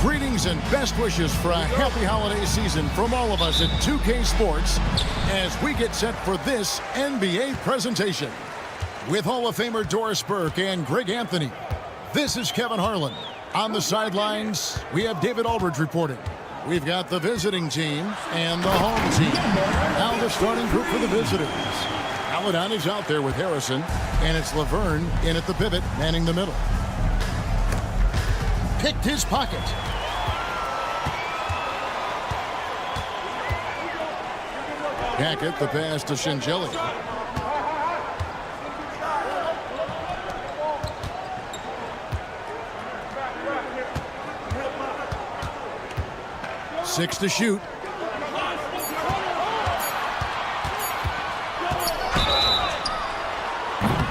Greetings and best wishes for a happy holiday season from all of us at 2K Sports as we get set for this NBA presentation. With Hall of Famer Doris Burke and Greg Anthony, this is Kevin Harlan. On the sidelines, we have David Aldridge reporting. We've got the visiting team and the home team. Now the starting group for the visitors. Aladon is out there with Harrison, and it's Laverne in at the pivot, manning the middle. Picked his pocket. Hackett, the pass to Shingelli. Six to shoot.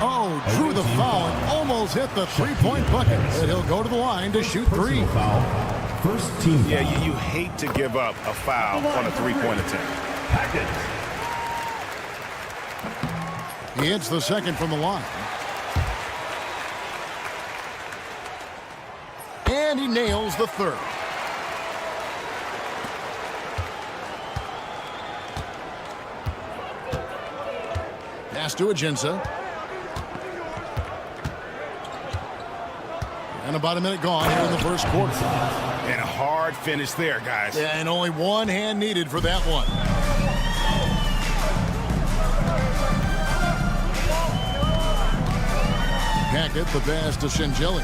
Oh, drew the foul and almost hit the three-point bucket. And he'll go to the line to shoot three. First team foul. Yeah, you hate to give up a foul on a three-point attempt. He hits the second from the line. And he nails the third. Pass to Ajinça. And about a minute gone here in the first quarter. And a hard finish there, guys. And only one hand needed for that one. Hackett, the pass to Shingelli.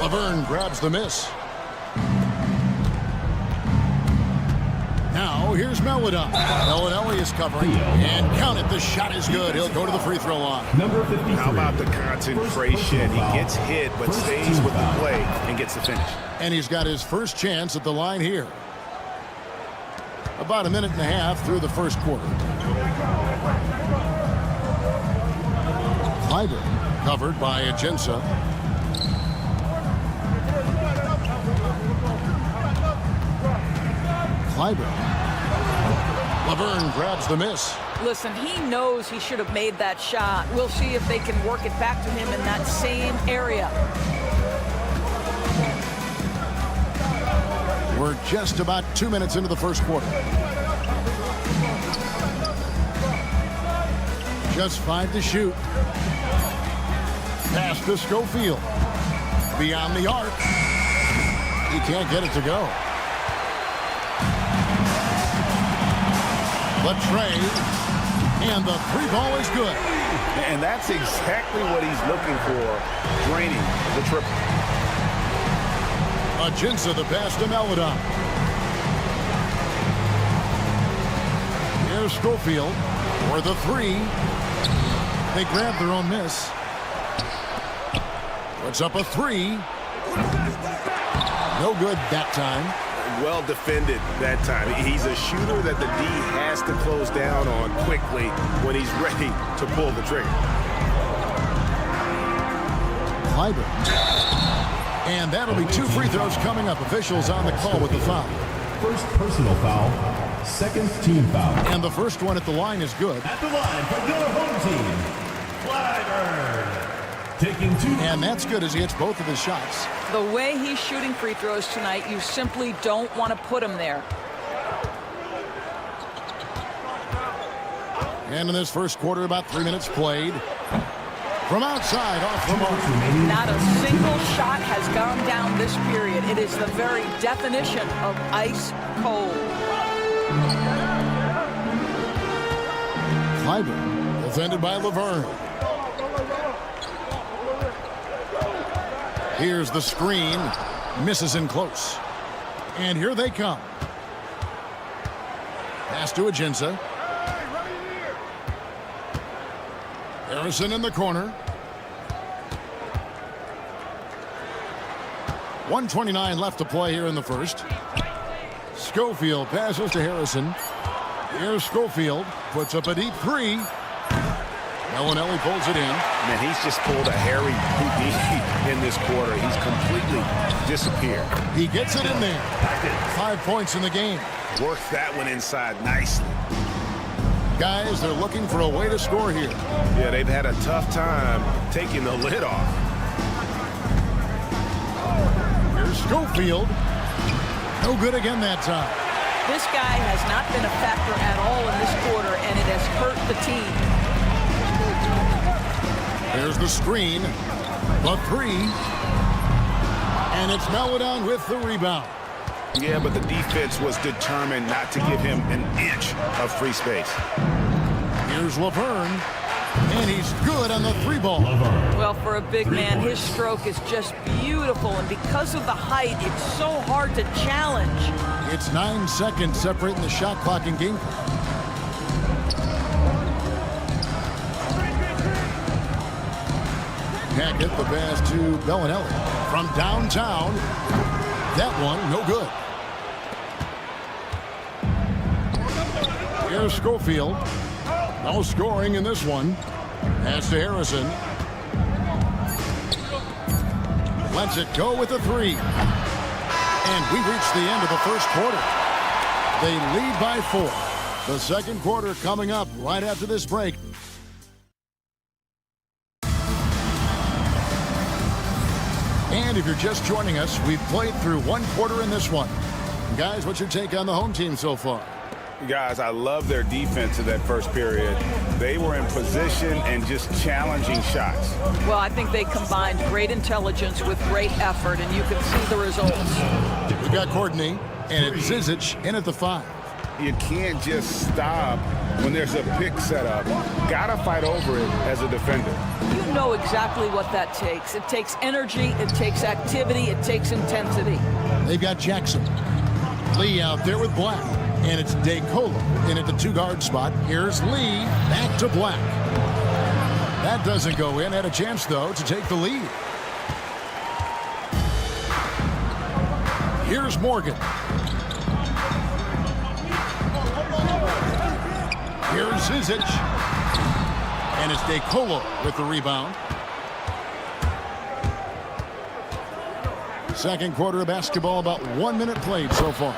Laverne grabs the miss. Now here's Meladon. Bellinelli is covering. And count it, the shot is good. He'll go to the free throw line. Number 53. How about the concentration? He gets hit but stays with the play and gets the finish. And he's got his first chance at the line here. About a minute and a half through the first quarter. Clyburn covered by Ajinça. Clyburn. Laverne grabs the miss. Listen, he knows he should have made that shot. We'll see if they can work it back to him in that same area. We're just about 2 minutes into the first quarter. Just 5 to shoot. Pass to Schofield. Beyond the arc. He can't get it to go. The trade. And the three ball is good. And that's exactly what he's looking for, draining the triple. Ajinça, the pass to Meladon. Here's Schofield for the three. They grab their own miss. Puts up a three. No good that time. Well defended that time. He's a shooter that the D has to close down on quickly when he's ready to pull the trigger. Clyburn. And that'll be 2 free throws coming up. Officials on the call with the foul. First personal foul. Second team foul. And the first one at the line is good. At the line for your home team, Clyburn. Taking 2. And that's good as he hits both of his shots. The way he's shooting free throws tonight, you simply don't want to put him there. And in this first quarter, about 3 minutes played. From outside, off the mark. Not a single shot has gone down this period. It is the very definition of ice cold. Clyburn, defended by Laverne. Here's the screen. Misses in close. And here they come. Pass to Ajinça. Harrison in the corner. 1:29 left to play here in the first. Schofield passes to Harrison. Here's Schofield. Puts up a deep three. Bellinelli pulls it in. Man, he's just pulled a Harry Houdini in this quarter. He's completely disappeared. He gets it in there. 5 points in the game. Worked that one inside nicely. Guys, they're looking for a way to score here. Yeah, they've had a tough time taking the lid off. Here's Schofield. No good again that time. This guy has not been a factor at all in this quarter, and it has hurt the team. There's the screen. The three. And it's Melodon with the rebound. Yeah, but the defense was determined not to give him an inch of free space. Here's Laverne. And he's good on the three ball. Well, for a big man, his stroke is just beautiful, and because of the height, it's so hard to challenge. It's 9 seconds separating the shot clock and game. Hackett, the pass to Bellinelli from downtown. That one, no good. Here's Schofield. No scoring in this one. Pass to Harrison. Lets it go with a three. And we reach the end of the first quarter. They lead by 4. The second quarter coming up right after this break. And if you're just joining us, we've played through one quarter in this one. Guys, what's your take on the home team so far? Guys, I love their defense in that first period. They were in position and just challenging shots. Well, I think they combined great intelligence with great effort, and you can see the results. We got Courtney, and it's Zizic in at the 5. You can't just stop when there's a pick set up. Gotta fight over it as a defender. You know exactly what that takes. It takes energy, it takes activity, it takes intensity. They've got Jackson. Lee out there with Black. And it's DeColo in at the 2-guard spot. Here's Lee, back to Black. That doesn't go in. Had a chance, though, to take the lead. Here's Morgan. Here's Zizic. And it's DeColo with the rebound. Second quarter of basketball, about 1 minute played so far.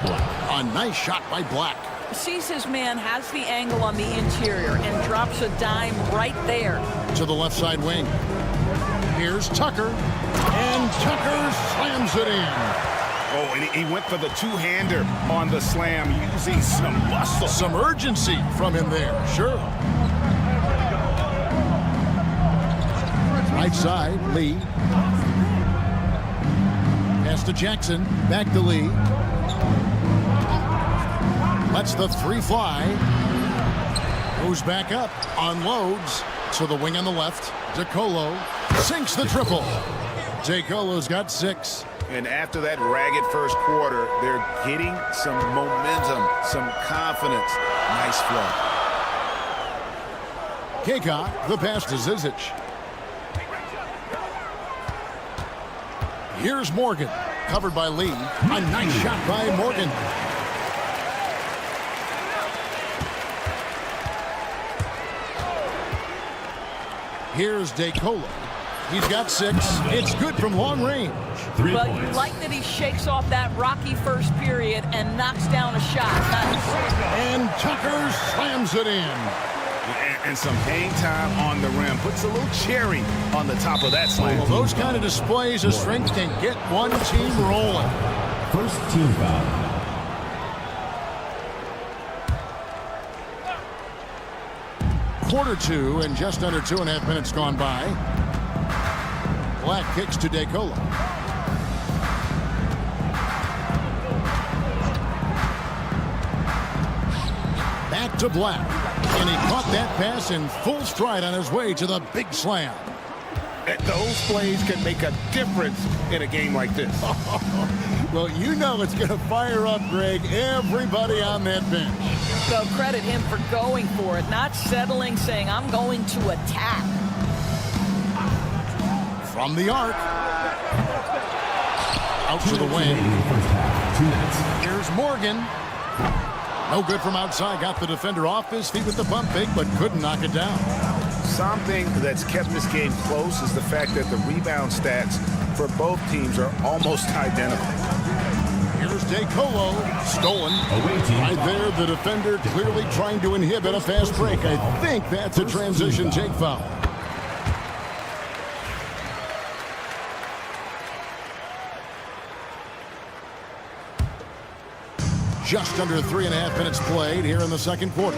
A nice shot by Black. Sees his man, has the angle on the interior, and drops a dime right there. To the left side wing. Here's Tucker. And Tucker slams it in. Oh, and he went for the two-hander on the slam, using some muscle. Some urgency from him there, sure. Right side, Lee. Pass to Jackson, back to Lee. Lets the three fly. Goes back up, unloads to the wing on the left. DeColo sinks the triple. DeColo's got 6. And after that ragged first quarter, they're getting some momentum, some confidence. Nice flow. Kaycock, the pass to Zizic. Here's Morgan, covered by Lee. A nice shot by Morgan. Here's DeColo. He's got 6. It's good from long range. Well, you like that he shakes off that rocky first period and knocks down a shot. Nice. And Tucker slams it in. And some hang time on the rim. Puts a little cherry on the top of that slam. Well, those kind of displays of strength can get one team rolling. First team foul. Quarter 2 and just under 2.5 minutes gone by. Black kicks to DeColo. Back to Black. And he caught that pass in full stride on his way to the big slam. Those plays can make a difference in a game like this. Well, you know it's going to fire up, Greg, everybody on that bench. So credit him for going for it, not settling, saying, I'm going to attack. From the arc. Out to the wing. Here's Morgan. No good from outside. Got the defender off his feet with the pump fake, but couldn't knock it down. Something that's kept this game close is the fact that the rebound stats for both teams are almost identical. Here's DeColo. Stolen. Right there, the defender clearly trying to inhibit a fast break. I think that's a transition take foul. Just under 3.5 minutes played here in the second quarter.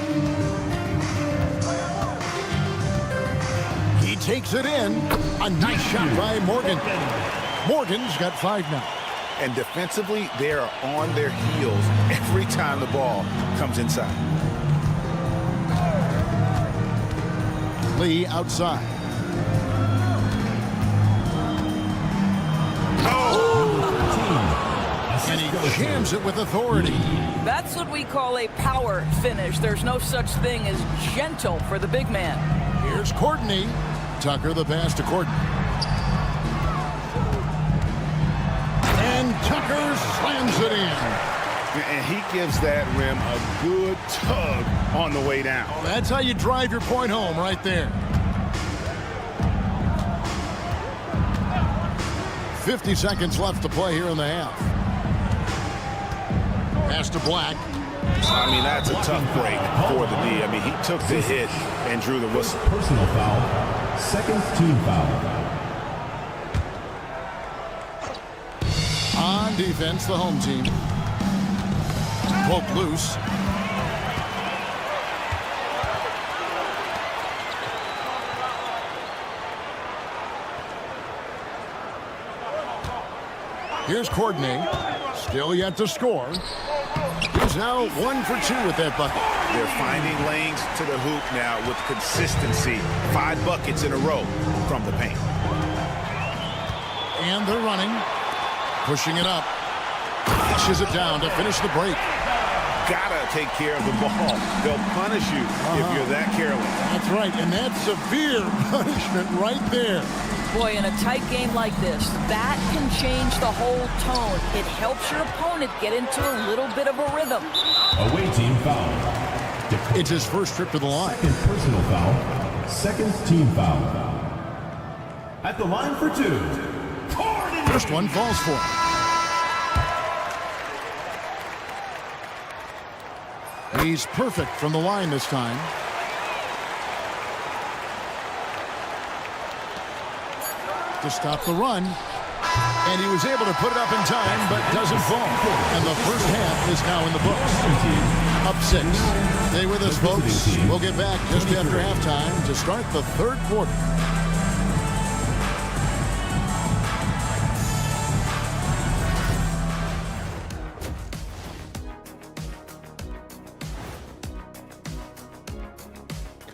He takes it in. A nice shot by Morgan. Morgan's got 5 now. And defensively, they are on their heels every time the ball comes inside. Lee outside. And he jams it with authority. That's what we call a power finish. There's no such thing as gentle for the big man. Here's Courtney. Tucker the pass to Courtney. And Tucker slams it in. And he gives that rim a good tug on the way down. Oh, that's how you drive your point home right there. 50 seconds left to play here in the half. Pass to Black. I mean, that's a tough break for the D. I mean, he took the hit and drew the whistle. Personal foul. Second team foul. On defense, the home team. Poke loose. Here's Courtney. Still yet to score. He's now 1 for 2 with that bucket. They're finding lanes to the hoop now with consistency. 5 buckets in a row from the paint. And they're running. Pushing it up. Pushes it down to finish the break. Gotta take care of the ball. They'll punish you if you're that careless. That's right, and that's severe punishment right there. Boy, in a tight game like this, that can change the whole tone. It helps your opponent get into a little bit of a rhythm. Away team foul. It's his first trip to the line. Second personal foul. Second team foul. At the line for 2. First one falls for him. He's perfect from the line this time. To stop the run. And he was able to put it up in time, but doesn't fall. And the first half is now in the books. Up 6. Stay with us, folks. We'll get back just after halftime to start the third quarter.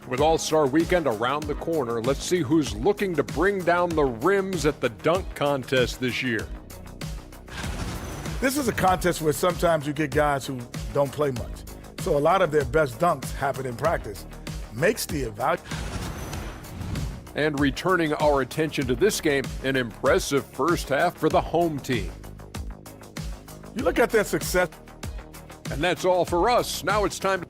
With All-Star Weekend around the corner, let's see who's looking to bring down the rims at the dunk contest this year. This is a contest where sometimes you get guys who don't play much. So a lot of their best dunks happen in practice. Makes the evaluation. And returning our attention to this game, an impressive first half for the home team. You look at their success. And that's all for us. Now it's time to...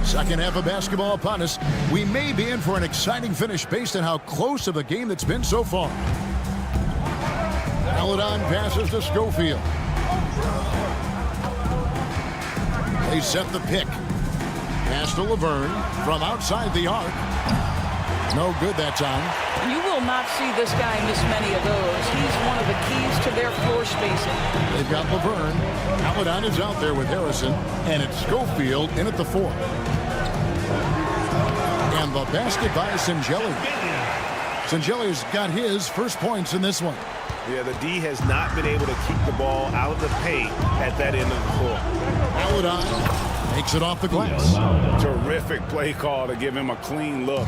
Second half of basketball upon us. We may be in for an exciting finish based on how close of a game that's been so far. Paladon passes to Schofield. They set the pick. Pass to Laverne from outside the arc. No good that time. You will not see this guy miss many of those. He's one of the keys to their floor spacing. They've got Laverne. Paladon is out there with Harrison. And it's Schofield in at the 4. And the basket by Singeli. Singeli's got his first points in this one. Yeah, the D has not been able to keep the ball out of the paint at that end of the floor. Paladon makes it off the glass. Terrific play call to give him a clean look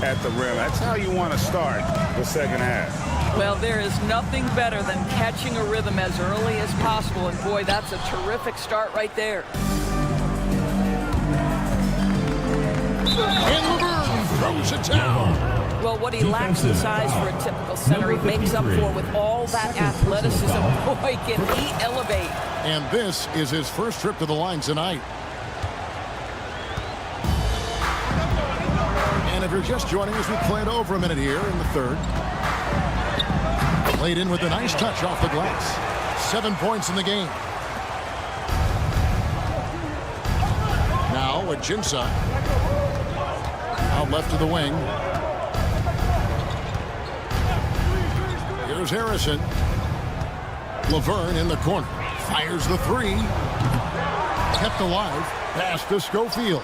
at the rim. That's how you want to start the second half. Well, there is nothing better than catching a rhythm as early as possible. And boy, that's a terrific start right there. And Laverne throws it down. Well, what he lacks in size for a typical center, he makes up for with all that athleticism. Boy, can he elevate. And this is his first trip to the line tonight. And if you're just joining us, we play it over a minute here in the third. Played in with a nice touch off the glass. 7 points in the game. Now Ajinça. Out left to the wing. Here's Harrison. Laverne in the corner. Fires the three. Kept alive. Pass to Schofield.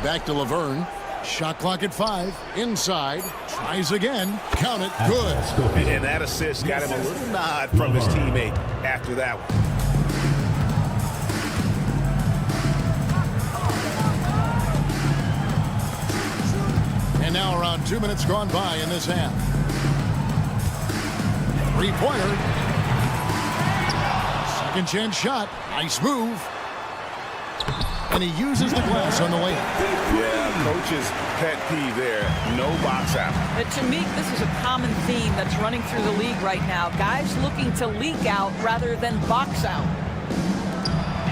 Back to Laverne. Shot clock at 5. Inside. Tries again. Count it. Good. And that assist got him a little nod from his teammate after that one. And now around 2 minutes gone by in this half. Three-pointer. Second chance shot. Nice move. And he uses the glass on the way. Yeah, coach's pet peeve there. No box out. But to me, this is a common theme that's running through the league right now. Guys looking to leak out rather than box out.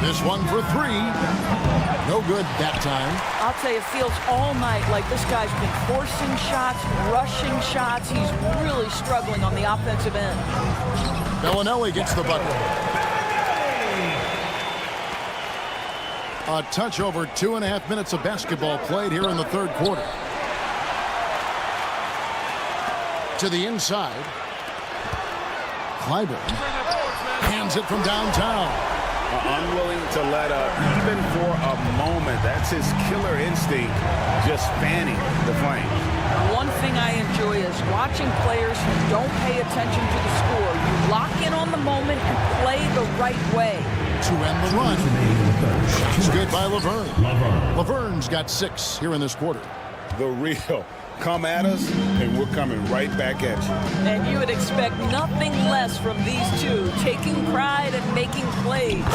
This one for three. No good that time. I'll tell you, it feels all night like this guy's been forcing shots, rushing shots. He's really struggling on the offensive end. Bellinelli gets the bucket. A touch over 2.5 minutes of basketball played here in the third quarter. To the inside. Clyburn hands it from downtown. Unwilling to let up even for a moment. That's his killer instinct, just fanning the flame. One thing I enjoy is watching players who don't pay attention to the score. You lock in on the moment and play the right way. To end the run. Shots good by Laverne. Laverne's got 6 here in this quarter. The real. Come at us, and we're coming right back at you. And you would expect nothing less from these two, taking pride and making plays.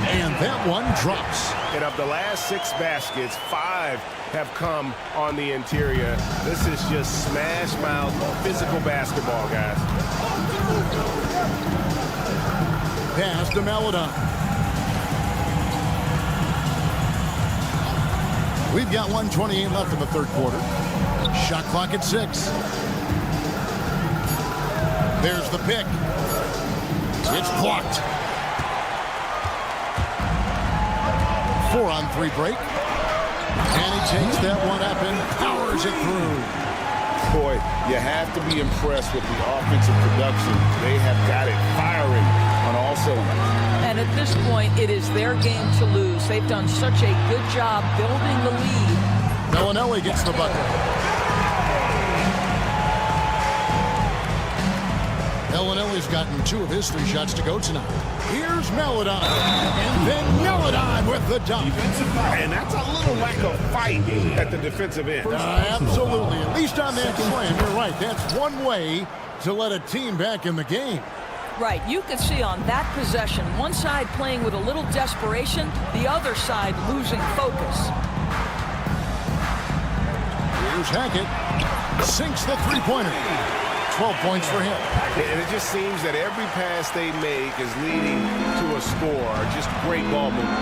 And that one drops. And of the last 6 baskets, 5 have come on the interior. This is just smash mouth physical basketball, guys. Pass to Maladon. We've got 1:28 left in the third quarter. Shot clock at 6. There's the pick. It's blocked. 4-on-3 break. And he takes that one up and powers it through. Boy, you have to be impressed with the offensive production. They have got it firing on all cylinders. And at this point, it is their game to lose. They've done such a good job building the lead. Bellinelli gets the bucket. Bellinelli's gotten 2 of his 3 shots to go tonight. Here's Maladon. And then Maladon with the dunk. And that's a little lack of fight at the defensive end. Absolutely. At least on that slam, you're right. That's one way to let a team back in the game. Right, you could see on that possession, one side playing with a little desperation, the other side losing focus. Here's Hackett. Sinks the three-pointer. 12 points for him. And it just seems that every pass they make is leading to a score. Just great ball movement.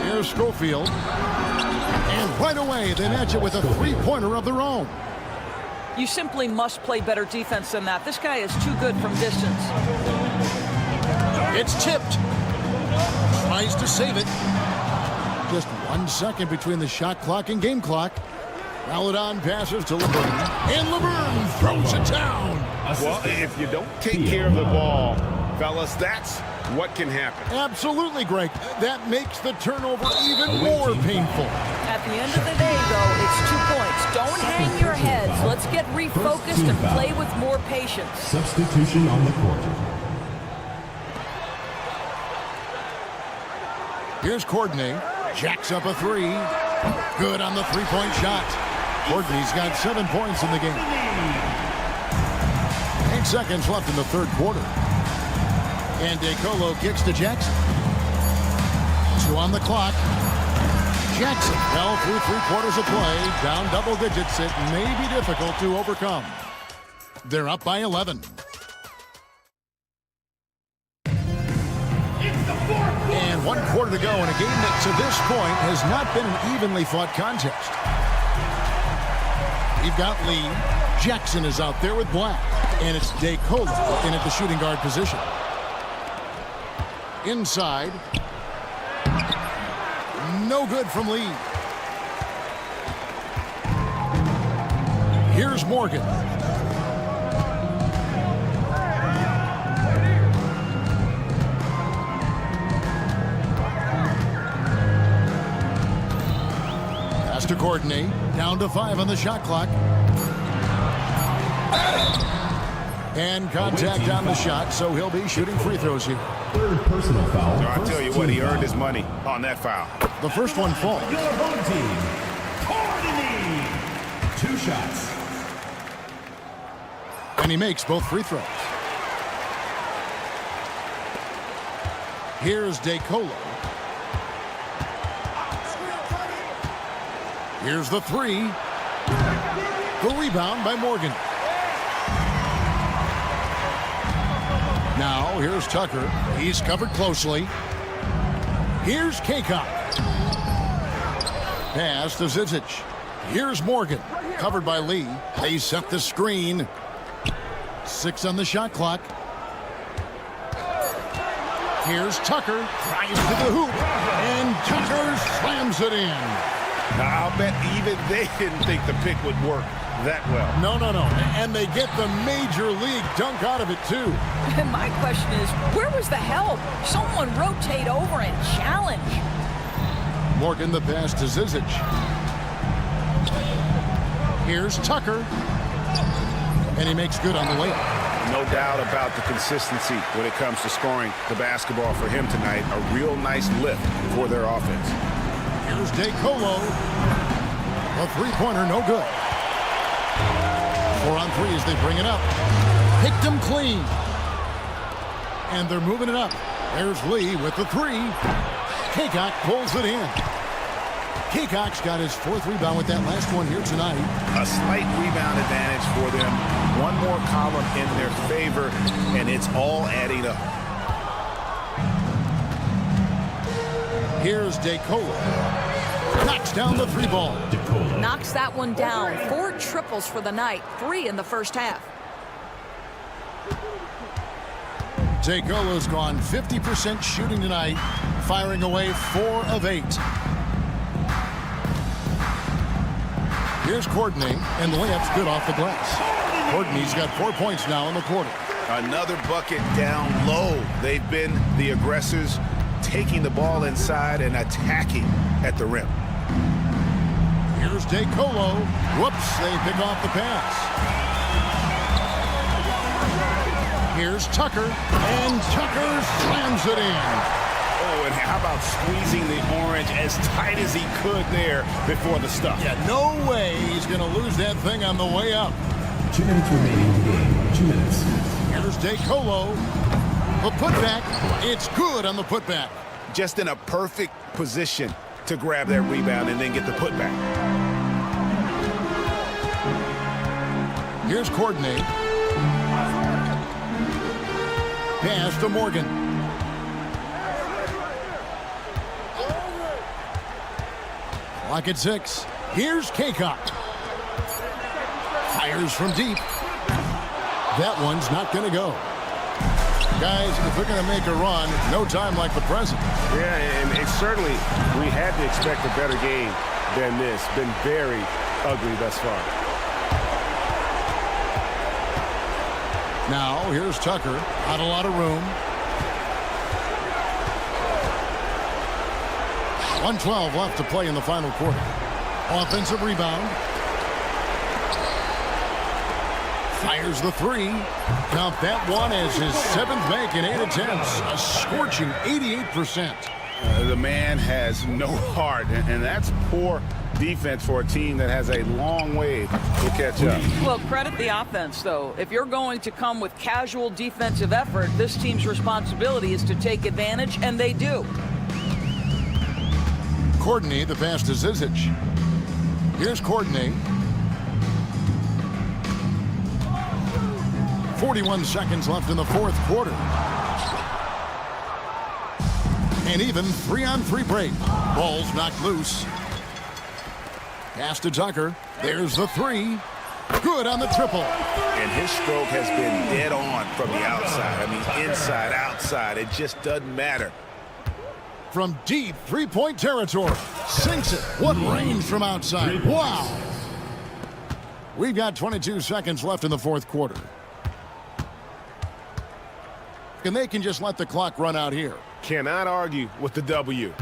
Here's Schofield. And right away, they match it with a three-pointer of their own. You simply must play better defense than that. This guy is too good from distance. It's tipped. Tries to save it. Just 1 second between the shot clock and game clock. Maladon passes to Laverne. And Laverne throws it down. Well, if you don't take care of the ball, fellas, that's what can happen. Absolutely, Greg. That makes the turnover even more painful. At the end of the day, though, it's 2 points. Don't hang your heads. Let's get refocused and play with more patience. Substitution on the court. Here's Courtney. Jacks up a 3. Good on the three-point shot. Courtney's got 7 points in the game. 8 seconds left in the third quarter. And DeColo kicks to Jackson. 2 on the clock. Jackson fell through 3 quarters of play. Down double digits. It may be difficult to overcome. They're up by 11. It's the 1 quarter to go in a game that to this point has not been an evenly fought contest. You've got Lee. Jackson is out there with Black. And it's DeColo in at the shooting guard position. Inside. No good from Lee. Here's Morgan. Pass to Courtney. Down to 5 on the shot clock. And contact on the shot, so he'll be shooting free throws here. Third personal foul. So I tell you what, he earned his money on that foul. The first one falls. Your home team, Courtney. 2 shots. And he makes both free throws. Here's DeColo. Here's the 3. The rebound by Morgan. Now, here's Tucker. He's covered closely. Here's Kaycock. Pass to Zizic. Here's Morgan. Covered by Lee. They set the screen. 6 on the shot clock. Here's Tucker. Tries to the hoop. And Tucker slams it in. I'll bet even they didn't think the pick would work that well. No. And they get the major league dunk out of it, too. And my question is, where was the help? Someone rotate over and challenge. Morgan the pass to Zizic. Here's Tucker. And he makes good on the layup. No doubt about the consistency when it comes to scoring the basketball for him tonight. A real nice lift for their offense. Here's DeColo. A three-pointer, no good. 4 on 3 as they bring it up. Picked him clean. And they're moving it up. There's Lee with the 3. Kaycock pulls it in. Kaycock's got his 4th rebound with that last one here tonight. A slight rebound advantage for them. One more column in their favor, and it's all adding up. Here's DeColo. Knocks down the 3 ball. Knocks that one down. 4 triples for the night. 3 in the first half. DeColo's gone 50% shooting tonight, firing away 4 of 8. Here's Courtney, and the layup's good off the glass. Courtney's got 4 points now in the quarter. Another bucket down low. They've been the aggressors, taking the ball inside and attacking at the rim. Here's DeColo. Whoops, they pick off the pass. Here's Tucker, and Tucker slams it in. Oh, and how about squeezing the orange as tight as he could there before the stuff? Yeah, no way he's going to lose that thing on the way up. 2 minutes remaining in the game. 2 minutes. Here's DeColo. The putback. It's good on the putback. Just in a perfect position to grab that rebound and then get the putback. Here's Courtney. Pass to Morgan. Clock at 6. Here's Kaycock. Fires from deep. That one's not going to go. Guys, if they're going to make a run, no time like the present. Yeah, and it's certainly, we had to expect a better game than this. Been very ugly thus far. Now, here's Tucker. Not a lot of room. 1:12 left to play in the final quarter. Offensive rebound. Fires the 3. Count that one as his 7th make in 8 attempts. A scorching 88%. The man has no heart, and that's poor defense for a team that has a long way to catch up. Well, credit the offense, though. If you're going to come with casual defensive effort, this team's responsibility is to take advantage, and they do. Courtney, the pass to Zizic. Here's Courtney. 41 seconds left in the 4th quarter. An even 3-on-3 break. Ball's knocked loose. Pass to Tucker. There's the three. Good on the triple. And his stroke has been dead on from the outside. I mean, inside, outside. It just doesn't matter. From deep three-point territory. Sinks it. What range from outside. Wow. We've got 22 seconds left in the fourth quarter. And they can just let the clock run out here. Cannot argue with the W.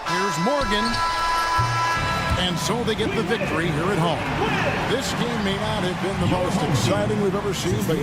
Here's Morgan. And so they get the victory here at home. This game may not have been the most exciting we've ever seen, but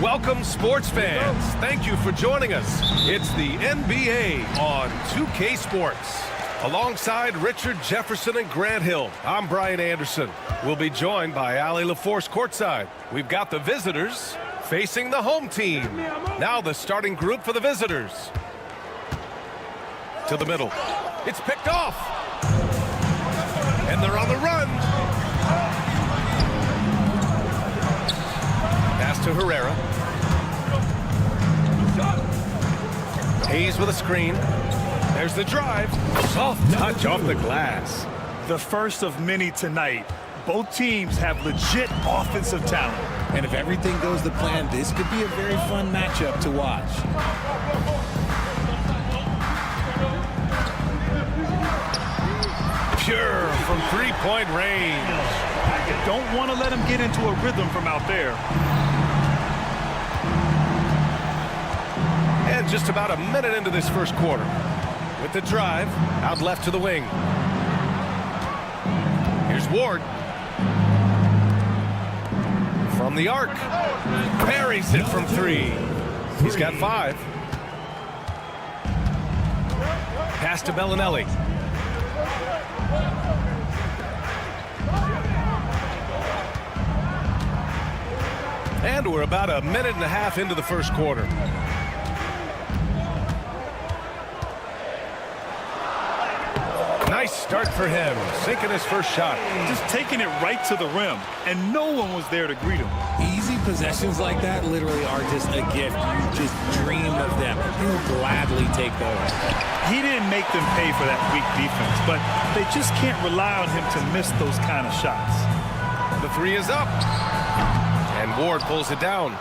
Welcome, sports fans. Thank you for joining us. It's the NBA on 2K Sports. Alongside Richard Jefferson and Grant Hill, I'm Brian Anderson. We'll be joined by Ali LaForce courtside. We've got the visitors facing the home team. Now the starting group for the visitors. To the middle. It's picked off. And they're on the run. Pass to Herrera. Hayes with a screen. There's the drive. Soft touch off the glass. The first of many tonight. Both teams have legit offensive talent. And if everything goes to plan, this could be a very fun matchup to watch. Pure from three-point range. You don't want to let him get into a rhythm from out there. And just about a minute into this first quarter. With the drive, out left to the wing. Here's Ward. From the arc. Parries it from three. He's got 5. Pass to Bellinelli. And we're about a minute and a half into the first quarter. Nice start for him, sinking his first shot. Just taking it right to the rim, and no one was there to greet him. Easy possessions like that literally are just a gift. You just dream of them. He'll gladly take those. He didn't make them pay for that weak defense, but they just can't rely on him to miss those kind of shots. The 3 is up. And Ward pulls it down.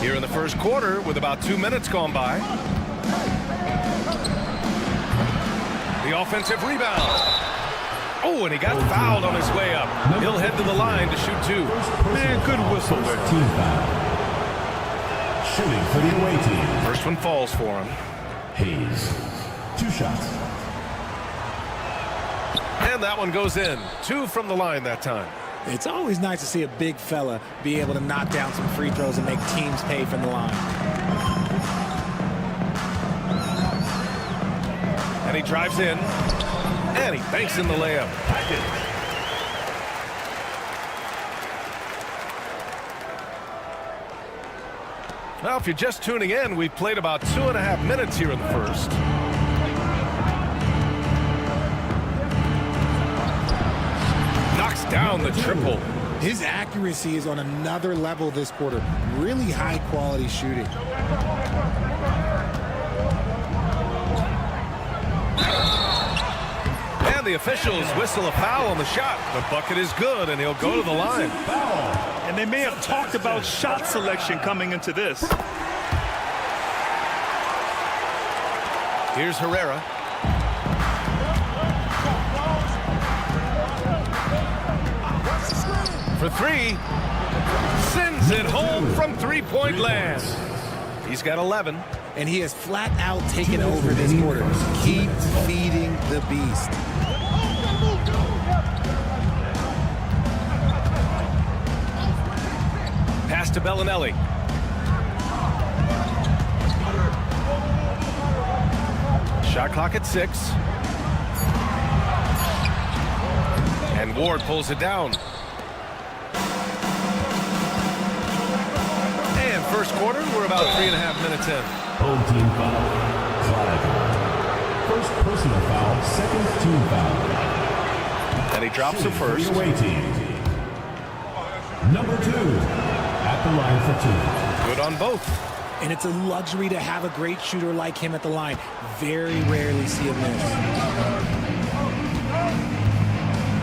Here in the first quarter, with about 2 minutes gone by. The offensive rebound. Oh, and he got fouled on his way up. He'll head to the line to shoot 2. Man, good whistle there. Team foul. Shooting for the away team. First one falls for him. Hayes. 2 shots. And that one goes in. 2 from the line that time. It's always nice to see a big fella be able to knock down some free throws and make teams pay from the line. And he drives in. And he banks in the layup. Now, if you're just tuning in, we've played about 2.5 minutes here in the first. Knocks down the triple. His accuracy is on another level this quarter. Really high quality shooting. And the officials whistle a foul on the shot. The bucket is good, and he'll go to the line. And they may have talked about shot selection coming into this. Here's Herrera. For 3. Sends it home from three-point land. He's got 11. And he has flat out taken over this quarter. Keep feeding the beast. Pass to Bellinelli. Shot clock at 6. And Ward pulls it down. And first quarter, we're about 3.5 minutes in. Home team foul. Flag. First personal foul. Second team foul. And he drops the first. For the away team. Number 2. At the line for 2. Good on both. And it's a luxury to have a great shooter like him at the line. Very rarely see a miss.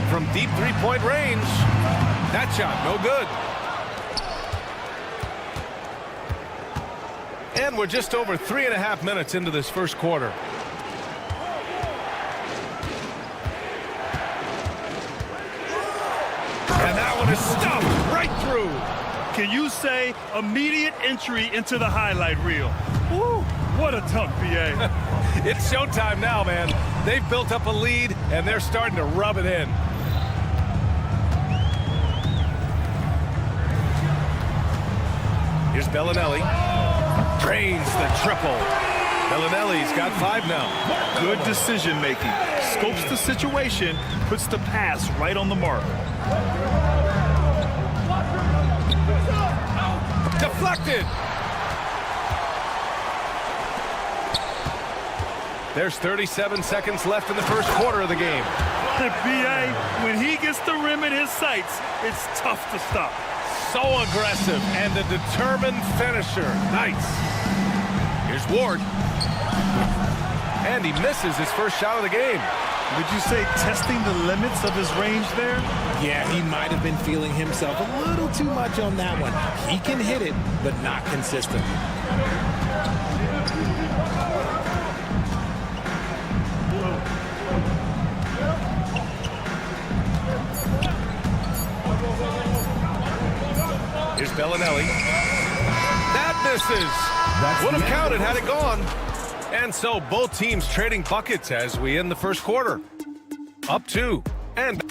From deep three-point range. That shot, no good. And we're just over 3.5 minutes into this first quarter. And that one is stuffed right through. Can you say immediate entry into the highlight reel? Woo, what a dunk, BA. It's showtime now, man. They've built up a lead, and they're starting to rub it in. Here's Bellinelli. Drains the triple. Bellinelli's got 5 now. Good decision making. Scopes the situation, puts the pass right on the mark. Deflected. There's 37 seconds left in the first quarter of the game. BA, when he gets the rim in his sights, it's tough to stop. So aggressive and a determined finisher. Nice. Here's Ward. And he misses his first shot of the game. Would you say testing the limits of his range there? Yeah, he might have been feeling himself a little too much on that one. He can hit it, but not consistently. Here's Bellinelli. That misses. Would have counted had it gone. And so both teams trading buckets as we end the first quarter. Up 2. And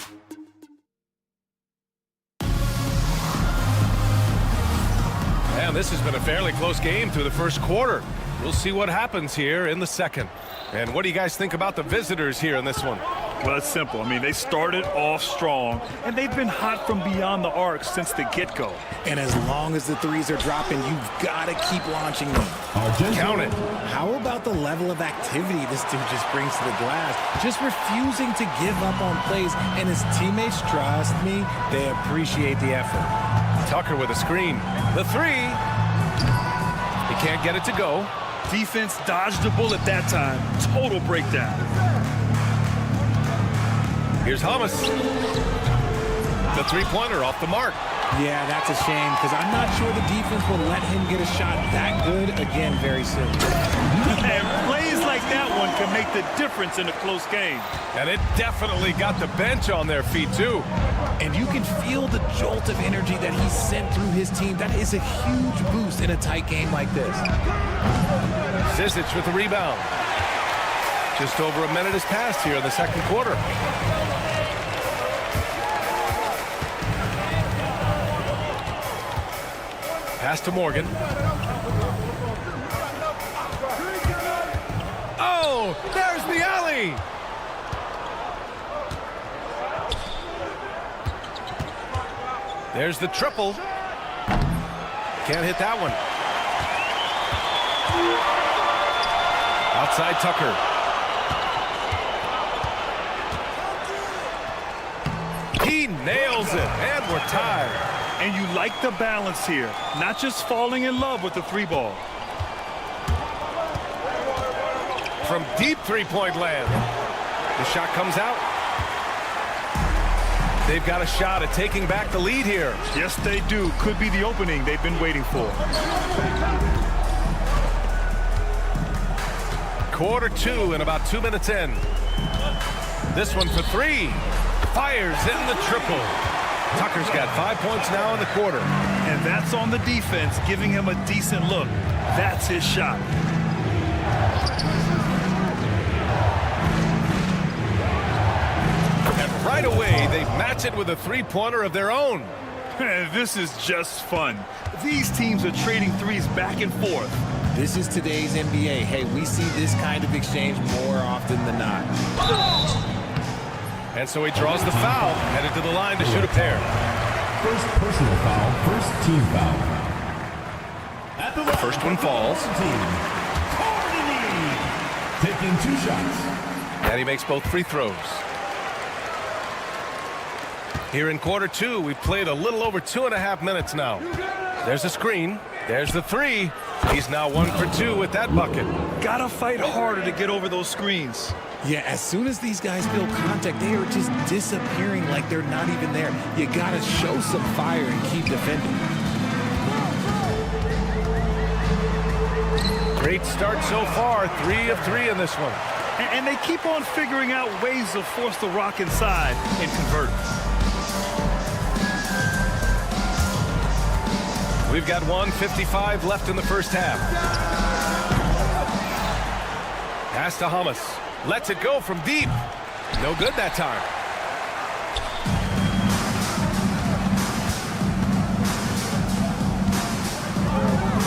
this has been a fairly close game through the first quarter. We'll see what happens here in the second. And what do you guys think about the visitors here in this one? Well, it's simple. I mean, they started off strong, and they've been hot from beyond the arc since the get-go. And as long as the threes are dropping, you've got to keep launching them. Count it. How about the level of activity this dude just brings to the glass? Just refusing to give up on plays, and his teammates, trust me, they appreciate the effort. Tucker with a screen. The 3. He can't get it to go. Defense dodged the bullet that time. Total breakdown. Here's Hamas. The three-pointer off the mark. Yeah, that's a shame because I'm not sure the defense will let him get a shot that good again very soon. And plays like that one can make the difference in a close game. And it definitely got the bench on their feet, too. And you can feel the jolt of energy that he sent through his team. That is a huge boost in a tight game like this. Zizic with the rebound. Just over a minute has passed here in the second quarter. Pass to Morgan. Oh, there's the alley. There's the triple. Can't hit that one. Outside Tucker. He nails it, and we're tied. And you like the balance here, not just falling in love with the 3-ball. From deep three-point land. The shot comes out. They've got a shot at taking back the lead here. Yes, they do. Could be the opening they've been waiting for. Quarter 2 and about 2 minutes in. This one for 3. Fires in the triple. Tucker's got 5 points now in the quarter. And that's on the defense, giving him a decent look. That's his shot. And right away, they match it with a three-pointer of their own. This is just fun. These teams are trading threes back and forth. This is today's NBA. Hey, we see this kind of exchange more often than not. And so he draws the foul, headed to the line to shoot a pair. First personal foul, first team foul. At the First one falls. Taking 2 shots. And he makes both free throws. Here in quarter 2, we've played a little over 2.5 minutes now. There's a screen. There's the 3. He's now 1 for 2 with that bucket. Gotta fight harder to get over those screens. Yeah, as soon as these guys feel contact, they are just disappearing like they're not even there. You gotta show some fire and keep defending. Great start so far, 3 of 3 in this one. And they keep on figuring out ways to force the rock inside and convert. We've got 1:55 left in the first half. Pass to Hamas. Lets it go from deep. No good that time.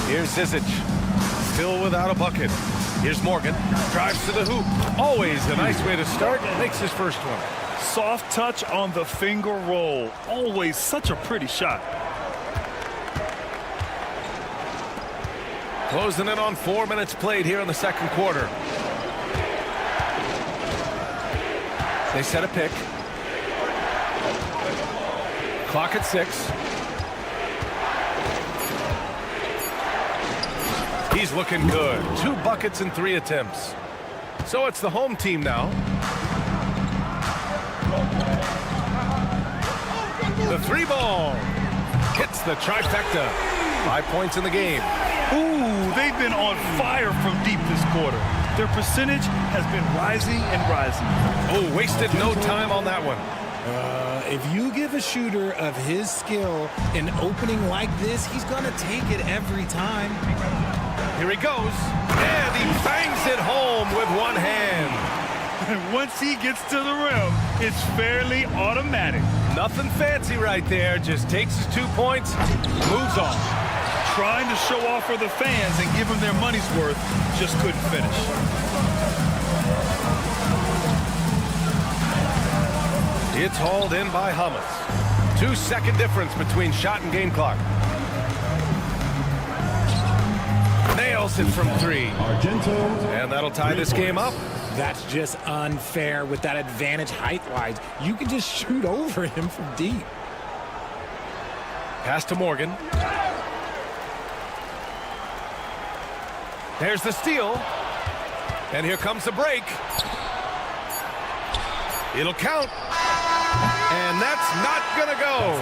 Here's Zizic. Still without a bucket. Here's Morgan. Drives to the hoop. Always a nice way to start. Makes his first one. Soft touch on the finger roll. Always such a pretty shot. Closing in on 4 minutes played here in the second quarter. They set a pick. Clock at 6. He's looking good. 2 buckets in 3 attempts. So it's the home team now. The 3-ball hits the trifecta. 5 points in the game. Ooh, they've been on fire from deep this quarter. Their percentage has been rising and rising. Oh, wasted no time on that one. If you give a shooter of his skill an opening like this, he's going to take it every time. Here he goes, and he bangs it home with one hand. And once he gets to the rim, it's fairly automatic. Nothing fancy right there, just takes his 2 points, moves on. Trying to show off for the fans and give them their money's worth, just couldn't finish. It's hauled in by Hummus. 2-second difference between shot and game clock. Nails it from 3. And that'll tie this game up. That's just unfair with that advantage height-wise. You can just shoot over him from deep. Pass to Morgan. There's the steal. And here comes the break. It'll count. And that's not gonna go.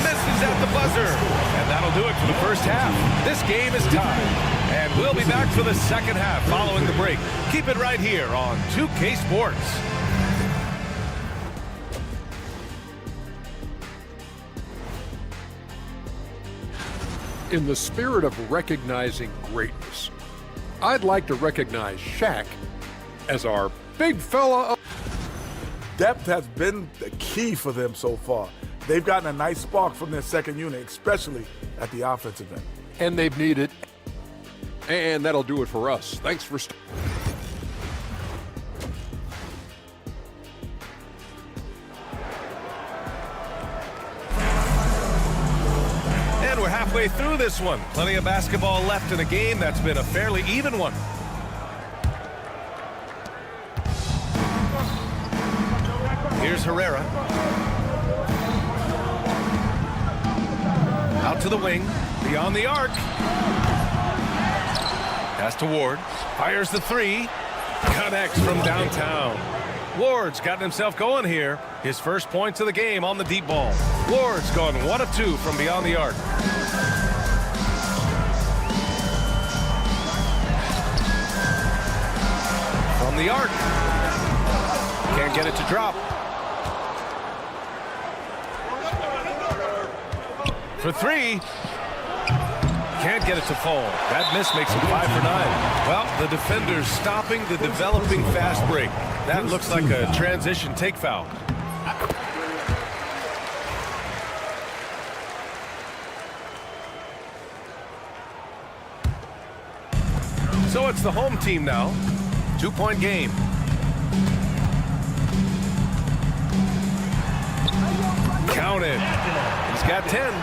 Misses at the buzzer. And that'll do it for the first half. This game is tied. And we'll be back for the second half following the break. Keep it right here on 2K Sports. In the spirit of recognizing greatness, I'd like to recognize Shaq as our big fella. Depth has been the key for them so far. They've gotten a nice spark from their second unit, especially at the offensive end. And they've needed. And that'll do it for us. Thanks for And we're halfway through this one. Plenty of basketball left in a game that's been a fairly even one. Here's Herrera. Out to the wing, beyond the arc. Pass to Ward. Fires the 3. Connects from downtown. Ward's gotten himself going here. His first points of the game on the deep ball. Ward's gone 1 of 2 from beyond the arc. From the arc. Can't get it to drop. For 3. Can't get it to fall. That miss makes him 5 for 9. Well, the defender's stopping the developing fast break. That looks like a transition take foul. So it's the home team now. 2-point game. Count it. He's got 10.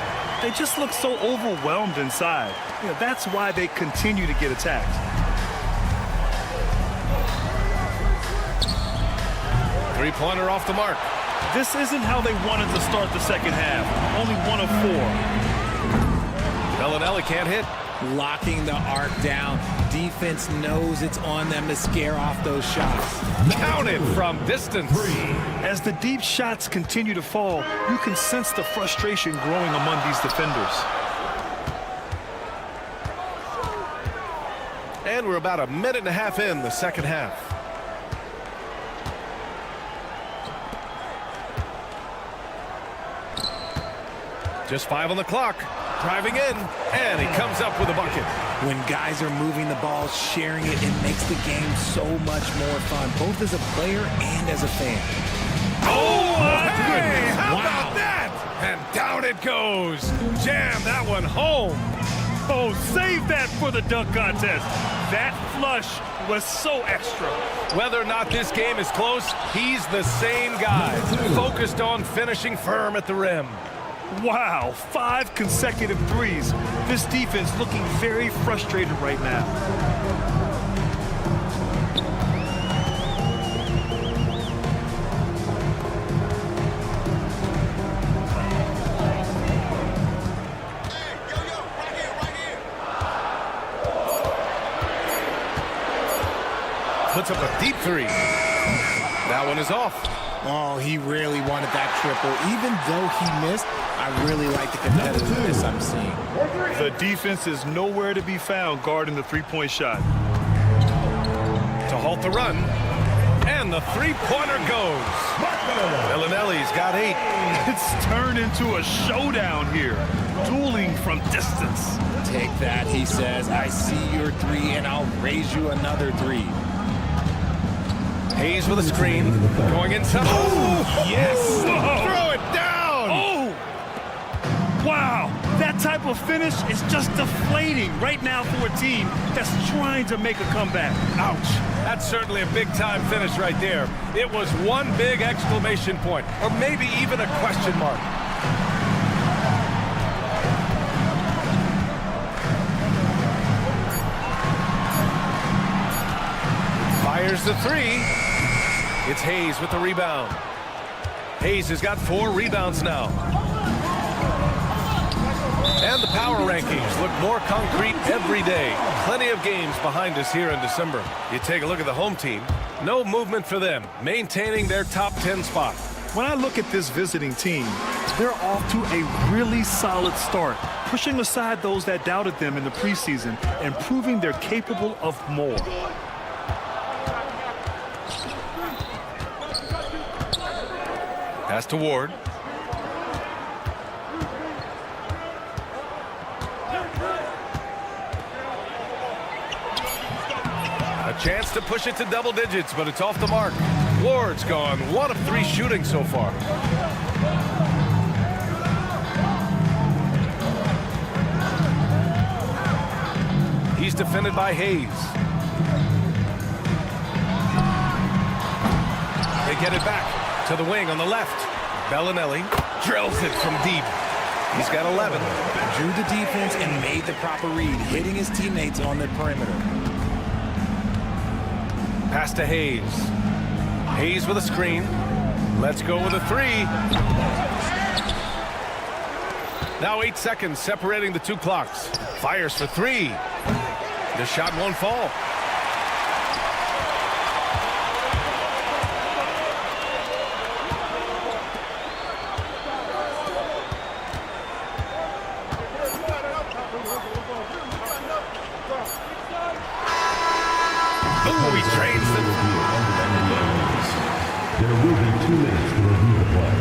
They just look so overwhelmed inside. You know, that's why they continue to get attacked. Three-pointer off the mark. This isn't how they wanted to start the second half. Only 1 of 4. Ldlc can't hit. Locking the arc down. Defense knows it's on them to scare off those shots. Counted from distance. As the deep shots continue to fall, you can sense the frustration growing among these defenders. And we're about a minute and a half in the second half. Just 5 on the clock. Driving in, and he comes up with a bucket. When guys are moving the ball, sharing it, it makes the game so much more fun, both as a player and as a fan. Oh, my goodness. How about that? And down it goes. Jam that one home. Oh, save that for the dunk contest. That flush was so extra. Whether or not this game is close, he's the same guy, focused on finishing firm at the rim. Wow, 5 consecutive threes. This defense looking very frustrated right now. puts up a deep three. That one is off. Oh, he really wanted that triple. Even though he missed, I really like the competitiveness I'm seeing. The defense is nowhere to be found guarding the three-point shot. To halt the run. And the three-pointer goes. Ldlc's got 8. It's turned into a showdown here. Dueling from distance. Take that, he says. I see your 3, and I'll raise you another 3. Hayes with a screen. Going inside. Oh, yes! Whoa. Throw it down! Oh! Wow! That type of finish is just deflating right now for a team that's trying to make a comeback. Ouch. That's certainly a big-time finish right there. It was one big exclamation point, or maybe even a question mark. Fires the 3. It's Hayes with the rebound. Hayes has got 4 rebounds now. And the power rankings look more concrete every day. Plenty of games behind us here in December. You take a look at the home team. No movement for them, maintaining their top 10 spot. When I look at this visiting team, they're off to a really solid start, pushing aside those that doubted them in the preseason and proving they're capable of more. Pass to Ward. A chance to push it to double digits, but it's off the mark. Ward's gone 1 of 3 shooting so far. He's defended by Hayes. They get it back to the wing on the left. Bellinelli drills it from deep. He's got 11. Drew the defense and made the proper read, hitting his teammates on the perimeter. Pass to Hayes. Hayes with a screen. Let's go with a 3. Now 8 seconds separating the 2 clocks. Fires for 3. The shot won't fall. He trains the... There will be 2 minutes to review the play.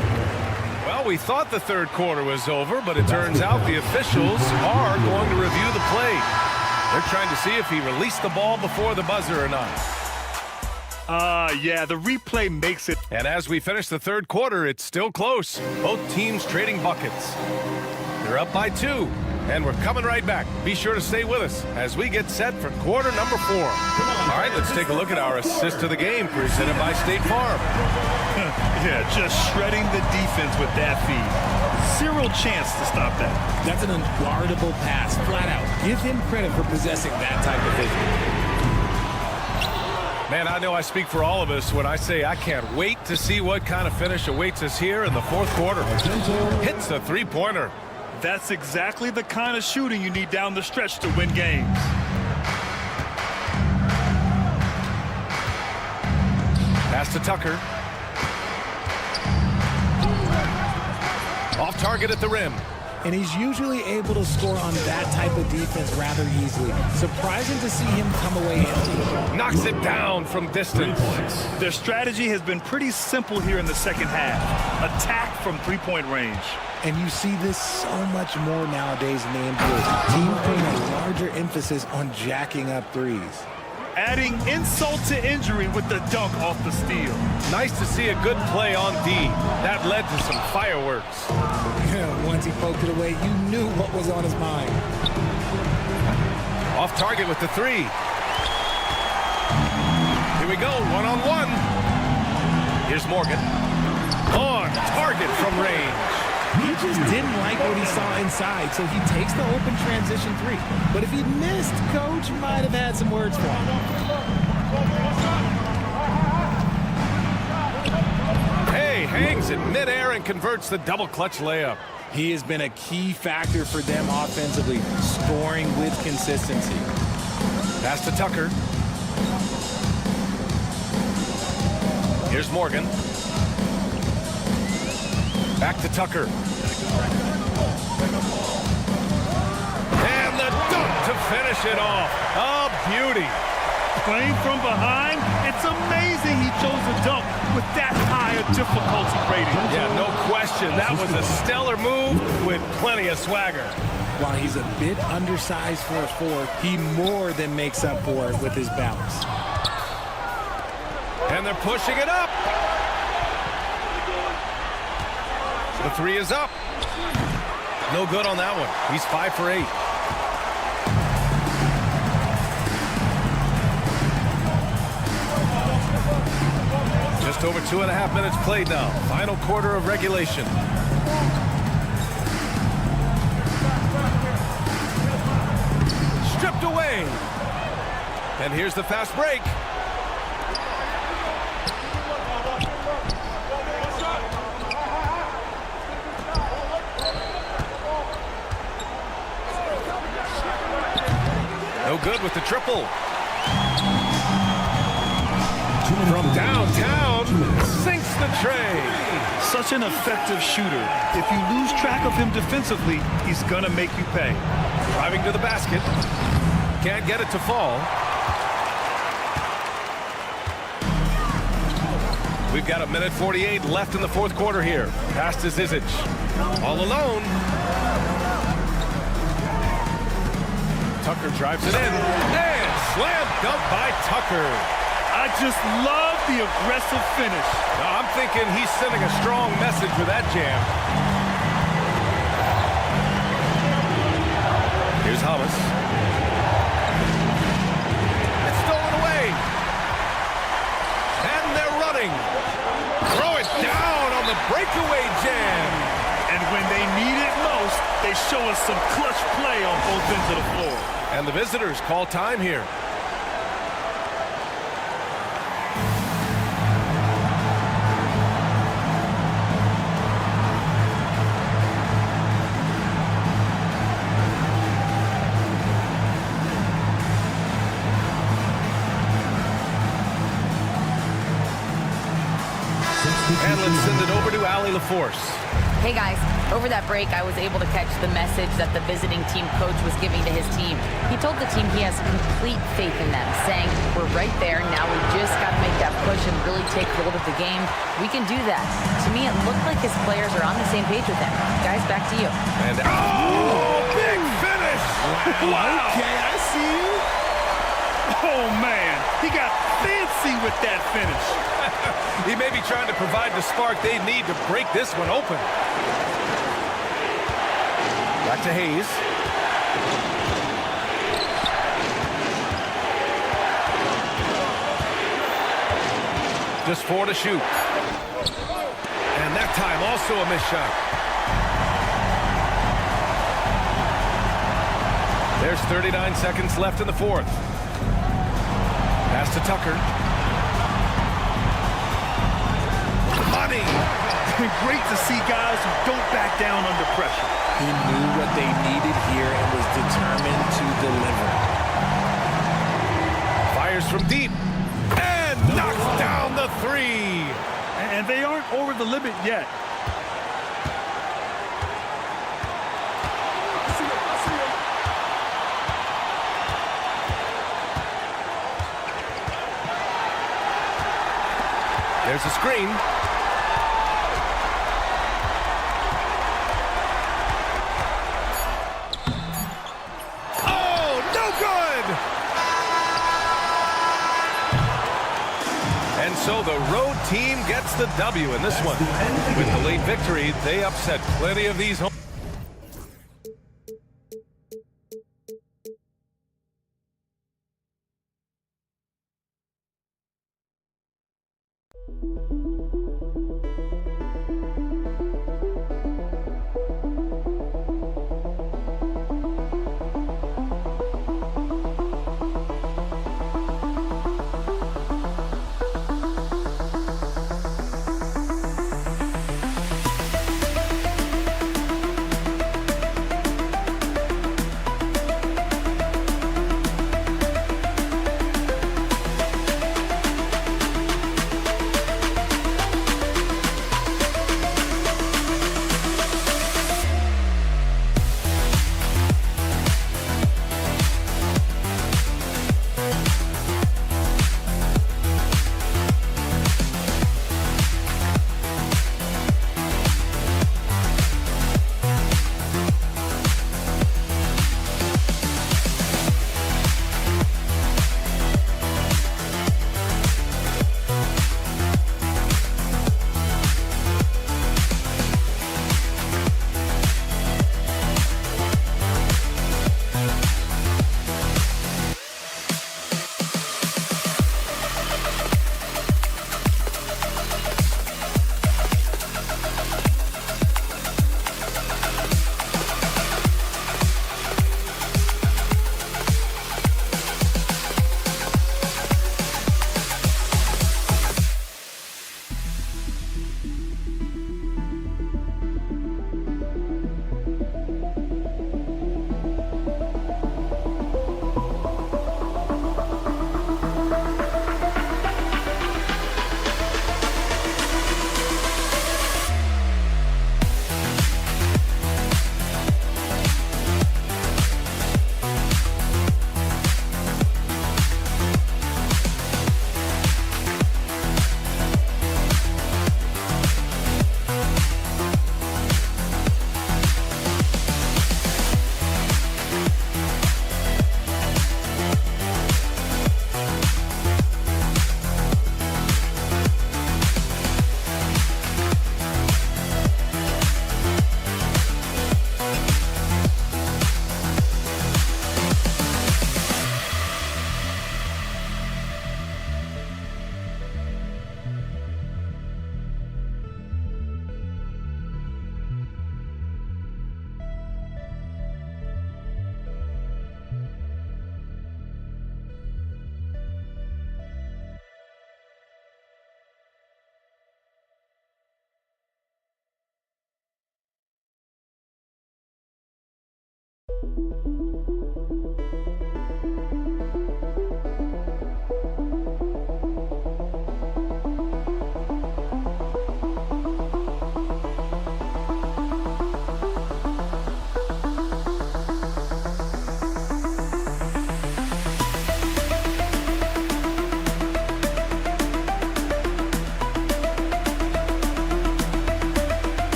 Well, we thought the third quarter was over, but it turns out the officials are going to review the play. They're trying to see if he released the ball before the buzzer or not. Yeah, the replay makes it. And as we finish the third quarter, it's still close. Both teams trading buckets. They're up by 2. And we're coming right back. Be sure to stay with us as we get set for quarter number 4. All right, let's take a look at our assist to the game presented by State Farm. Yeah, just shredding the defense with that feed. 0 chance to stop that. That's an unguardable pass, flat out. Give him credit for possessing that type of vision. Man, I know I speak for all of us when I say I can't wait to see what kind of finish awaits us here in the fourth quarter. Hits a 3-pointer. That's exactly the kind of shooting you need down the stretch to win games. Pass to Tucker. Off target at the rim. And he's usually able to score on that type of defense rather easily. Surprising to see him come away empty. Knocks it down from distance. Their strategy has been pretty simple here in the second half. Attack from 3-point range. And you see this so much more nowadays in the NBA. Teams putting a larger emphasis on jacking up threes. Adding insult to injury with the dunk off the steal. Nice to see a good play on D. That led to some fireworks. Once he poked it away, you knew what was on his mind. Off target with the 3. Here we go, 1-on-1. Here's Morgan. On target from range. He just didn't like what he saw inside, so he takes the open transition 3. But if he missed, Coach might have had some words for him. Hey, hangs in midair and converts the double clutch layup. He has been a key factor for them offensively, scoring with consistency. Pass to Tucker. Here's Morgan. Back to Tucker. And the dunk to finish it off. A beauty. Playing from behind, it's amazing he chose a dunk with that high a difficulty rating. Yeah, no question. That was a stellar move with plenty of swagger. While he's a bit undersized for a forward, he more than makes up for it with his bounce. And they're pushing it up. The three is up. No good on that one. He's 5 for 8. Just over 2.5 minutes played now. Final quarter of regulation. Stripped away. And here's the fast break. No good with the triple. From downtown, sinks the tray. Such an effective shooter. If you lose track of him defensively, he's gonna make you pay. Driving to the basket. Can't get it to fall. We've got 1:48 left in the fourth quarter here. Pass to Zizic. All alone. Tucker drives it in. And slam dunk by Tucker. I just love the aggressive finish. Now, I'm thinking he's sending a strong message with that jam. Here's Thomas. It's stolen away. And they're running. Throw it down on the breakaway jam. And when they need it most, they show us some clutch play on both ends of the floor. And the visitors call time here. And let's send it over to Allie LaForce. Hey guys, over that break, I was able to catch the message that the visiting team coach was giving to his team. He told the team he has complete faith in them, saying, we're right there, now we just got to make that push and really take hold of the game. We can do that. To me, it looked like his players are on the same page with him. Guys, back to you. And oh, big finish! Wow. Okay, I see you. Oh, man, he got fancy with that finish. He may be trying to provide the spark they need to break this one open. Back to Hayes. Just 4 to shoot. And that time also a missed shot. There's 39 seconds left in the fourth. Pass to Tucker. Money! Great to see guys who don't back down under pressure. He knew what they needed here and was determined to deliver. Fires from deep. And knocks down the three. And they aren't over the limit yet. There's a screen. Oh, no good! And so the road team gets the W in this one. With the late victory, they upset plenty of these home.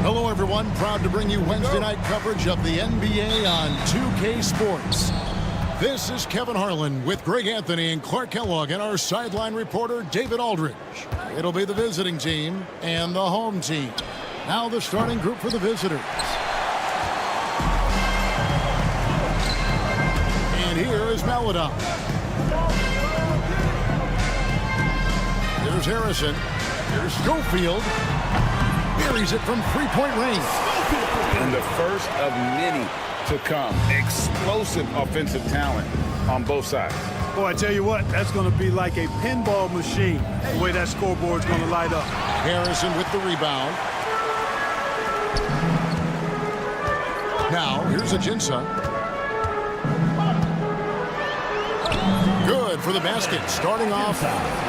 Hello, everyone. Proud to bring you Wednesday night coverage of the NBA on 2K Sports. This is Kevin Harlan with Greg Anthony and Clark Kellogg and our sideline reporter, David Aldridge. It'll be the visiting team and the home team. Now the starting group for the visitors. And here is Maladon. Here's Harrison. Here's Schofield. Buries it from three-point range. And the first of many to come. Explosive offensive talent on both sides. Boy, I tell you what, that's going to be like a pinball machine, the way that scoreboard's going to light up. Harrison with the rebound. Now, here's Ajinça. Good for the basket. Starting off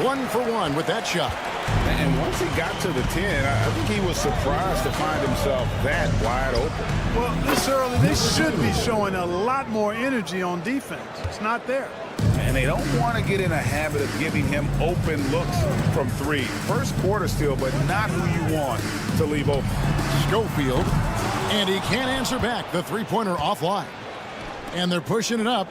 1 for 1 with that shot. And once he got to the 10, I think he was surprised to find himself that wide open. Well, this early, they should be showing a lot more energy on defense. It's not there. And they don't want to get in a habit of giving him open looks from three. First quarter still, but not who you want to leave open. Schofield, and he can't answer back. The three-pointer offline. And they're pushing it up.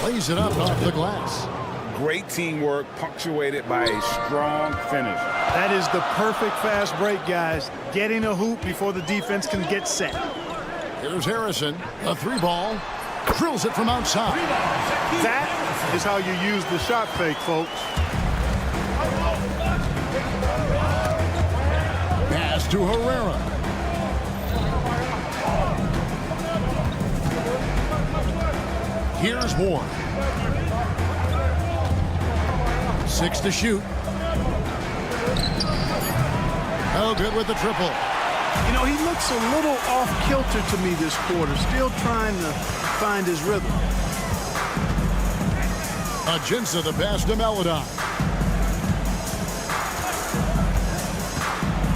Plays it up off the glass. Great teamwork, punctuated by a strong finish. That is the perfect fast break, guys. Getting a hoop before the defense can get set. Here's Harrison, a three ball. Drills it from outside. That is how you use the shot fake, folks. Pass to Herrera. Here's Ward. 6 to shoot. Oh, good with the triple. You know, he looks a little off-kilter to me this quarter, still trying to find his rhythm. Ajinça the pass to Maladon.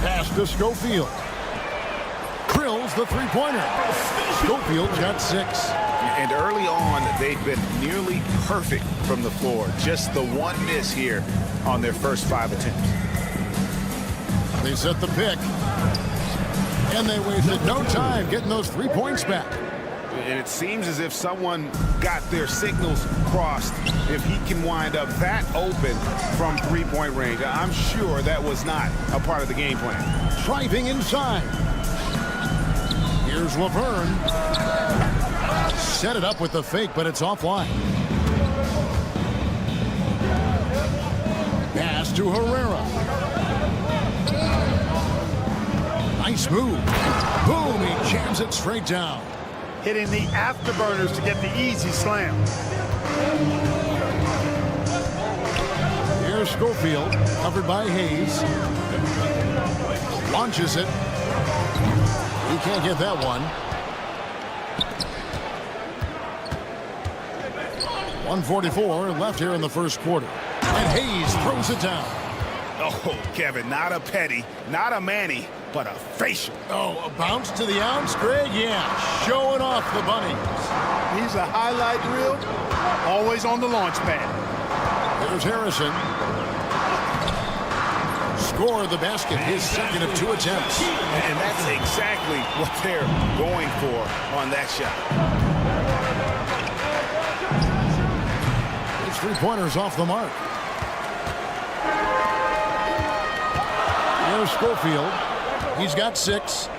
Pass to Schofield. Drills the three-pointer. Schofield's got 6. And early on, they've been nearly perfect from the floor. Just the one miss here on their first 5 attempts. They set the pick. And they wasted no time getting those 3 points back. And it seems as if someone got their signals crossed. If he can wind up that open from three-point range, I'm sure that was not a part of the game plan. Driving inside. Here's Laverne. Set it up with the fake, but it's offline. Pass to Herrera. Smooth. Boom, he jams it straight down. Hitting the afterburners to get the easy slam. Here's Schofield, covered by Hayes. Launches it. He can't get that one. 1:44 left here in the first quarter. And Hayes throws it down. Oh, Kevin, not a petty, not a Manny, but a facial. Oh, a bounce to the ounce, Greg? Yeah, showing off the bunny. He's a highlight reel, always on the launch pad. There's Harrison. Score the basket, his second of 2 attempts. And that's exactly what they're going for on that shot. His 3-pointers off the mark. There's Schofield. He's got 6.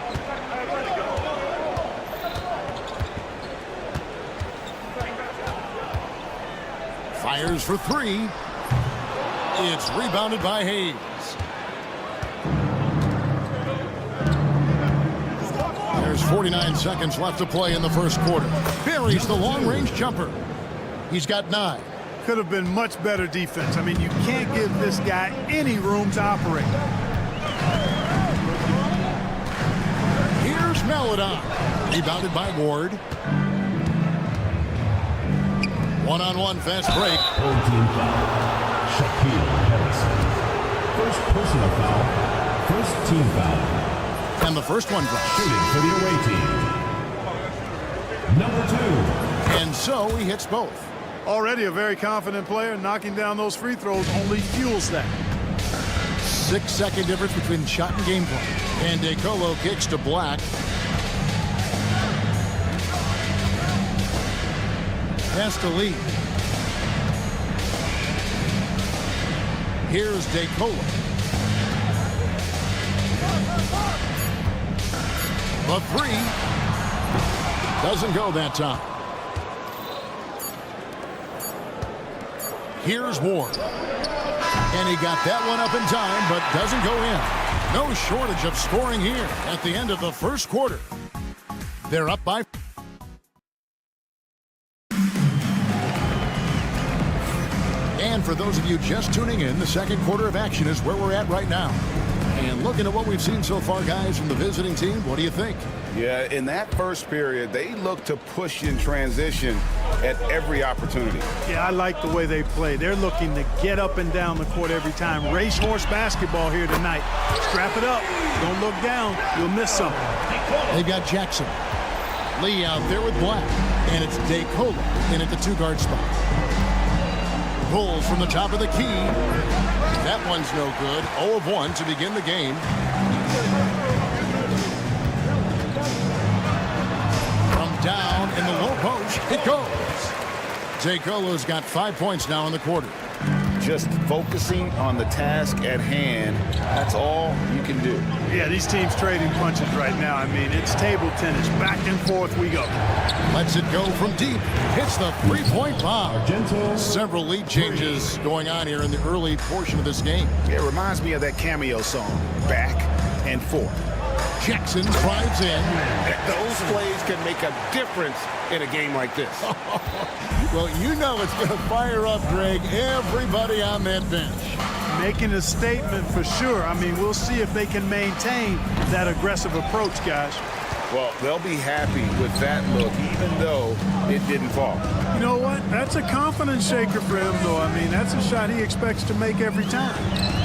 Fires for 3. It's rebounded by Hayes. There's 49 seconds left to play in the first quarter. Buries the long-range jumper. He's got 9. Could have been much better defense. I mean, you can't give this guy any room to operate. Here's Maladon. Rebounded by Ward. One-on-one fast break. Old team foul. Shaquille Harrison. First personal foul. First team foul. And the first one drops. Shooting for the away team. Number 2. And so he hits both. Already a very confident player. Knocking down those free throws only fuels that. 6-second difference between shot and game plan. And DeColo kicks to Black. Pass to Lee. Here's DeColo. The 3 doesn't go that time. Here's Ward. And he got that one up in time, but doesn't go in. No shortage of scoring here at the end of the first quarter. They're up by... And for those of you just tuning in, the second quarter of action is where we're at right now. And looking at what we've seen so far, guys, from the visiting team, what do you think? Yeah, in that first period, they look to push in transition at every opportunity. Yeah, I like the way they play. They're looking to get up and down the court every time. Racehorse basketball here tonight. Strap it up. Don't look down. You'll miss something. They've got Jackson. Lee out there with Black. And it's DeColo in at the 2-guard spot. Bulls from the top of the key. That one's no good. 0 of 1 to begin the game. From down in the low post, it goes. DeColo's got 5 points now in the quarter. Just focusing on the task at hand, that's all you can do. Yeah, these teams trading punches right now. I mean, it's table tennis. Back and forth we go. Lets it go from deep. Hits the 3-point bomb. Several lead changes going on here in the early portion of this game. It reminds me of that cameo song, Back and Forth. Jackson drives in. Those plays can make a difference in a game like this. Well, you know it's going to fire up, Greg, everybody on that bench. Making a statement for sure. I mean, we'll see if they can maintain that aggressive approach, guys. Well, they'll be happy with that look, even though it didn't fall. You know what? That's a confidence shaker for him, though. I mean, that's a shot he expects to make every time.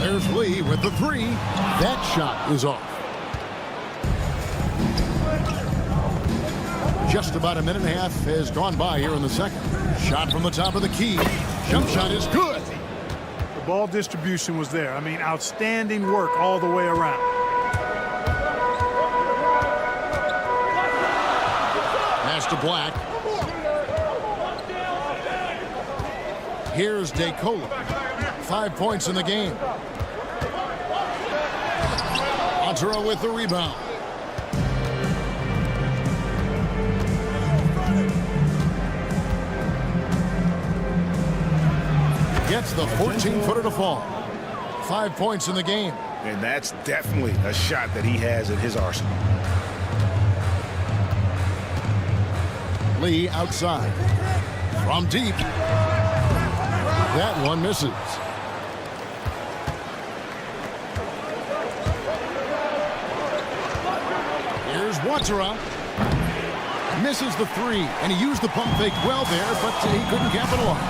There's Lee with the 3. That shot is off. Just about a minute and a half has gone by here in the second. Shot from the top of the key. Jump shot is good. The ball distribution was there. I mean, outstanding work all the way around. Pass to Black. Here's DeColo. 5 points in the game. Otero with the rebound. Gets the 14-footer to fall. 5 points in the game. And that's definitely a shot that he has in his arsenal. Lee outside. From deep. That one misses. Here's Watera. Misses the three, and he used the pump fake well there, but he couldn't capitalize.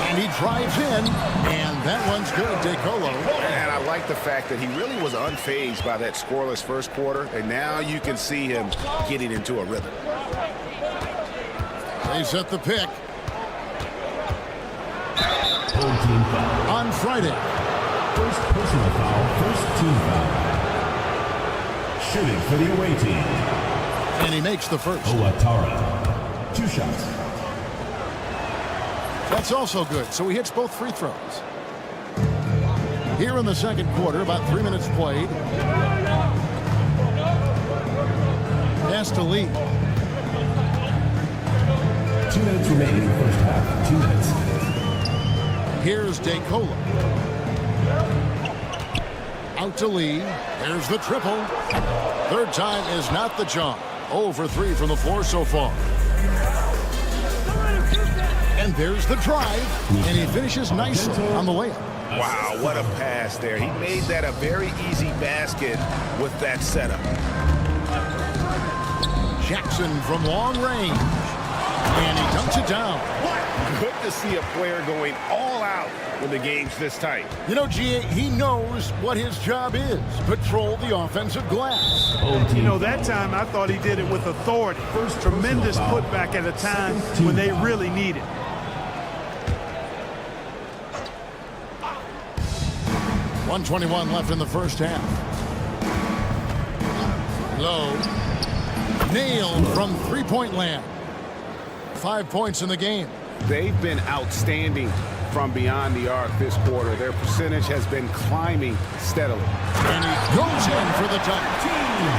And he drives in, and that one's good, DeColo. And I like the fact that he really was unfazed by that scoreless first quarter, and now you can see him getting into a rhythm. They set the pick. Home team foul. On Friday. First personal foul, first team foul. Shooting for the away team. And he makes the first. Owatara. 2 shots. That's also good, so he hits both free throws. Here in the second quarter, about 3 minutes played. Pass to Lee. 2 minutes remaining in the first half. 2 minutes. Here's DeColo. Out to Lee. There's the triple. Third time is not the charm. 0 for 3 from the floor so far. And there's the drive. And he finishes nicely on the layup. Wow, what a pass there. He made that a very easy basket with that setup. Jackson from long range. And he dunks it down. Good to see a player going all out when the game's this tight. You know, G.A., he knows what his job is. Patrol the offensive glass. You know, that time I thought he did it with authority. Tremendous putback at a time when they really need it. .121 left in the first half. Low. Nailed from three-point land. 5 points in the game. They've been outstanding from beyond the arc this quarter. Their percentage has been climbing steadily. And he goes in for the dunk.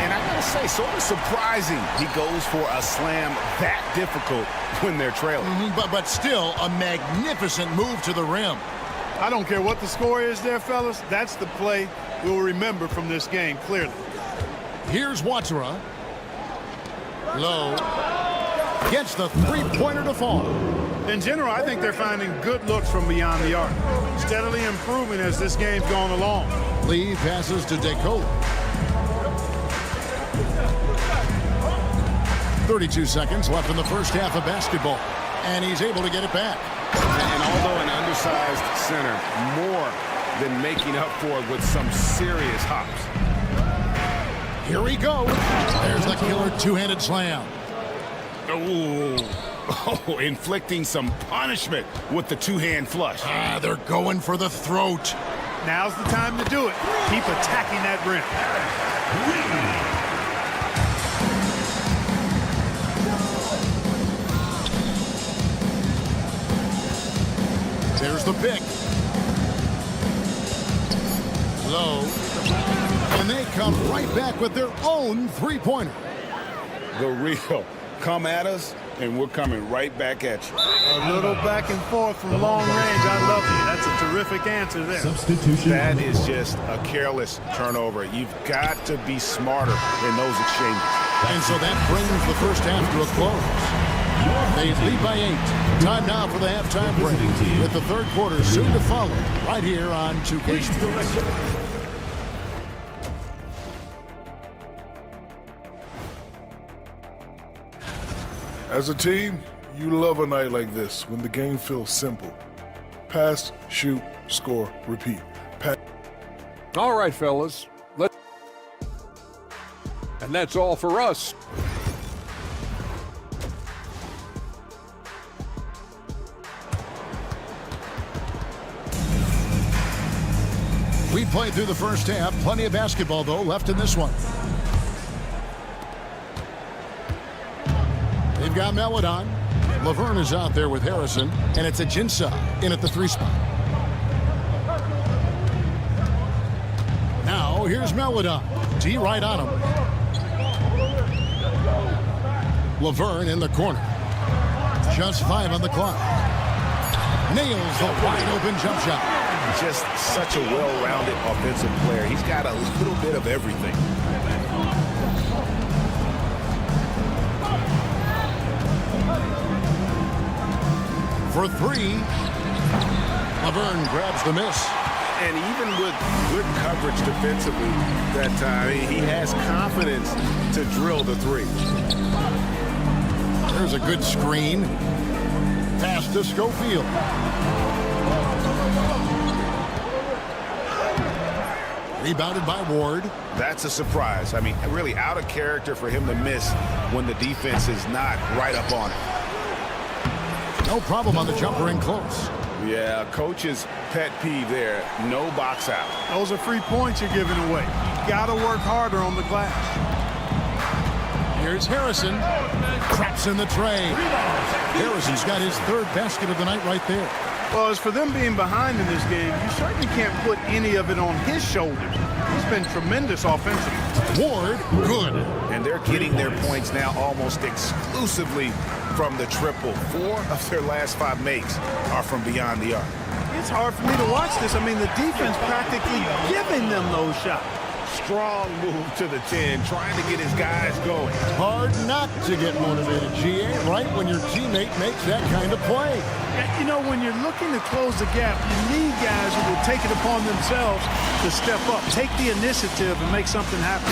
And I gotta say, sort of surprising he goes for a slam that difficult when they're trailing. But still a magnificent move to the rim. I don't care what the score is there, fellas. That's the play we'll remember from this game, clearly. Here's Watera. Low. Gets the three-pointer to fall. In general, I think they're finding good looks from beyond the arc. Steadily improving as this game's gone along. Lee passes to DeColo. 32 seconds left in the first half of basketball. And he's able to get it back. And although an undersized center, more than making up for it with some serious hops. Here we go. There's the killer two-handed slam. Oh, inflicting some punishment with the two-hand flush. They're going for the throat. Now's the time to do it. Keep attacking that rim. There's the pick. Low. And they come right back with their own three-pointer. The real come at us, and we're coming right back at you. A little back and forth from long range. I love you. That's a terrific answer there. Substitution. That is just a careless turnover. You've got to be smarter in those exchanges. And so that brings the first half to a close. They lead by 8. Time now for the halftime break, with the third quarter soon to follow, right here on 2K Sports. As a team, you love a night like this when the game feels simple. Pass, shoot, score, repeat. All right, fellas. And that's all for us. We played through the first half. Plenty of basketball, though, left in this one. They've got Meladon. Laverne is out there with Harrison, and it's a Jinsa in at the 3 spot. Now, here's Meladon. D right on him. Laverne in the corner. Just 5 on the clock. Nails the wide-open jump shot. just such a well-rounded offensive player. He's got a little bit of everything. For three, Laverne grabs the miss. And even with good coverage defensively that time, he has confidence to drill the three. There's a good screen. Pass to Schofield. Rebounded by Ward. That's a surprise. I mean, really out of character for him to miss when the defense is not right up on it. No problem on the jumper in close. Yeah, coach's pet peeve there. No box out. Those are free points you're giving away. You got to work harder on the glass. Here's Harrison. Traps in the tray. Harrison's got his third basket of the night right there. Well, as for them being behind in this game, you certainly can't put any of it on his shoulders. He's been tremendous offensively. Ward, good. And they're getting their points now almost exclusively from the triple. 4 of their last 5 makes are from beyond the arc. It's hard for me to watch this. I mean, the defense practically giving them those shots. Strong move to the 10, trying to get his guys going. Hard not to get motivated, GA, right when your teammate makes that kind of play. You know, when you're looking to close the gap, you need guys who will take it upon themselves to step up, take the initiative, and make something happen.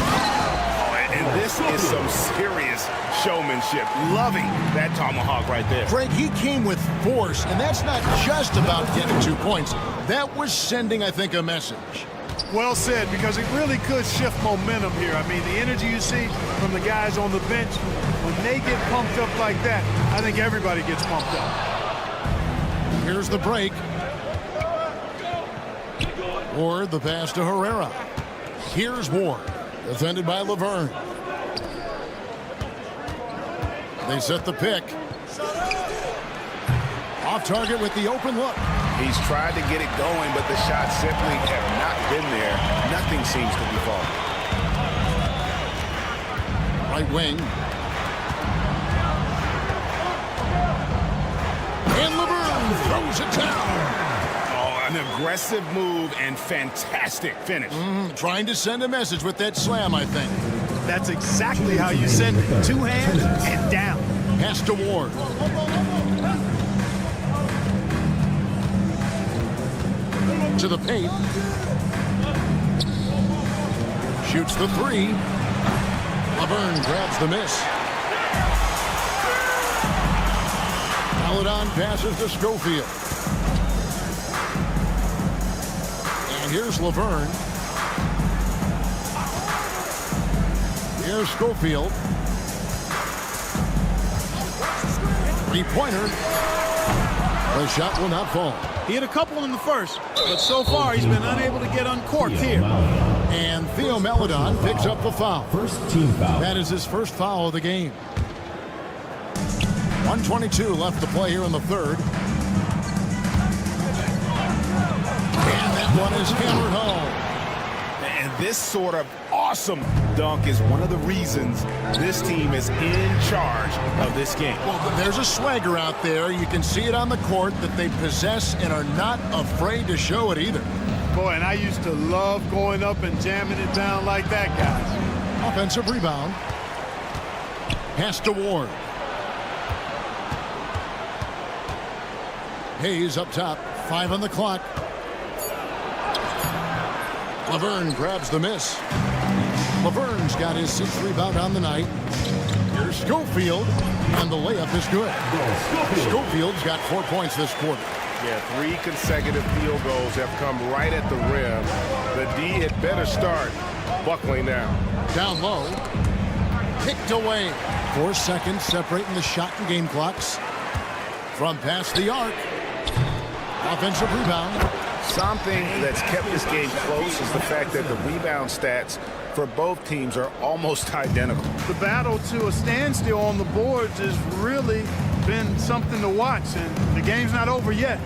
And this is some serious showmanship. Loving that tomahawk right there. Greg, he came with force, and that's not just about getting 2 points. That was sending, I think, a message. Well said, because it really could shift momentum here. I mean, the energy you see from the guys on the bench, when they get pumped up like that, I think everybody gets pumped up. Here's the break. Ward, the pass to Herrera. Here's Ward, defended by Laverne. They set the pick. Off target with the open look. He's tried to get it going, but the shots simply have not been there. Nothing seems to be falling. Right wing. And Laverne throws it down. Oh, an aggressive move and fantastic finish. Trying to send a message with that slam, I think. That's exactly how you send it. 2 hands and down. Pass to Ward. To the paint. Shoots the 3. Laverne grabs the miss. Paladon passes to Schofield. And here's Laverne. Here's Schofield. 3-pointer. The shot will not fall. He had a couple in the first, but so far he's been unable to get uncorked here. And Theo Maledon picks up the foul. First team foul. That is his first foul of the game. 1:22 left to play here in the third. And that one is hammered home. And this sort of awesome dunk is one of the reasons this team is in charge of this game. Well, there's a swagger out there. You can see it on the court that they possess and are not afraid to show it either. Boy, and I used to love going up and jamming it down like that, guys. Offensive rebound. Pass to Ward. Hayes up top. 5 on the clock. Laverne grabs the miss. Laverne's got his 6th rebound on the night. Here's Schofield, and the layup is good. Schofield's got 4 points this quarter. Yeah, 3 consecutive field goals have come right at the rim. The D had better start buckling now. Down low. Picked away. 4 seconds separating the shot and game clocks. From past the arc. Offensive rebound. Something that's kept this game close is the fact that the rebound stats for both teams are almost identical. The battle to a standstill on the boards has really been something to watch, and the game's not over yet.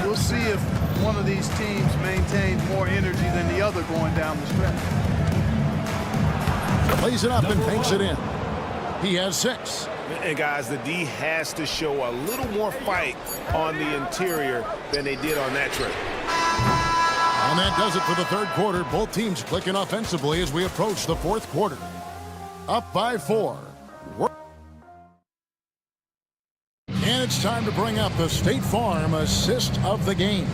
We'll see if one of these teams maintains more energy than the other going down the stretch. Plays it up and takes it in. He has 6. And guys, the D has to show a little more fight on the interior than they did on that trip. And that does it for the third quarter. Both teams clicking offensively as we approach the fourth quarter. Up by 4. And it's time to bring up the State Farm assist of the game.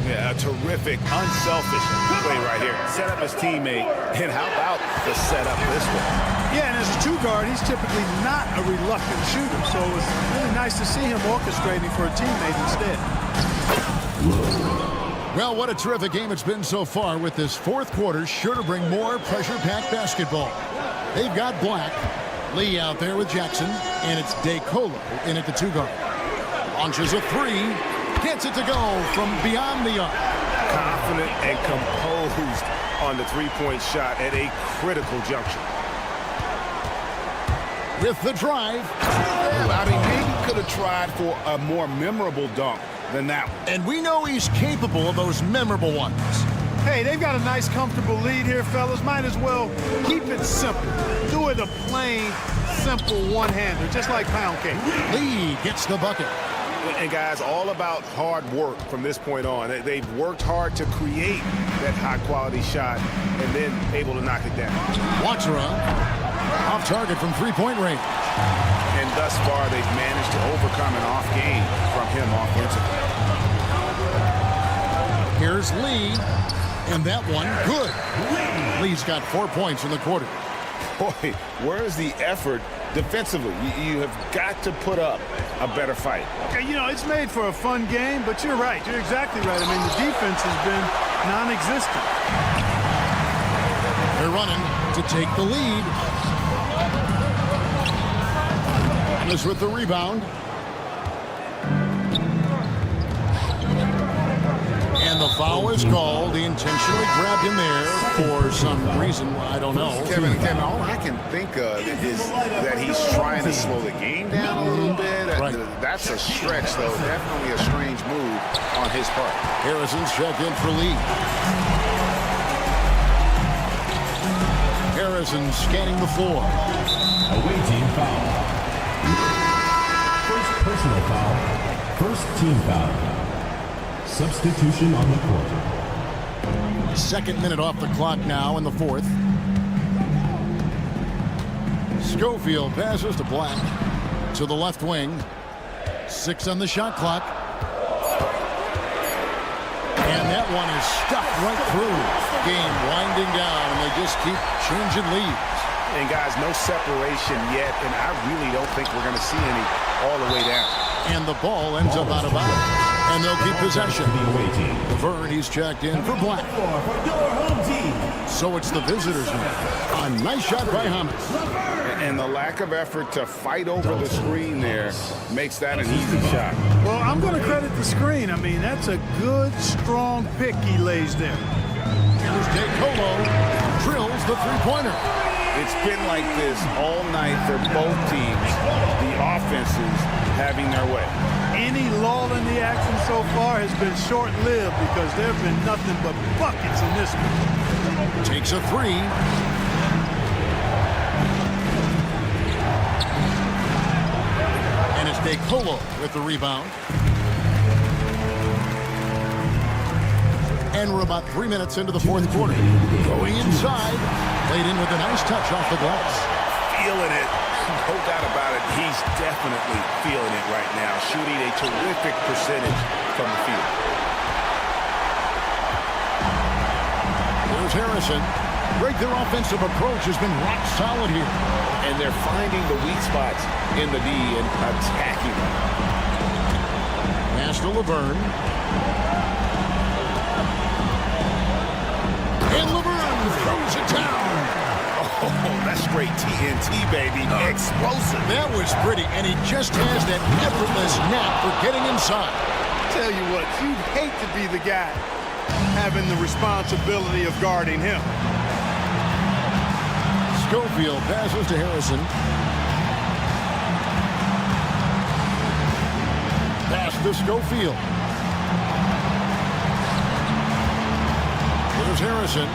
Yeah, a terrific, unselfish play right here. Set up his teammate, and how about the setup this way? Yeah, and as a 2-guard, he's typically not a reluctant shooter, so it was really nice to see him orchestrating for a teammate instead. Well, what a terrific game it's been so far, with this fourth quarter sure to bring more pressure-packed basketball. They've got Black, Lee out there with Jackson, and it's DeColo in at the 2-guard. Launches a 3, gets it to go from beyond the arc. Confident and composed on the three-point shot at a critical juncture. With the drive. I mean, maybe could have tried for a more memorable dunk than that one. And we know he's capable of those memorable ones. Hey, they've got a nice, comfortable lead here, fellas. Might as well keep it simple. Do it a plain, simple one-hander, just like pound cake. Lee gets the bucket. And guys, all about hard work from this point on. They've worked hard to create that high-quality shot and then able to knock it down. Watchera off target from three-point range. And thus far, they've managed to overcome an off game from him offensively. Here's Lee, and that one good. Lee's got 4 points in the quarter. Boy, where's the effort defensively? You have got to put up a better fight. Okay, you know, it's made for a fun game, but you're right. You're exactly right. I mean, the defense has been non-existent. They're running to take the lead. This with the rebound. And the foul is called. He intentionally grabbed him there for some reason. I don't know. Kevin, all I can think of is that he's trying to slow the game down a little bit. Right. That's a stretch, though. Definitely a strange move on his part. Harrison's checked in for Lee. Harrison scanning the floor. Away team foul. First personal foul. First team foul. Substitution on the court. Second minute off the clock now in the fourth. Schofield passes to Black. To the left wing. 6 on the shot clock. And that one is stuck right through. Game winding down, and they just keep changing leads. And guys, no separation yet, and I really don't think we're going to see any all the way down. And the ball ends up out of bounds. And they'll keep possession. Laverne, he's checked in for Black. So it's the visitors now. A nice shot by Hamas. And the lack of effort to fight over the screen there makes that an easy shot. Well, I'm going to credit the screen. I mean, that's a good, strong pick he lays there. Here's DeColo. Drills the three-pointer. It's been like this all night for both teams. The offenses having their way. Any lull in the action so far has been short-lived because there have been nothing but buckets in this one. Takes a 3. And it's DeColo with the rebound. And we're about 3 minutes into the fourth quarter. Going inside. Laid in with a nice touch off the glass. Feeling it. No doubt about it. He's definitely feeling it right now. Shooting a terrific percentage from the field. Here's Harrison. Their offensive approach has been rock solid here. And they're finding the weak spots in the D and attacking them. Pass to Laverne. And Laverne throws it down. Oh, that's straight TNT, baby. Explosive. That was pretty, and he just has that effortless knack for getting inside. Tell you what, you'd hate to be the guy having the responsibility of guarding him. Schofield passes to Harrison. Pass to Schofield. Here's Harrison.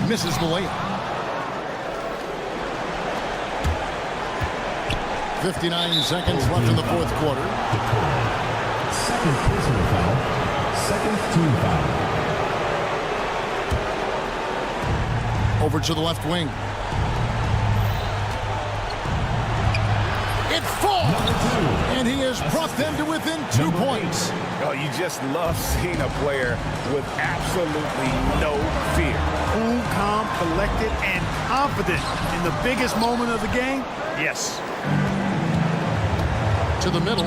Misses the layup. 59 seconds left in the fourth quarter. Second personal foul. Second team foul. Over to the left wing. It falls! And he has brought them to within 2 points. Oh, you just love seeing a player with absolutely no fear. Cool, calm, collected, and confident in the biggest moment of the game. Yes. To the middle.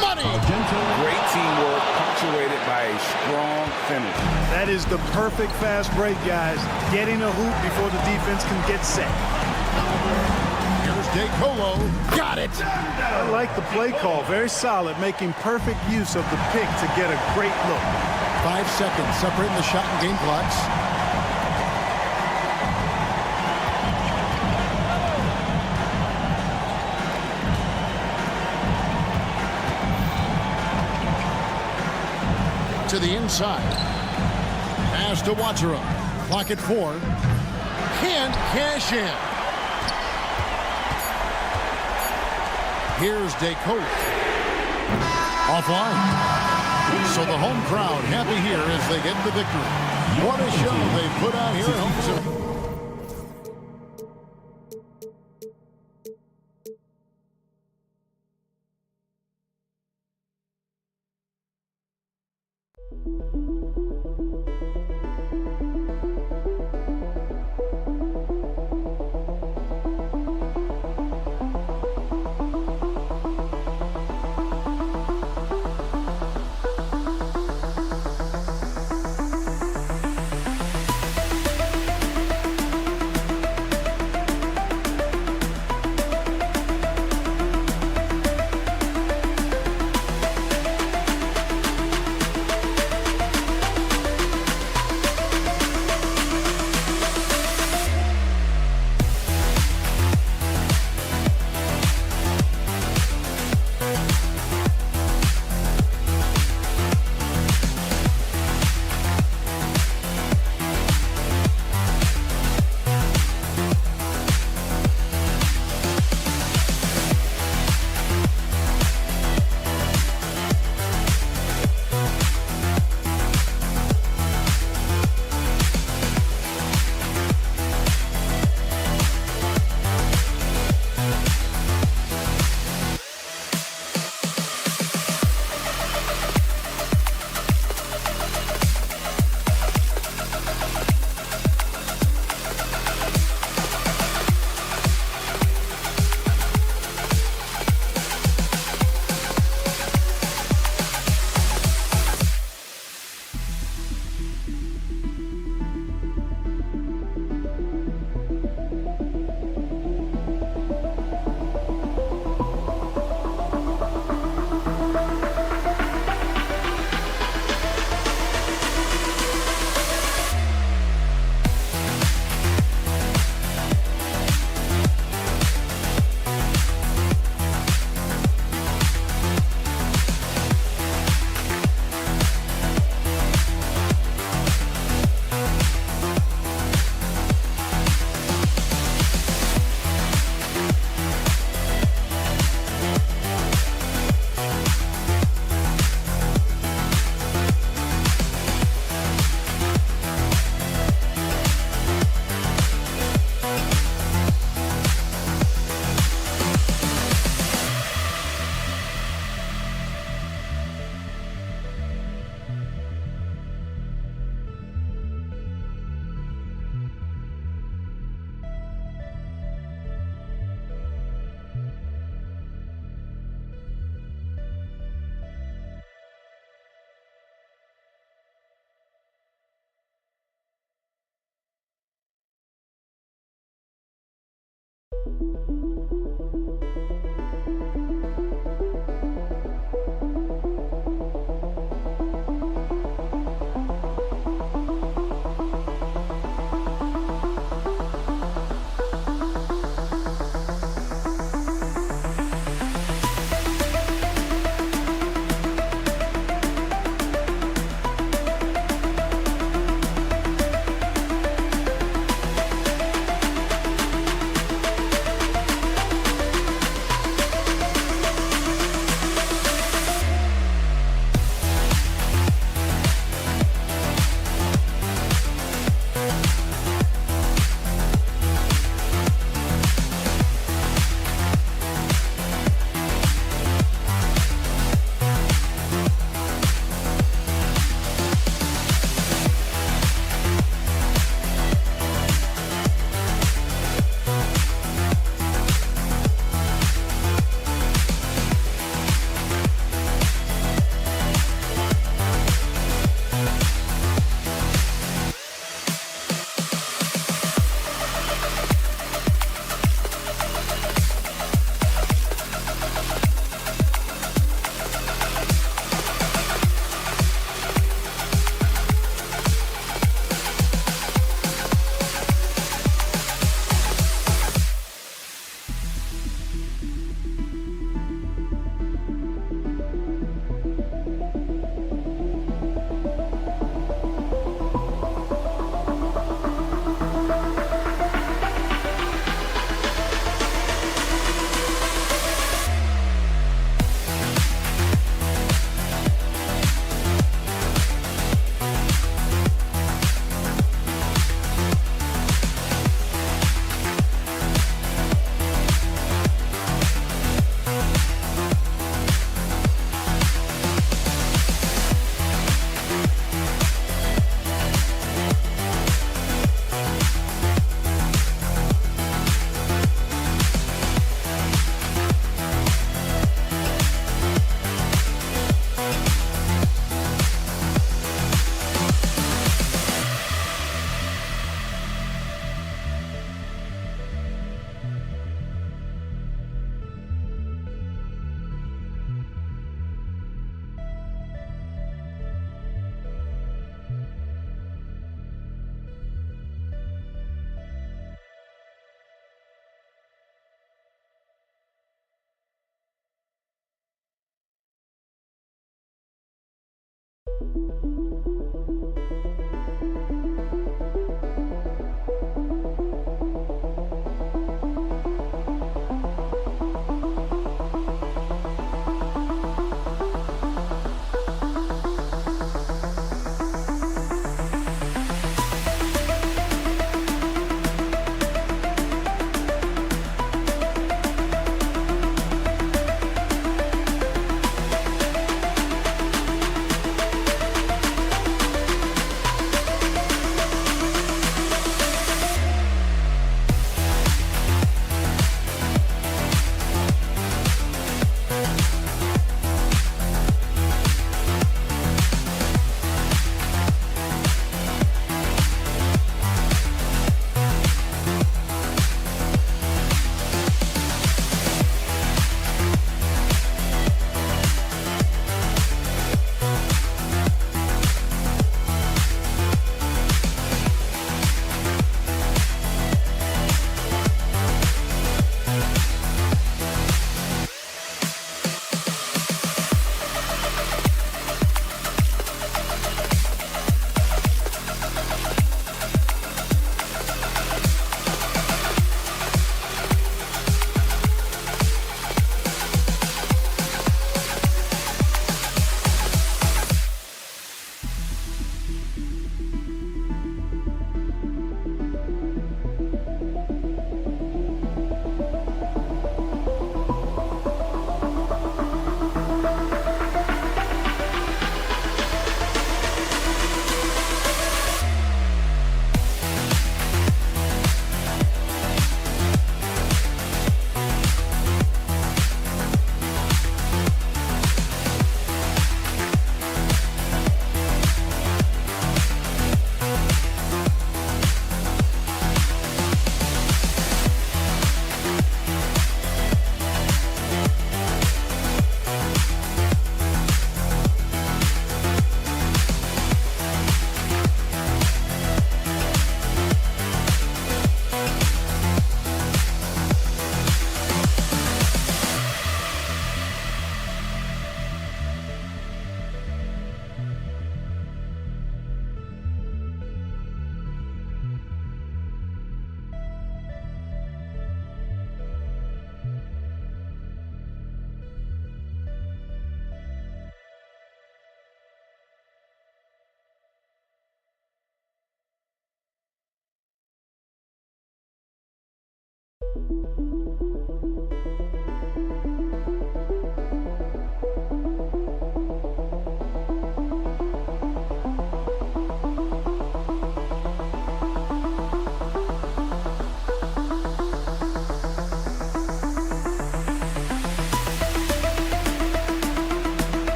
Money! Great teamwork punctuated by a strong finish. That is the perfect fast break, guys. Getting a hoop before the defense can get set. Here's DeColo. Got it! I like the play call. Very solid, making perfect use of the pick to get a great look. 5 seconds separating the shot and game clocks. To the inside. Pass to Watchera. Clock at 4. Can't cash in. Here's DeColo. Offline. So the home crowd happy here as they get the victory. What a show they put on here at home.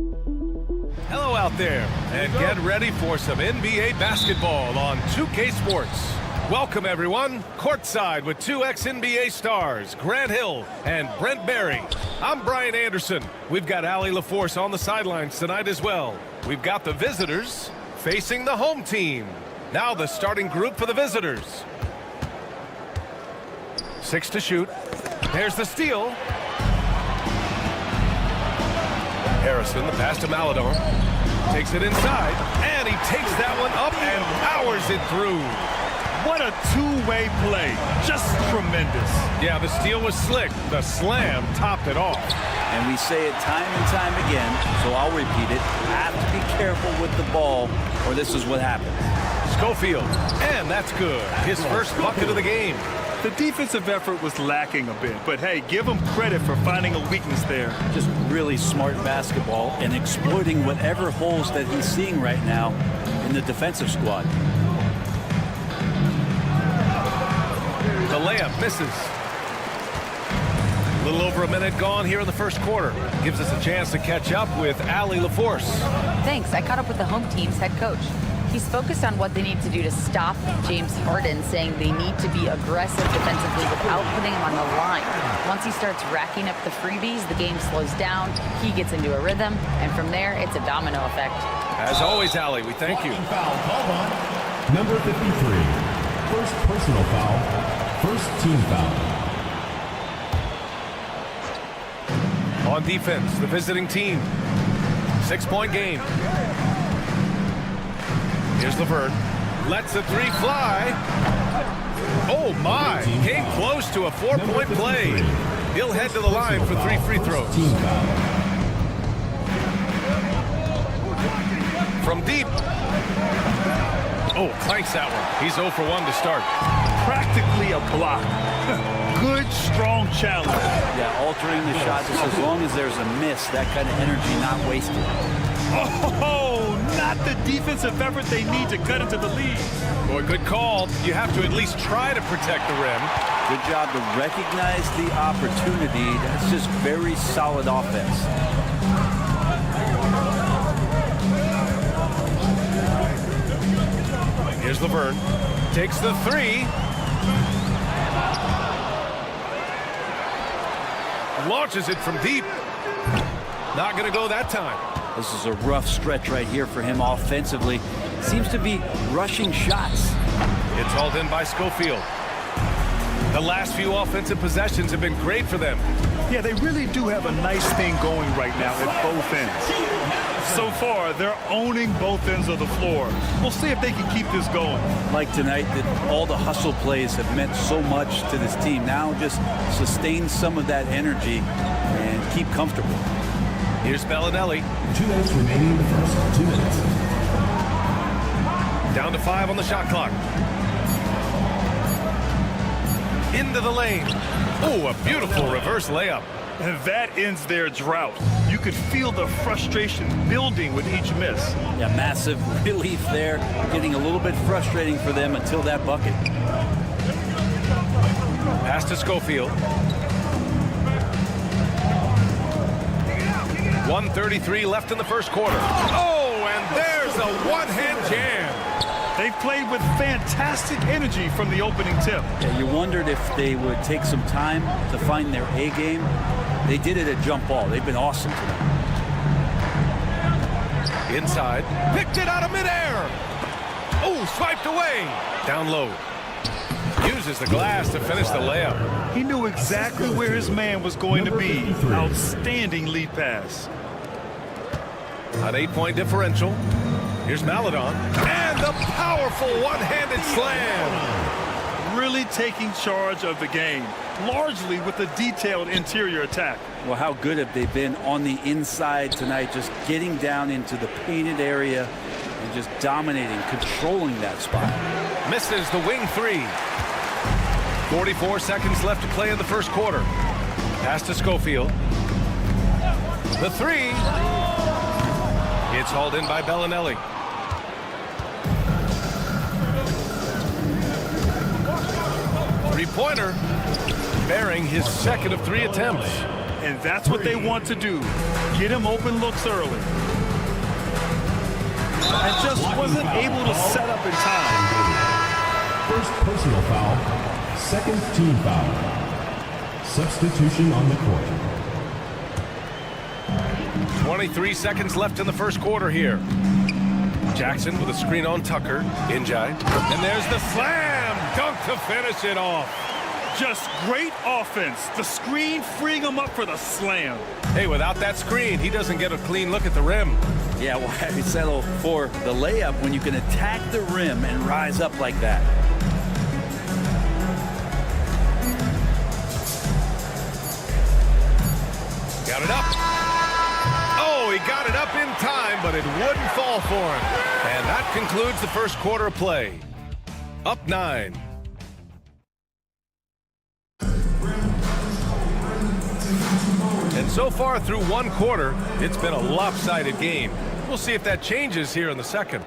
Hello out there, and get ready for some NBA basketball on 2K Sports. Welcome, everyone. Courtside with two ex-NBA stars, Grant Hill and Brent Barry. I'm Brian Anderson. We've got Allie LaForce on the sidelines tonight as well. We've got the visitors facing the home team. Now the starting group for the visitors. 6 to shoot. There's the steal. Harrison, the pass to Maladon. Takes it inside, and he takes that one up and powers it through. What a two-way play. Just tremendous. Yeah, the steal was slick. The slam topped it off. And we say it time and time again, so I'll repeat it. Have to be careful with the ball, or this is what happens. Schofield, and that's good. His first bucket of the game. The defensive effort was lacking a bit, but hey, give him credit for finding a weakness there. Just really smart basketball and exploiting whatever holes that he's seeing right now in the defensive squad. The layup misses. A little over a minute gone here in the first quarter. Gives us a chance to catch up with Allie LaForce. Thanks. I caught up with the home team's head coach. He's focused on what they need to do to stop James Harden, saying they need to be aggressive defensively without putting him on the line. Once he starts racking up the freebies, the game slows down, he gets into a rhythm, and from there, it's a domino effect. As always, Allie, we thank you. Foul called on number 53. First personal foul. First team foul. On defense, the visiting team. 6-point game. Here's Laverne. Lets the three fly. Oh, my. Came close to a 4-point play. He'll head to the line for 3 free throws. From deep. Oh, clanks that one. He's 0 for 1 to start. Practically a block. Good, strong challenge. Yeah, altering the shot just as long as there's a miss, that kind of energy not wasted. Oh, not the defensive effort they need to cut into the lead. Boy, good call. You have to at least try to protect the rim. Good job to recognize the opportunity. That's just very solid offense. Here's Laverne. Takes the three. Launches it from deep. Not going to go that time. This is a rough stretch right here for him offensively. Seems to be rushing shots. It's hauled in by Schofield. The last few offensive possessions have been great for them. Yeah, they really do have a nice thing going right now at both ends. So far, they're owning both ends of the floor. We'll see if they can keep this going. Like tonight, that all the hustle plays have meant so much to this team. Now just sustain some of that energy and keep comfortable. Here's Bellinelli. 2 minutes remaining in the first. 2 minutes. Down to 5 on the shot clock. Into the lane. Oh, a beautiful reverse layup. And that ends their drought. You could feel the frustration building with each miss. Yeah, massive relief there. Getting a little bit frustrating for them until that bucket. Pass to Schofield. 1:33 left in the first quarter. Oh, and there's a one-hand jam. They've played with fantastic energy from the opening tip. Yeah, you wondered if they would take some time to find their A game. They did it at jump ball. They've been awesome tonight. Inside. Picked it out of midair. Oh, swiped away. Down low. Uses the glass to finish the layup. He knew exactly where his man was going to be. Outstanding lead pass. An 8-point differential. Here's Maladon. And the powerful one-handed slam. Really taking charge of the game, largely with a detailed interior attack. Well, how good have they been on the inside tonight, just getting down into the painted area and just dominating, controlling that spot. Misses the wing three. 44 seconds left to play in the first quarter. Pass to Schofield. The three. It's hauled in by Bellinelli. Three-pointer. Bearing his second of 3 attempts. And that's what they want to do. Get him open looks early. And just wasn't able to set up in time. First personal foul, second team foul. Substitution on the court. 23 seconds left in the first quarter here. Jackson with a screen on Tucker. Injai. And there's the slam dunk to finish it off. Just great offense. The screen freeing him up for the slam. Hey, without that screen, he doesn't get a clean look at the rim. Yeah, why settle for the layup when you can attack the rim and rise up like that? Got it up. Oh, he got it up in time, but it wouldn't fall for him. And that concludes the first quarter of play. Up 9. And so far through one quarter, it's been a lopsided game. We'll see if that changes here in the second.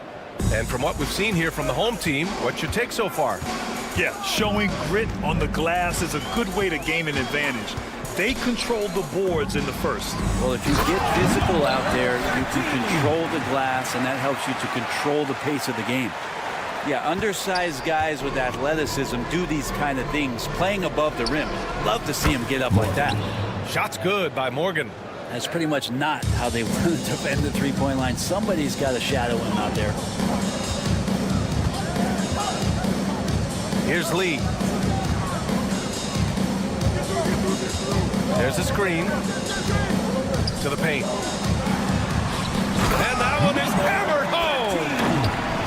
And from what we've seen here from the home team, what's your take so far? Yeah, showing grit on the glass is a good way to gain an advantage. They controlled the boards in the first. Well, if you get physical out there, you can control the glass, and that helps you to control the pace of the game. Yeah, undersized guys with athleticism do these kind of things, playing above the rim. Love to see him get up like that. Shot's good by Morgan. That's pretty much not how they want to defend the three-point line. Somebody's got to shadow him out there. Here's Lee. There's a screen to the paint. And that one is hammered home.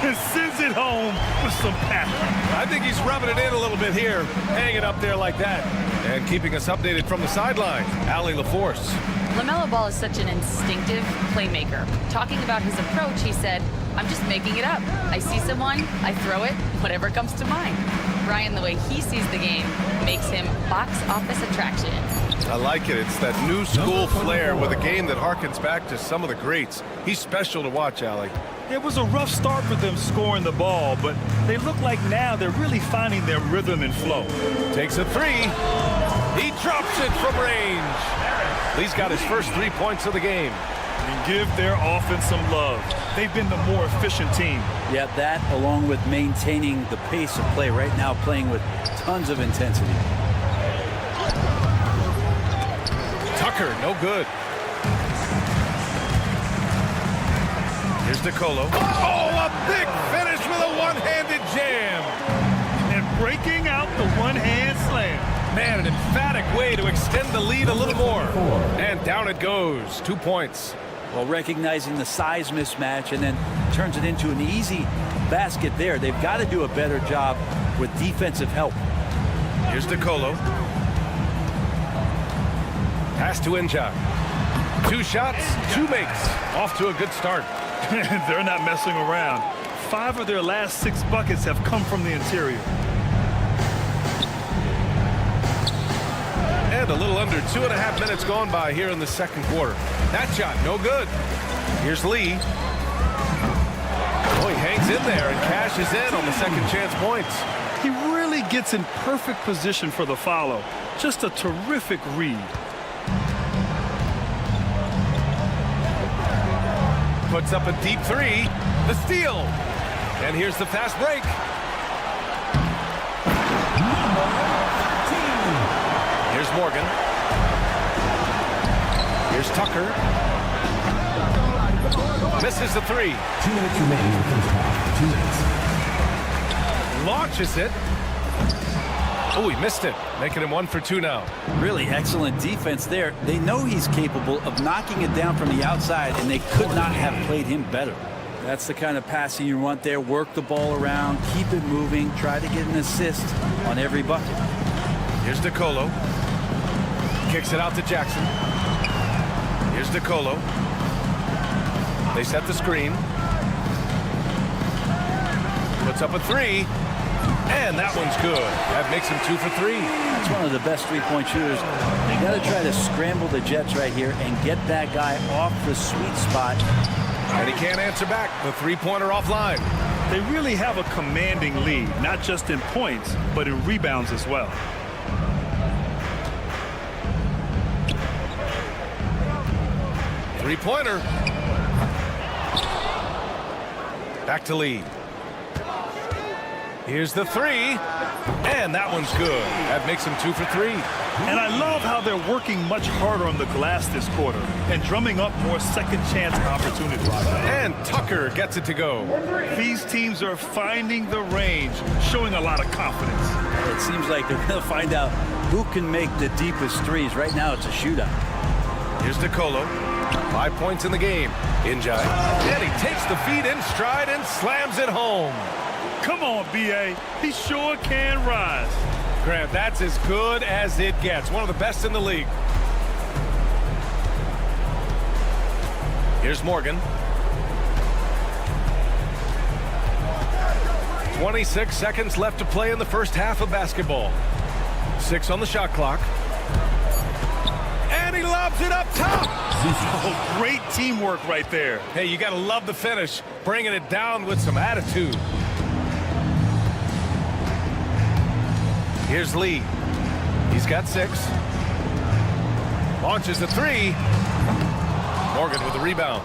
And sends it home with some passion. I think he's rubbing it in a little bit here, hanging up there like that. And keeping us updated from the sideline, Allie LaForce. LaMelo Ball is such an instinctive playmaker. Talking about his approach, he said, I'm just making it up. I see someone, I throw it, whatever comes to mind. Brian, the way he sees the game makes him box office attraction. I like it. It's that new school flair with a game that harkens back to some of the greats. He's special to watch, Allie. It was a rough start for them scoring the ball, but they look like now they're really finding their rhythm and flow. Takes a three. He drops it from range. Lee's got his first 3 points of the game. And give their offense some love. They've been the more efficient team. Yeah, that along with maintaining the pace of play right now, playing with tons of intensity. Tucker, no good. Here's DeColo. Oh, a big finish with a one-handed jam. And breaking out the one-hand slam. Man, an emphatic way to extend the lead a little more. And down it goes. 2 points. Well, recognizing the size mismatch and then turns it into an easy basket there. They've got to do a better job with defensive help. Here's DeColo. Pass to Injai. 2 shots, 2 makes. Off to a good start. They're not messing around. 5 of their last 6 buckets have come from the interior. And a little under 2.5 minutes gone by here in the second quarter. That shot, no good. Here's Lee. Oh, he hangs in there and cashes in on the second chance points. He really gets in perfect position for the follow. Just a terrific read. Puts up a deep 3. The steal. And here's the fast break. Here's Morgan. Here's Tucker. Misses the 3. 2 minutes remaining in the first half. 2 minutes. Launches it. Oh, he missed it. Making him 1 for 2 now. Really excellent defense there. They know he's capable of knocking it down from the outside, and they could not have played him better. That's the kind of passing you want there. Work the ball around, keep it moving, try to get an assist on every bucket. Here's DeColo. Kicks it out to Jackson. Here's DeColo. They set the screen. Puts up a 3. And that one's good. That makes him 2 for 3. That's one of the best three-point shooters. They got to try to scramble the Jets right here and get that guy off the sweet spot. And he can't answer back. The three-pointer offline. They really have a commanding lead, not just in points, but in rebounds as well. Three-pointer. Back to Lee. Here's the three. And that one's good. That makes him 2 for 3. And I love how they're working much harder on the glass this quarter and drumming up more second chance opportunities. And Tucker gets it to go. These teams are finding the range, showing a lot of confidence. It seems like they're going to find out who can make the deepest threes. Right now, it's a shootout. Here's DeColo. 5 points in the game. Injai. And he takes the feed in stride and slams it home. Come on, B.A. He sure can rise. Grant, that's as good as it gets. One of the best in the league. Here's Morgan. 26 seconds left to play in the first half of basketball. 6 on the shot clock. And he lobs it up top. Oh, great teamwork right there. Hey, you got to love the finish. Bringing it down with some attitude. Here's Lee. He's got 6. Launches the 3. Morgan with the rebound.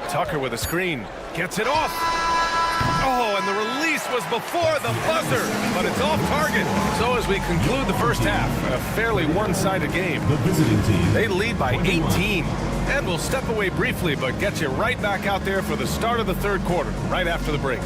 Tucker with a screen. Gets it off. Oh, and the release was before the buzzer, but it's off target. So as we conclude the first half, a fairly one-sided game. The visiting team. They lead by 18. And we'll step away briefly, but get you right back out there for the start of the third quarter, right after the break.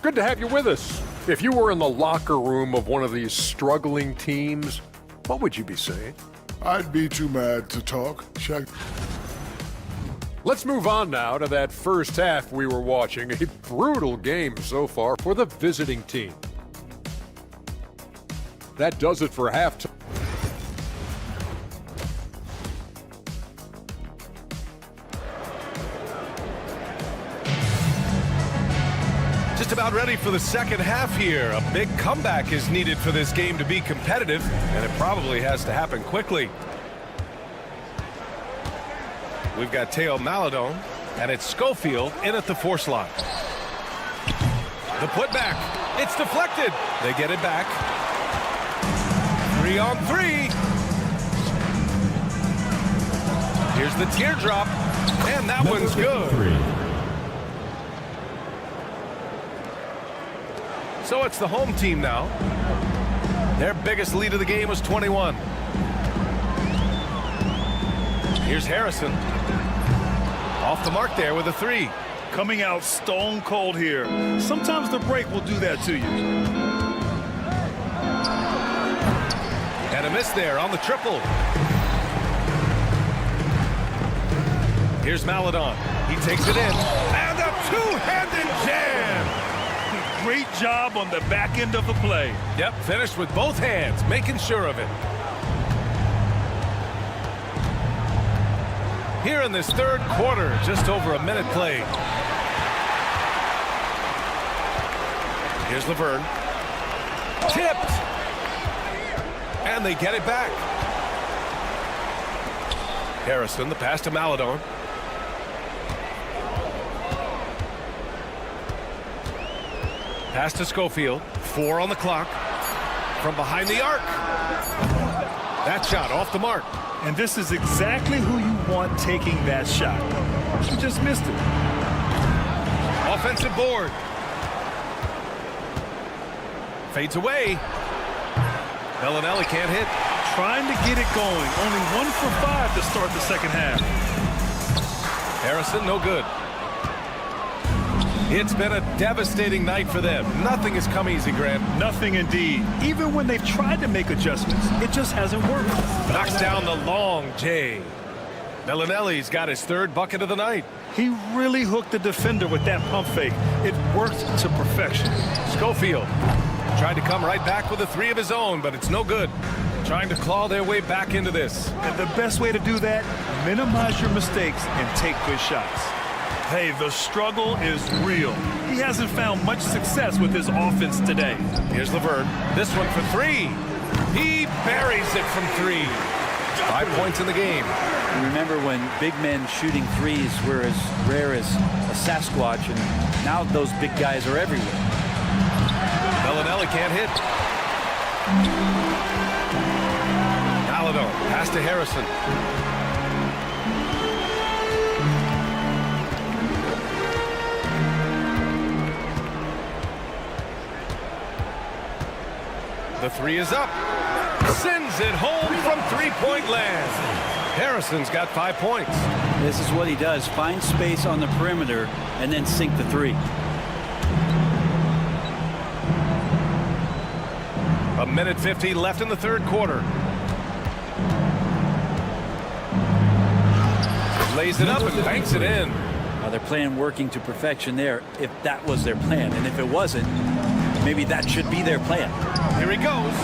Good to have you with us. If you were in the locker room of one of these struggling teams, what would you be saying? I'd be too mad to talk. Shaq. Let's move on now to that first half we were watching. A brutal game so far for the visiting team. That does it for halftime. Just about ready for the second half here. A big comeback is needed for this game to be competitive, and it probably has to happen quickly. We've got Teo Maladon, and it's Schofield in at the force line. The putback. It's deflected. They get it back. 3 on 3. Here's the teardrop, and that one's good. So it's the home team now. Their biggest lead of the game was 21. Here's Harrison. Off the mark there with a 3. Coming out stone cold here. Sometimes the break will do that to you. And a miss there on the triple. Here's Maladon. He takes it in. And a two-handed jam. Great job on the back end of the play. Yep, finished with both hands, making sure of it. Here in this third quarter, just over a minute played. Here's Laverne. Tipped. And they get it back. Harrison, the pass to Maladon. Pass to Schofield. 4 on the clock. From behind the arc. That shot off the mark. And this is exactly who you want taking that shot. She just missed it. Offensive board. Fades away. Bellinelli can't hit. Trying to get it going. Only 1 for 5 to start the second half. Harrison, no good. It's been a devastating night for them. Nothing has come easy, Grant. Nothing indeed. Even when they've tried to make adjustments, it just hasn't worked. Knocks down the long J. Bellinelli's got his 3rd bucket of the night. He really hooked the defender with that pump fake. It worked to perfection. Schofield tried to come right back with a 3 of his own, but it's no good. Trying to claw their way back into this. And the best way to do that, minimize your mistakes and take good shots. Hey, the struggle is real. He hasn't found much success with his offense today. Here's Laverne. This one for 3. He buries it from 3. 5 points in the game. Remember when big men shooting threes were as rare as a Sasquatch, and now those big guys are everywhere. Bellinelli can't hit. Alado, pass to Harrison. The 3 is up. Sends it home from 3-point land. Harrison's got 5 points. This is what he does. Find space on the perimeter and then sink the 3. A minute 50 left in the third quarter. Lays it up and banks it in. They're playing working to perfection there, if that was their plan. And if it wasn't, maybe that should be their plan. Here he goes.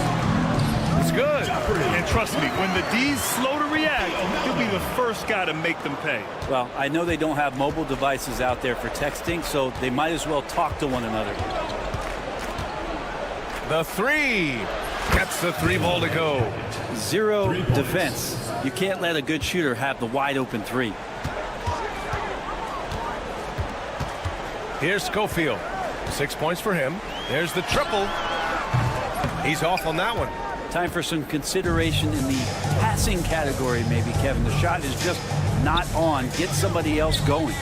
It's good. And trust me, when the D's slow to react, he'll be the first guy to make them pay. Well, I know they don't have mobile devices out there for texting, so they might as well talk to one another. The 3 gets the 3 ball to go. 0 defense. You can't let a good shooter have the wide open 3. Here's Schofield. 6 points for him. There's the triple. He's off on that one. Time for some consideration in the passing category, maybe, Kevin. The shot is just not on. Get somebody else going.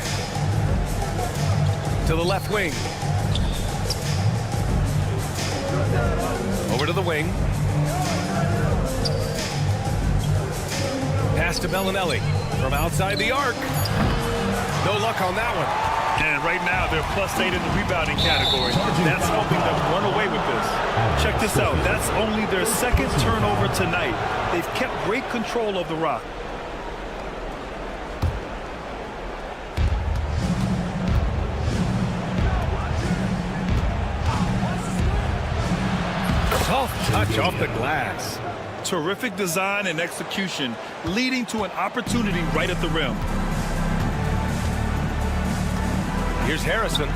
To the left wing. Over to the wing. Pass to Bellinelli from outside the arc. No luck on that one. And right now, they're +8 in the rebounding category. That's helping them run away with this. Check this out. That's only their second turnover tonight. They've kept great control of the rock. Soft touch off the glass. Terrific design and execution, leading to an opportunity right at the rim. Here's Harrison.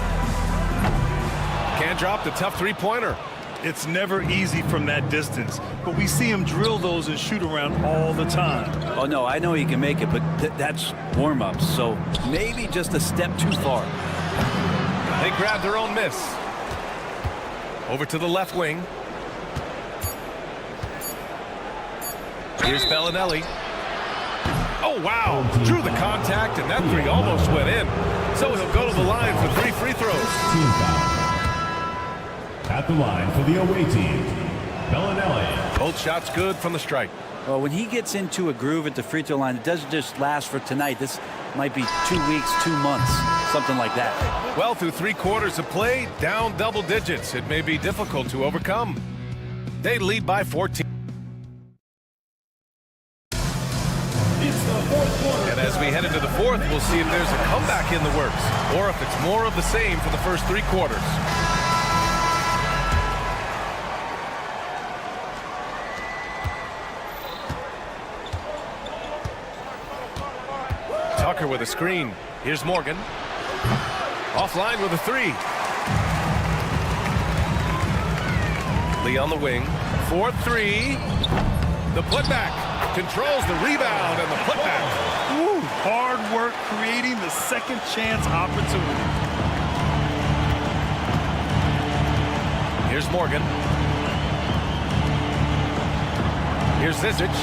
Can't drop the tough 3-pointer. It's never easy from that distance, but we see him drill those and shoot around all the time. Oh, no, I know he can make it, but that's warm-ups, so maybe just a step too far. They grab their own miss. Over to the left wing. Here's Bellinelli. Oh, wow. Drew the contact, and that 3 almost went in. So he'll go to the line for 3 free throws. Team foul. At the line for the away team, Bellinelli. Both shots good from the strike. Well, when he gets into a groove at the free throw line, it doesn't just last for tonight. This might be 2 weeks, 2 months, something like that. Well, through 3 quarters of play, down double digits. It may be difficult to overcome. They lead by 14. And as we head into the fourth, we'll see if there's a comeback in the works or if it's more of the same for the first 3 quarters. Tucker with a screen. Here's Morgan. Offline with a 3. Lee on the wing. 4-3. The putback. Controls the rebound and the putback. Ooh, hard work creating the second chance opportunity. Here's Morgan. Here's Zizic.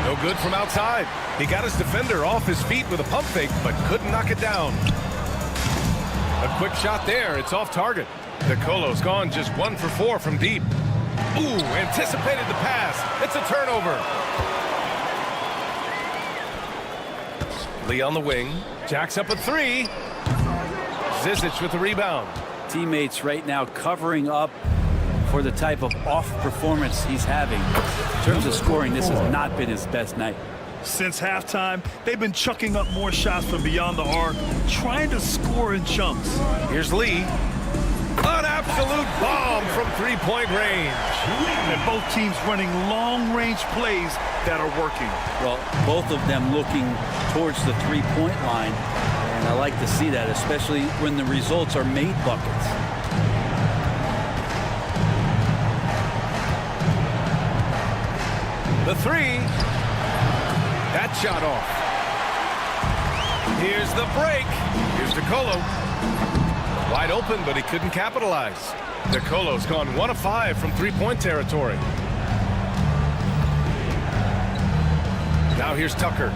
No good from outside. He got his defender off his feet with a pump fake, but couldn't knock it down. A quick shot there. It's off target. Nicolo's gone just 1 for 4 from deep. Ooh, anticipated the pass. It's a turnover. Lee on the wing. Jacks up a 3. Zizic with the rebound. Teammates right now covering up for the type of off performance he's having. In terms of scoring, this has not been his best night. Since halftime, they've been chucking up more shots from beyond the arc, trying to score in chunks. Here's Lee. An absolute bomb from 3-point range. And both teams running long-range plays that are working. Well, both of them looking towards the 3-point line, and I like to see that, especially when the results are made buckets. The three. That shot off. Here's the break. Here's DeColo. Wide open, but he couldn't capitalize. DeColo's gone 1 of 5 from three-point territory. Now here's Tucker.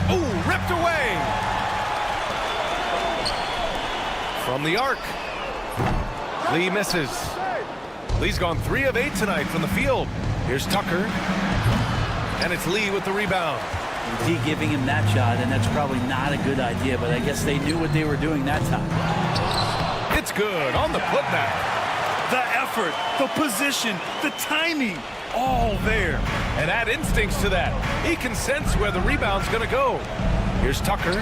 Oh, ripped away. From the arc. Lee misses. Lee's gone 3 of 8 tonight from the field. Here's Tucker. And it's Lee with the rebound. D giving him that shot, and that's probably not a good idea, but I guess they knew what they were doing that time. It's good on the putback. The effort, the position, the timing, all there. And add instincts to that. He can sense where the rebound's going to go. Here's Tucker.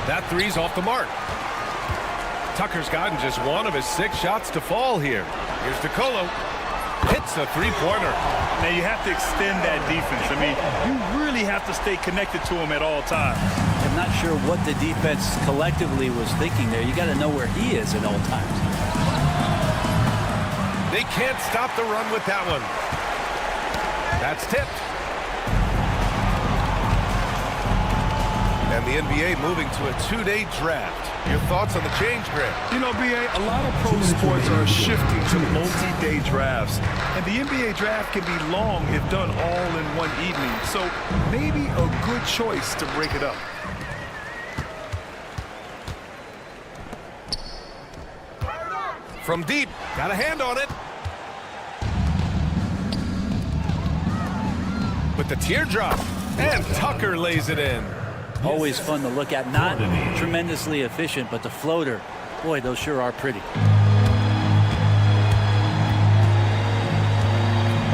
That three's off the mark. Tucker's gotten just 1 of his 6 shots to fall here. Here's DeColo. Hits a three-pointer. Now you have to extend that defense. I mean, you really have to stay connected to him at all times. I'm not sure what the defense collectively was thinking there. You got to know where he is at all times. They can't stop the run with that one. That's tipped. And the NBA moving to a 2-day draft. Your thoughts on the change, Greg? You know, BA, a lot of pro sports are shifting to multi-day drafts. And the NBA draft can be long if done all in one evening. So maybe a good choice to break it up. From deep, got a hand on it. With the teardrop, and Tucker lays it in. Always fun to look at. Not tremendously efficient, but the floater, boy, those sure are pretty.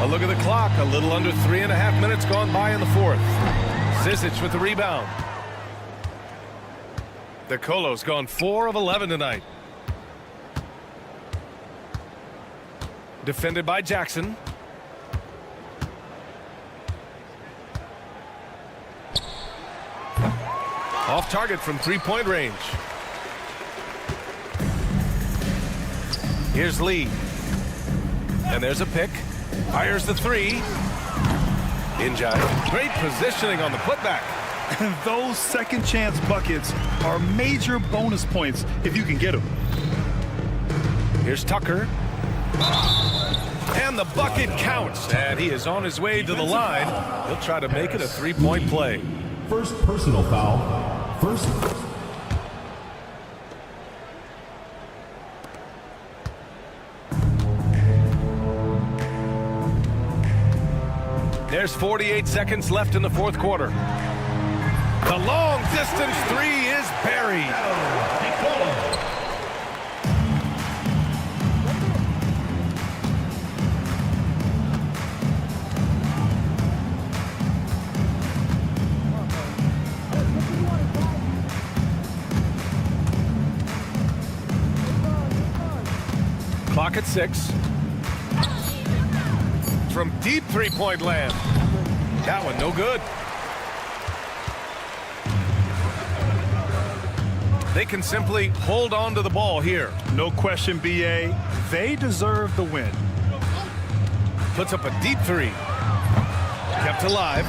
A look at the clock. A little under 3.5 minutes gone by in the fourth. Zizic with the rebound. DeColo's gone 4 of 11 tonight. Defended by Jackson. Off target from three-point range. Here's Lee. And there's a pick. Fires the three. Injai. Great positioning on the putback. And those second chance buckets are major bonus points if you can get them. Here's Tucker. And the bucket counts. And he is on his way to the line. He'll try to make it a three-point play. First personal foul. First. There's 48 seconds left in the fourth quarter. The long distance three is buried. Clock at 6. From deep three-point land. That one no good. They can simply hold on to the ball here. No question, BA. They deserve the win. Puts up a deep three. Kept alive.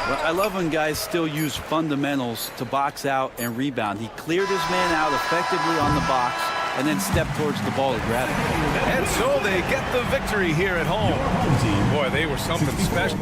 Well, I love when guys still use fundamentals to box out and rebound. He cleared his man out effectively on the box and then stepped towards the ball to grab it. And so they get the victory here at home. Boy, they were something special.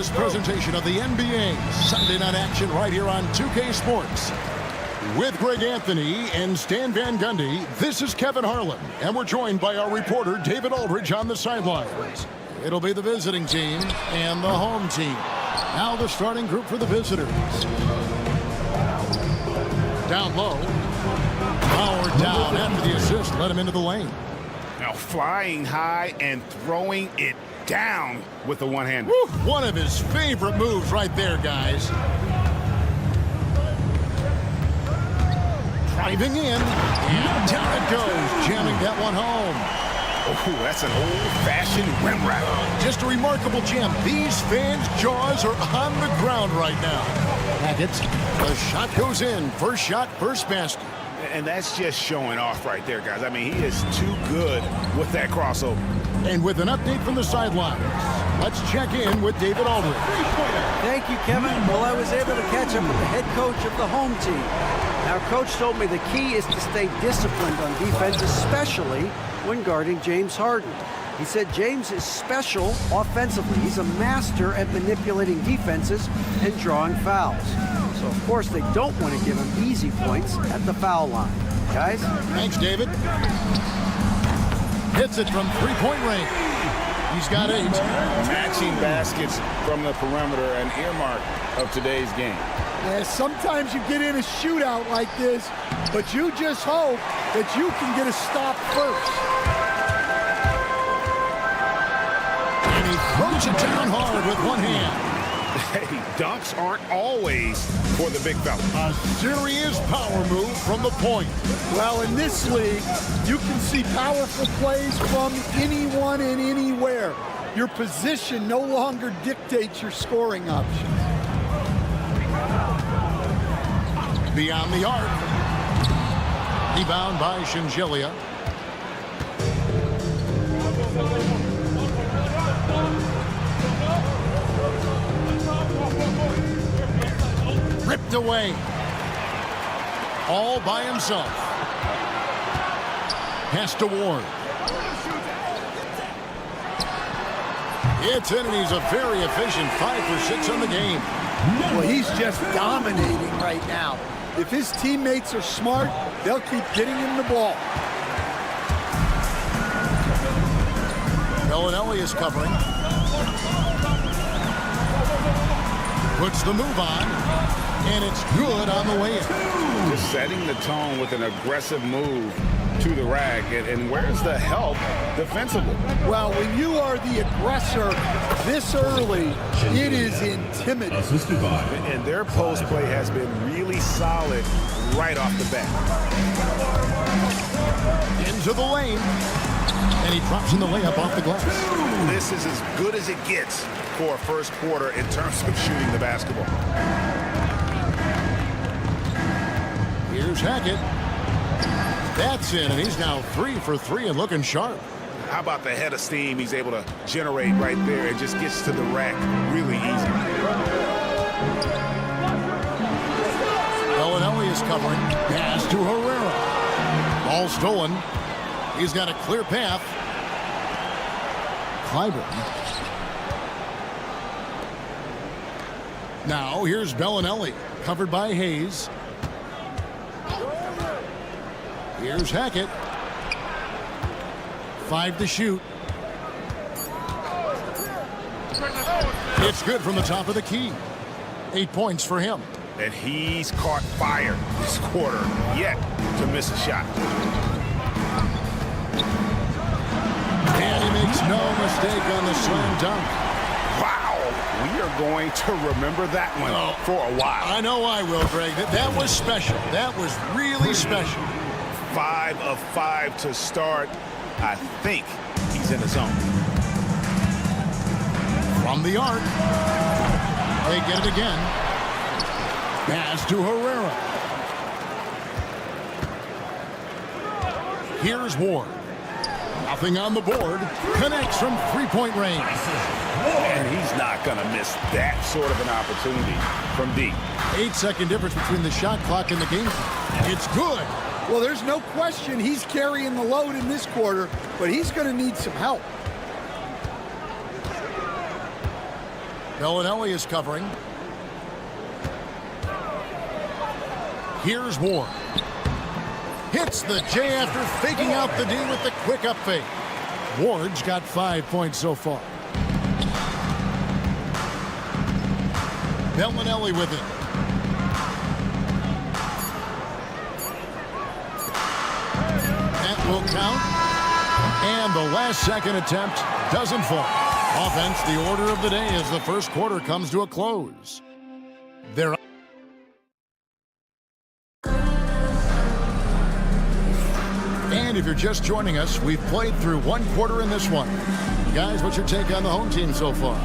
This presentation of the NBA Sunday night action right here on 2K Sports. With Greg Anthony and Stan Van Gundy, this is Kevin Harlan, and we're joined by our reporter David Aldridge on the sidelines. It'll be the visiting team and the home team. Now the starting group for the visitors. Down low. Powered down after the assist, let him into the lane. Now flying high and throwing it down with the one-hander. One of his favorite moves right there, guys. Driving in, and down it goes, jamming that one home. Oh, that's an old-fashioned rim wrap. Just a remarkable jam. These fans' jaws are on the ground right now. Hackett, the shot goes in. First shot, first basket. And that's just showing off right there, guys. I mean, he is too good with that crossover. And with an update from the sidelines, let's check in with David Aldridge. Thank you, Kevin. Well, I was able to catch up with the head coach of the home team. Our coach told me the key is to stay disciplined on defense, especially when guarding James Harden. He said James is special offensively. He's a master at manipulating defenses and drawing fouls. So, of course, they don't want to give him easy points at the foul line. Guys? Thanks, David. Hits it from three-point range. He's got 8. Matching baskets from the perimeter, an earmark of today's game. Yeah, sometimes you get in a shootout like this, but you just hope that you can get a stop first. And he throws it down hard with one hand. Hey, dunks aren't always for the big fella. A serious power move from the point. Well, in this league, you can see powerful plays from anyone and anywhere. Your position no longer dictates your scoring options. Beyond the arc. Rebound by Shingelia. Ripped away. All by himself. Pass to Ward. It's in, and he's a very efficient 5 for 6 on the game. Well, he's just dominating right now. If his teammates are smart, they'll keep getting him the ball. Bellinelli is covering. Puts the move on, and it's good on the way in. Just setting the tone with an aggressive move to the rack. And where's the help defensively? Well, when you are the aggressor this early, it is intimidating. And their post play has been really solid right off the bat. Into the lane, and he drops in the layup off the glass. This is as good as it gets for a first quarter in terms of shooting the basketball. Here's Hackett. That's in, and he's now 3 for 3 and looking sharp. How about the head of steam he's able to generate right there? It just gets to the rack really easy. Bellinelli is covering. Pass to Herrera. Ball stolen. He's got a clear path. Clyburn. Now here's Bellinelli, covered by Hayes. Here's Hackett. 5 to shoot. It's good from the top of the key. 8 points for him. And he's caught fire this quarter, yet to miss a shot. And he makes no mistake on the slam dunk. Wow, we are going to remember that one for a while. I know I will, Greg. That was special. That was really special. 5 of 5 to start. I think he's in the zone. From the arc. They get it again. Pass to Herrera. Here's Ward. Nothing on the board. Connects from three-point range. And he's not going to miss that sort of an opportunity from deep. 8-second difference between the shot clock and the game clock. It's good. Well, there's no question he's carrying the load in this quarter, but he's going to need some help. Bellinelli is covering. Here's Ward. Hits the J after faking out the D with the quick up fake. Ward's got 5 points so far. Bellinelli with it. That will count. And the last second attempt doesn't fall. Offense, the order of the day as the first quarter comes to a close. They're And if you're just joining us, we've played through one quarter in this one. Guys, what's your take on the home team so far?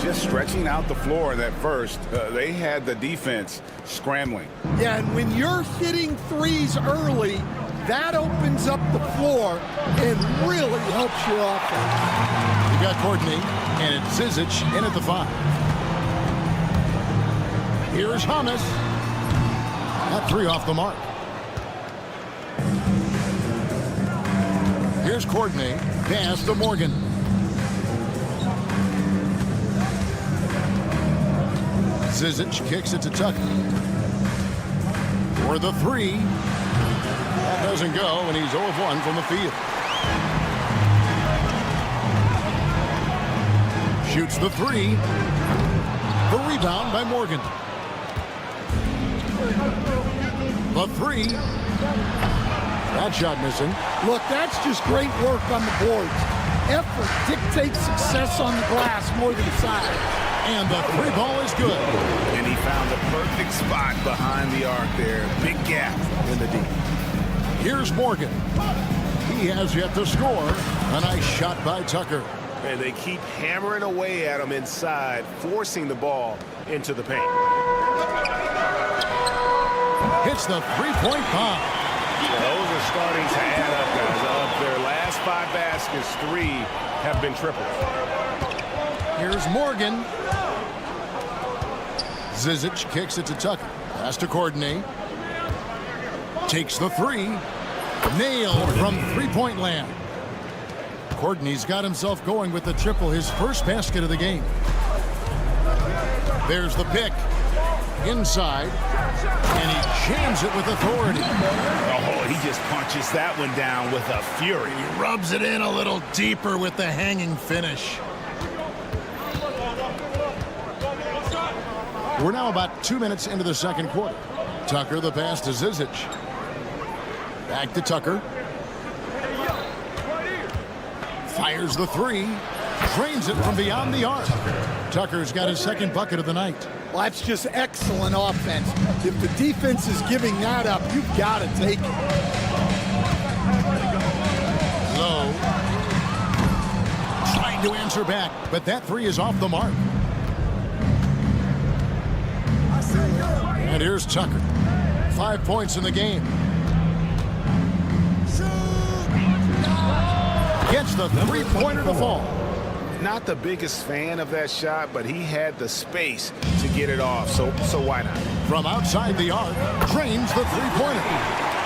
Just stretching out the floor in that first. They had the defense scrambling. Yeah, and when you're hitting threes early, that opens up the floor and really helps your offense. You've got Courtney, and it's Zizic in at the 5. Here's Hamas. That 3 off the mark. Here's Courtney. Pass to Morgan. Zizic kicks it to Tucker. For the 3. That doesn't go, and he's 0 of 1 from the field. Shoots the 3. The rebound by Morgan. The 3. That shot missing. Look, that's just great work on the boards. Effort dictates success on the glass more than size. And the 3 ball is good. And he found the perfect spot behind the arc there. Big gap in the deep. Here's Morgan. He has yet to score. A nice shot by Tucker. And they keep hammering away at him inside, forcing the ball into the paint. Hits the 3-point bomb. Those are starting to add up, guys. Of their last 5 baskets, 3 have been triples. Here's Morgan. Zizic kicks it to Tucker. Pass to Courtney. Takes the 3. Nailed from three-point land. Courtney's got himself going with the triple, his first basket of the game. There's the pick. Inside. And he jams it with authority. Oh, he just punches that one down with a fury. He rubs it in a little deeper with the hanging finish. We're now about 2 minutes into the second quarter. Tucker, the pass to Zizic. Back to Tucker. Fires the 3. Drains it from beyond the arc. Tucker's got his second bucket of the night. Well, that's just excellent offense. If the defense is giving that up, you've got to take it. Low. Trying to answer back, but that 3 is off the mark. And here's Tucker. 5 points in the game. Gets the 3-pointer to fall. Not the biggest fan of that shot, but he had the space to get it off, so why not? From outside the arc, drains the 3-pointer.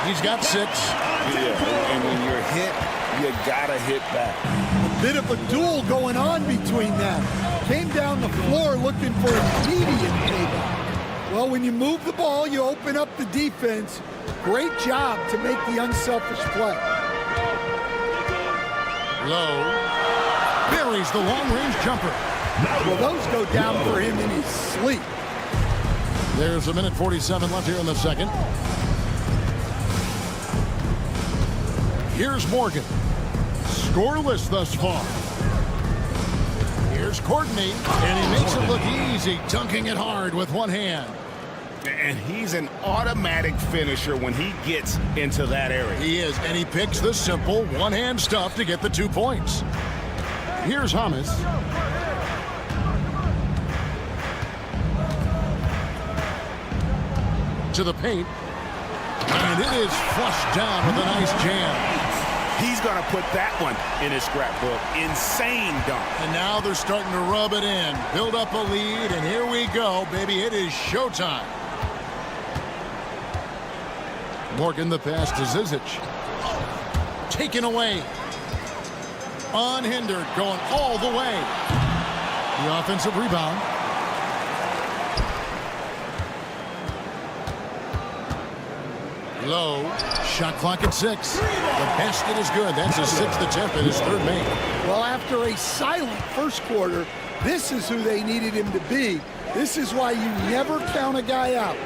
He's got 6. Yeah, and when you're hit, you gotta hit back. A bit of a duel going on between them. Came down the floor looking for immediate payback. Well, when you move the ball, you open up the defense. Great job to make the unselfish play. Low. Buries the long-range jumper. Well, those go down for him in his sleep. There's a minute 47 left here in the second. Here's Morgan. Scoreless thus far. Here's Courtney, and he makes it look easy, dunking it hard with one hand. And he's an automatic finisher when he gets into that area. He is, and he picks the simple one-hand stuff to get the 2 points. Here's Hamas. To the paint. And it is flushed down with a nice jam. He's going to put that one in his scrapbook. Insane dunk. And now they're starting to rub it in. Build up a lead, and here we go, baby. It is showtime. Morgan the pass to Zizic. Taken away. Unhindered, going all the way. The offensive rebound. Low. Shot clock at 6. The basket is good. That's his 6th attempt at his 3rd make. Well, after a silent first quarter, this is who they needed him to be. This is why you never count a guy out.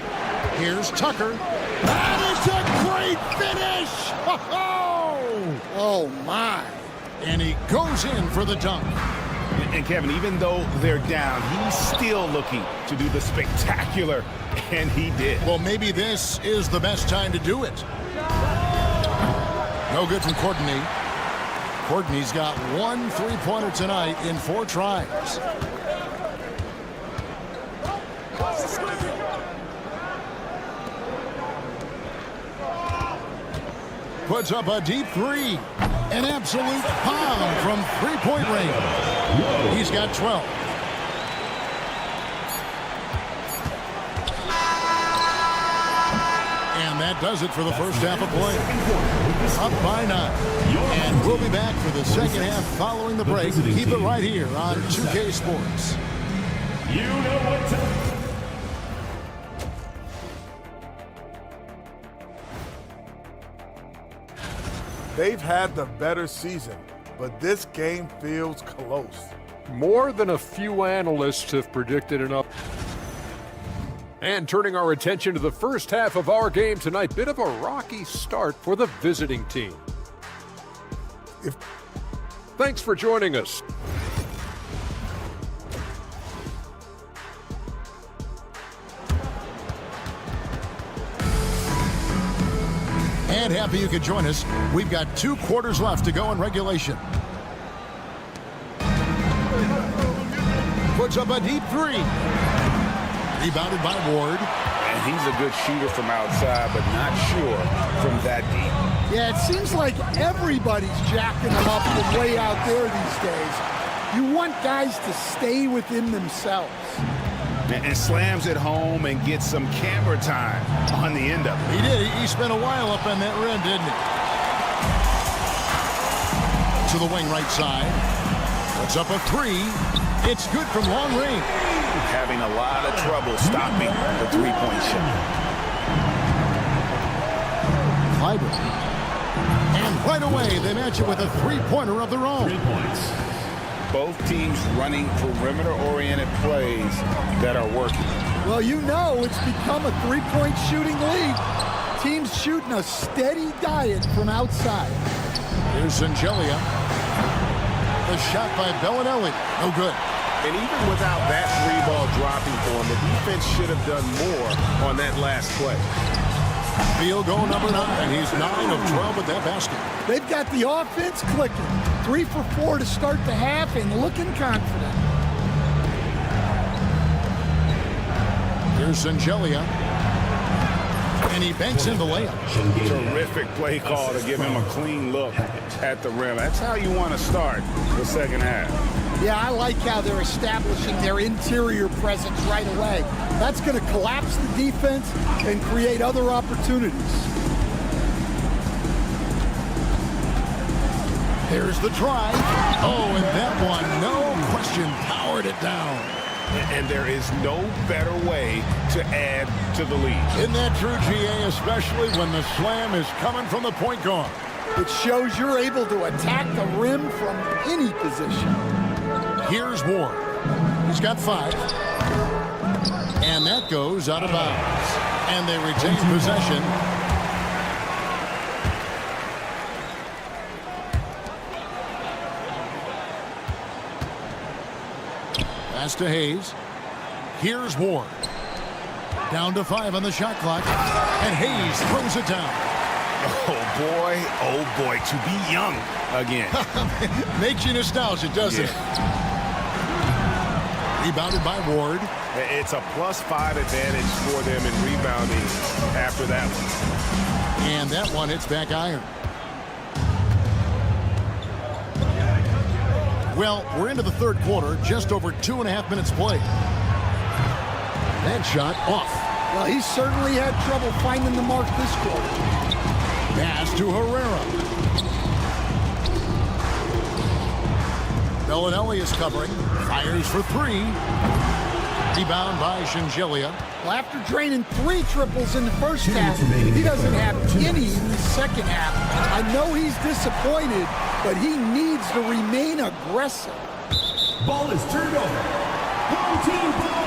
Here's Tucker. That is a great finish! Oh, my. And he goes in for the dunk. And Kevin, even though they're down, he's still looking to do the spectacular, and he did. Well, maybe this is the best time to do it. No good from Courtney. Courtney's got 1 3-pointer tonight in 4 tries. Puts up a deep 3. An absolute bomb from 3-point range. He's got 12. And that does it for the first half of play. Up by 9. And we'll be back for the second half following the break. Keep it right here on 2K Sports. You know what time. They've had the better season, but this game feels close. More than a few analysts have predicted an up. And turning our attention to the first half of our game tonight, bit of a rocky start for the visiting team. Thanks for joining us. And happy you could join us. We've got 2 quarters left to go in regulation. Puts up a deep 3. Rebounded by Ward. And he's a good shooter from outside, but not sure from that deep. Yeah, it seems like everybody's jacking them up from way out there these days. You want guys to stay within themselves. And slams it home and gets some camera time on the end of it. He did. He spent a while up on that rim, didn't he? To the wing right side. Puts up a 3. It's good from long range. Having a lot of trouble stopping the 3-point shot. Clyburn. And right away, they match it with a 3-pointer of their own. 3 points. Both teams running perimeter-oriented plays that are working. Well, you know it's become a 3-point shooting league. Teams shooting a steady diet from outside. Here's Zingelia. The shot by Bellinelli. No good. And even without that 3-ball dropping for him, the defense should have done more on that last play. Field goal number 9. He's 9 of 12 with that basket. They've got the offense clicking. 3 for 4 to start the half and looking confident. Here's Zingelia. And he banks in the layup. Terrific play call to give him a clean look at the rim. That's how you want to start the second half. Yeah, I like how they're establishing their interior presence right away. That's going to collapse the defense and create other opportunities. Here's the try. Oh, and that one, no question, powered it down. And there is no better way to add to the lead. Isn't that true, GA, especially when the slam is coming from the point guard? It shows you're able to attack the rim from any position. Here's Ward. He's got 5. And that goes out of bounds. And they retain possession. Pass to Hayes. Here's Ward. Down to 5 on the shot clock. And Hayes throws it down. Oh boy, to be young again. Makes you nostalgic, doesn't it? Rebounded by Ward. It's a +5 advantage for them in rebounding after that one. And that one hits back iron. Well, we're into the third quarter, just over 2.5 minutes played. That shot off. Well, he certainly had trouble finding the mark this quarter. Pass to Herrera. Bellinelli is covering. Fires for three. Rebound by Shingelia. Well, after draining 3 triples in the first half, he doesn't have any in the second half. I know he's disappointed, but he needs to remain aggressive. Ball is turned over. Home team ball.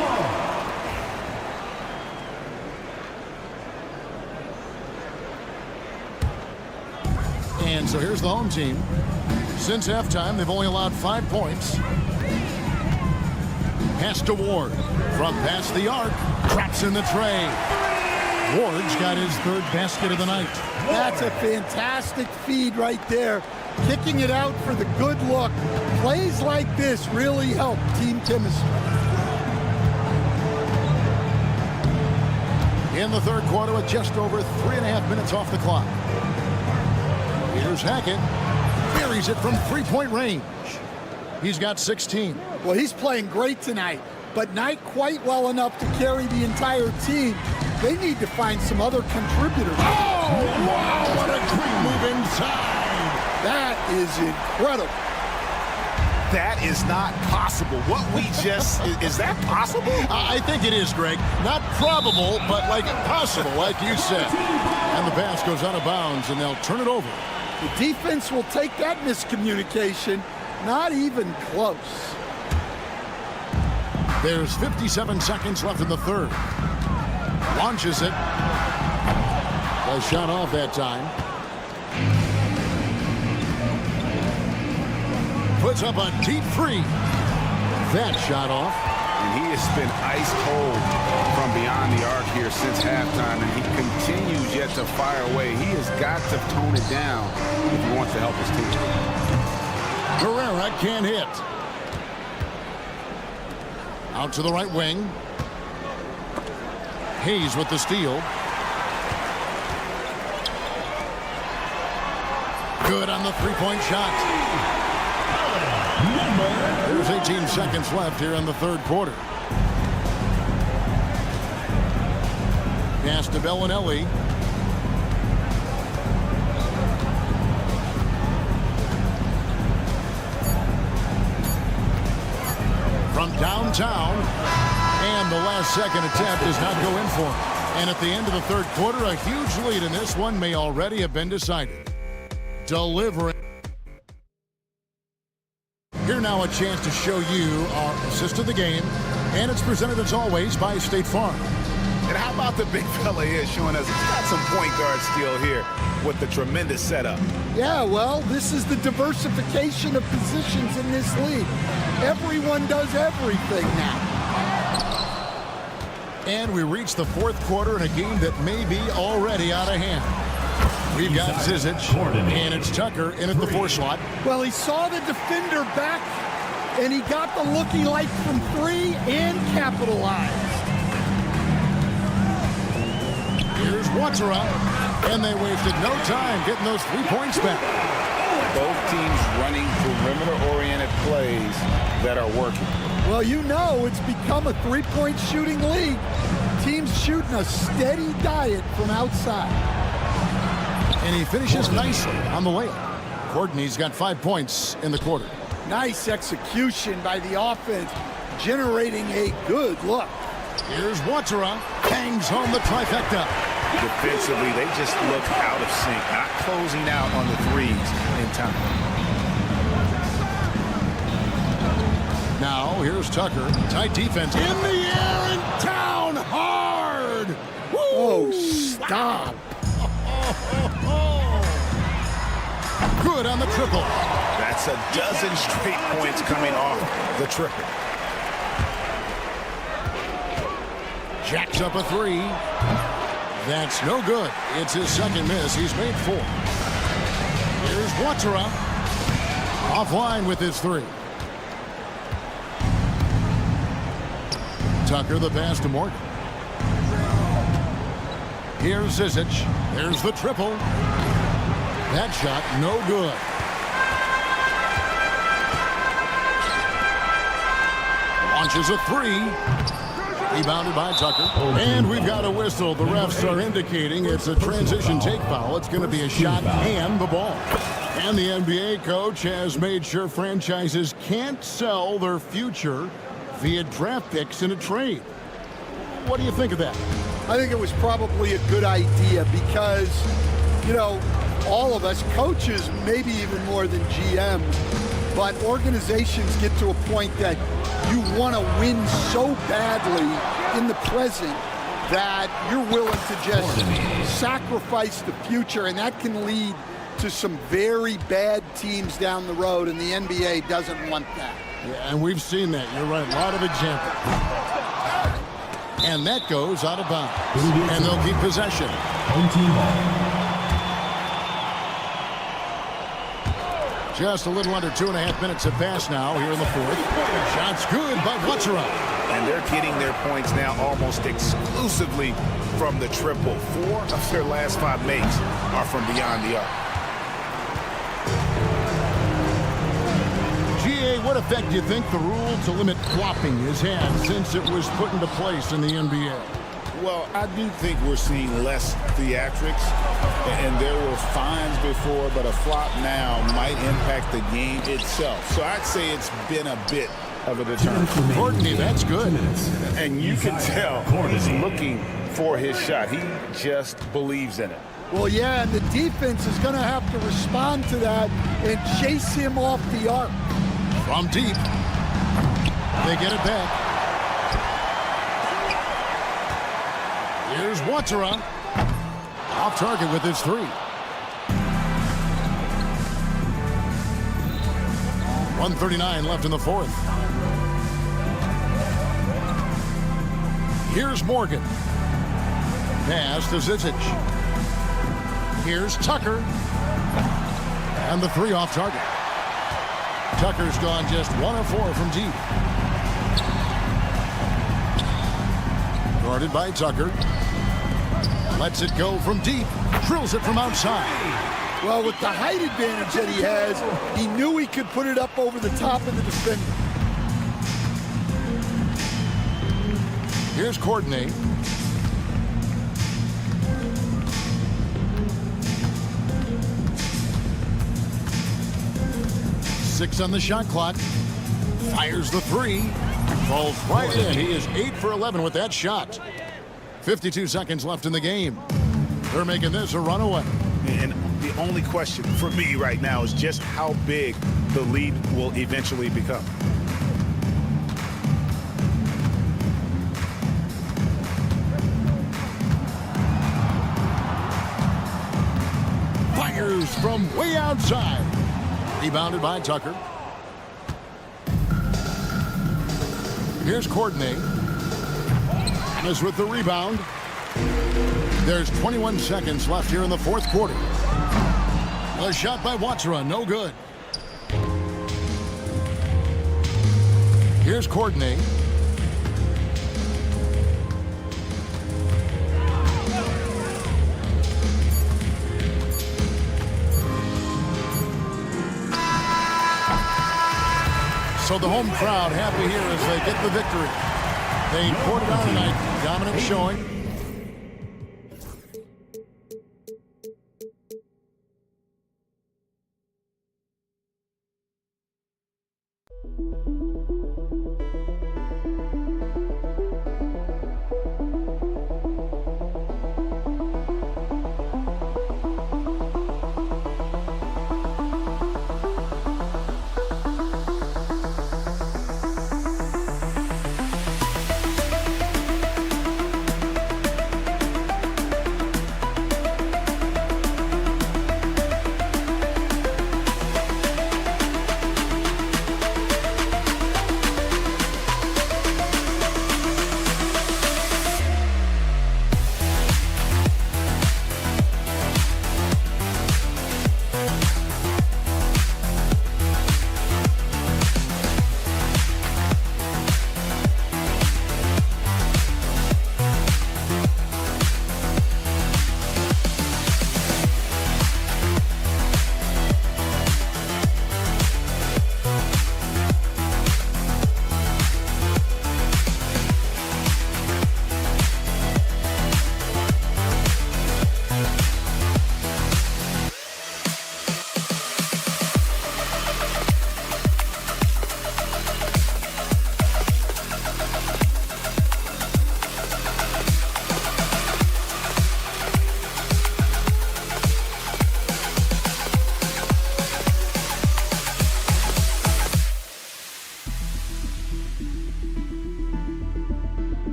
And so here's the home team. Since halftime, they've only allowed 5 points. Pass to Ward. From past the arc. Drops in the tray. Ward's got his 3rd basket of the night. That's a fantastic feed right there. Kicking it out for the good look. Plays like this really help team chemistry. In the third quarter with just over 3.5 minutes off the clock. Here's Hackett. Buries it from 3-point range. He's got 16. Well, he's playing great tonight, but not quite well enough to carry the entire team. They need to find some other contributors. Oh, wow, what a great move inside. That is incredible. That is not possible. What we just, is that possible? I think it is, Greg. Not probable, but like possible, like you said. And the pass goes out of bounds, and they'll turn it over. The defense will take that miscommunication. Not even close. There's 57 seconds left in the third. Launches it. A shot off that time. Puts up a deep 3. That shot off. And he has been ice cold from beyond the arc here since halftime, and he continues yet to fire away. He has got to tone it down if he wants to help his team. Herrera can't hit. Out to the right wing. Hayes with the steal. Good on the 3-point shot. There's 18 seconds left here in the third quarter. Pass to Bellinelli. From downtown, and the last second attempt does not go in for him. And at the end of the third quarter, a huge lead in this one may already have been decided. Delivering. Here now a chance to show you our assist of the game, and it's presented as always by State Farm. And how about the big fella here showing us he's got some point guard skill here with the tremendous setup. Yeah, well, this is the diversification of positions in this league. Everyone does everything now. And we reach the fourth quarter in a game that may be already out of hand. We've got Zizic, and it's Tucker in at the 4 slot. Well, he saw the defender back, and he got the look he liked from 3 and capitalized. Here's Watsera, and they wasted no time getting those 3 points back. Both teams running perimeter-oriented plays that are working. Well, you know it's become a 3-point shooting league. Teams shooting a steady diet from outside. And he finishes nicely on the layup. Courtney's got 5 points in the quarter. Nice execution by the offense, generating a good look. Here's Watsera, hangs home the trifecta. Defensively, they just look out of sync, not closing out on the threes in time. Now, here's Tucker. Tight defense. In the air and down hard. Woo! Oh, stop. Good on the triple. That's a dozen straight points coming off the triple. Jacks up a 3. That's no good. It's his second miss. He's made 4. Here's Watsera. Offline with his 3. Tucker the pass to Morgan. Here's Zizic. There's the triple. That shot no good. Launches a three. Rebounded by Tucker. And we've got a whistle. The refs are indicating it's a transition take foul. It's going to be a shot and the ball. And the NBA coach has made sure franchises can't sell their future via draft picks in a trade. What do you think of that? I think it was probably a good idea because, you know, all of us, coaches, maybe even more than GMs, but organizations get to a point that you want to win so badly in the present that you're willing to just sacrifice the future, and that can lead to some very bad teams down the road, and the NBA doesn't want that. Yeah, and we've seen that. You're right. A lot of examples. And that goes out of bounds. And they'll keep possession. Just a little under 2.5 minutes have passed now here in the fourth. Shot's good by Butcher. And they're getting their points now almost exclusively from the triple. 4 of their last 5 makes are from beyond the arc. GA, what effect do you think the rule to limit flopping has had since it was put into place in the NBA? Well, I do think we're seeing less theatrics, and there were fines before, but a flop now might impact the game itself. So I'd say it's been a bit of a deterrent. Courtney, that's good. And you can tell he's looking for his shot. He just believes in it. Well, yeah, and the defense is going to have to respond to that and chase him off the arc. From deep, they get it back. Here's Watera. Off target with his 3. 1:39 left in the fourth. Here's Morgan. Pass to Zizic. Here's Tucker. And the 3 off target. Tucker's gone just 1 of 4 from deep. Guarded by Tucker. Lets it go from deep. Drills it from outside. Well, with the height advantage that he has, he knew he could put it up over the top of the defender. Here's Courtney. Six on the shot clock. Fires the 3. Falls right in. He is 8 for 11 with that shot. 52 seconds left in the game. They're making this a runaway. And the only question for me right now is just how big the lead will eventually become. Fires from way outside. Rebounded by Tucker. Here's Courtney. Is with the rebound. There's 21 seconds left here in the fourth quarter. A shot by Watera, no good. Here's Courtney. So the home crowd happy here as they get the victory. They poured it on tonight. Dominant showing.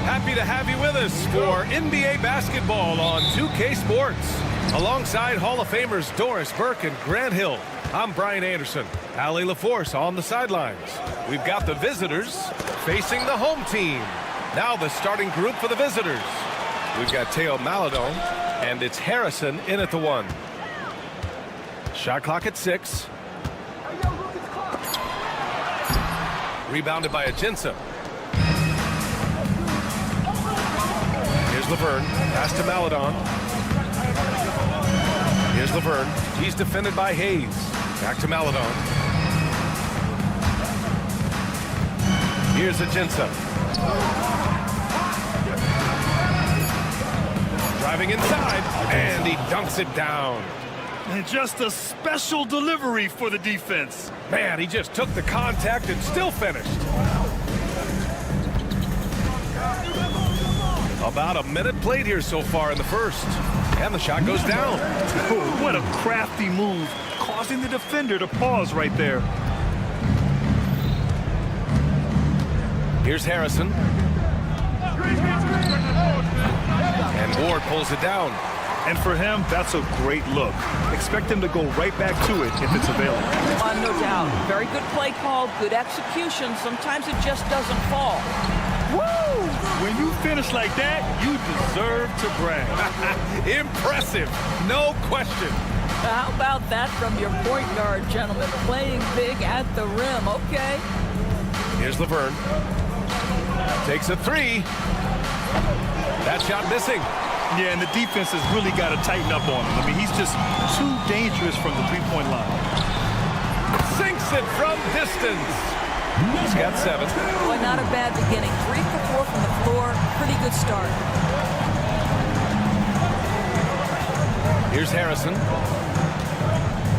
Happy to have you with us for NBA basketball on 2K Sports. Alongside Hall of Famers Doris Burke and Grant Hill, I'm Brian Anderson. Ali LaForce on the sidelines. We've got the visitors facing the home team. Now the starting group for the visitors. We've got Teo Maledon, and it's Harrison in at the 1. Shot clock at 6. Rebounded by Ajinça. Here's Laverne. Pass to Maledon. Here's Laverne. He's defended by Hayes. Back to Maledon. Here's Ajinça. Driving inside, and he dunks it down. And just a special delivery for the defense. Man, he just took the contact and still finished. About a minute played here so far in the first. And the shot goes down. Oh, what a crafty move, causing the defender to pause right there. Here's Harrison. And Ward pulls it down. And for him, that's a great look. Expect him to go right back to it if it's available. No doubt. Very good play call, good execution. Sometimes it just doesn't fall. Woo! When you finish like that, you deserve to brag. Impressive, no question. How about that from your point guard, gentlemen? Playing big at the rim, okay. Here's Laverne. Takes a 3. That shot missing. Yeah, and the defense has really got to tighten up on him. I mean, he's just too dangerous from the three-point line. Sinks it from distance. He's got 7. Well, not a bad beginning. 3 for 4 from the floor. Pretty good start. Here's Harrison.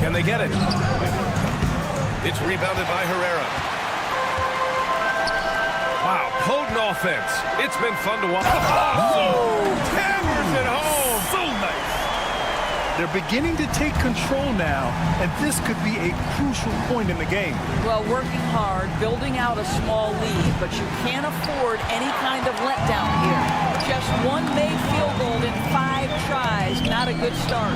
Can they get it? It's rebounded by Herrera. Wow, potent offense. It's been fun to watch. Hammers it home. So nice. They're beginning to take control now, and this could be a crucial point in the game. Well, working hard, building out a small lead, but you can't afford any kind of letdown here. Just one made field goal in 5 tries. Not a good start.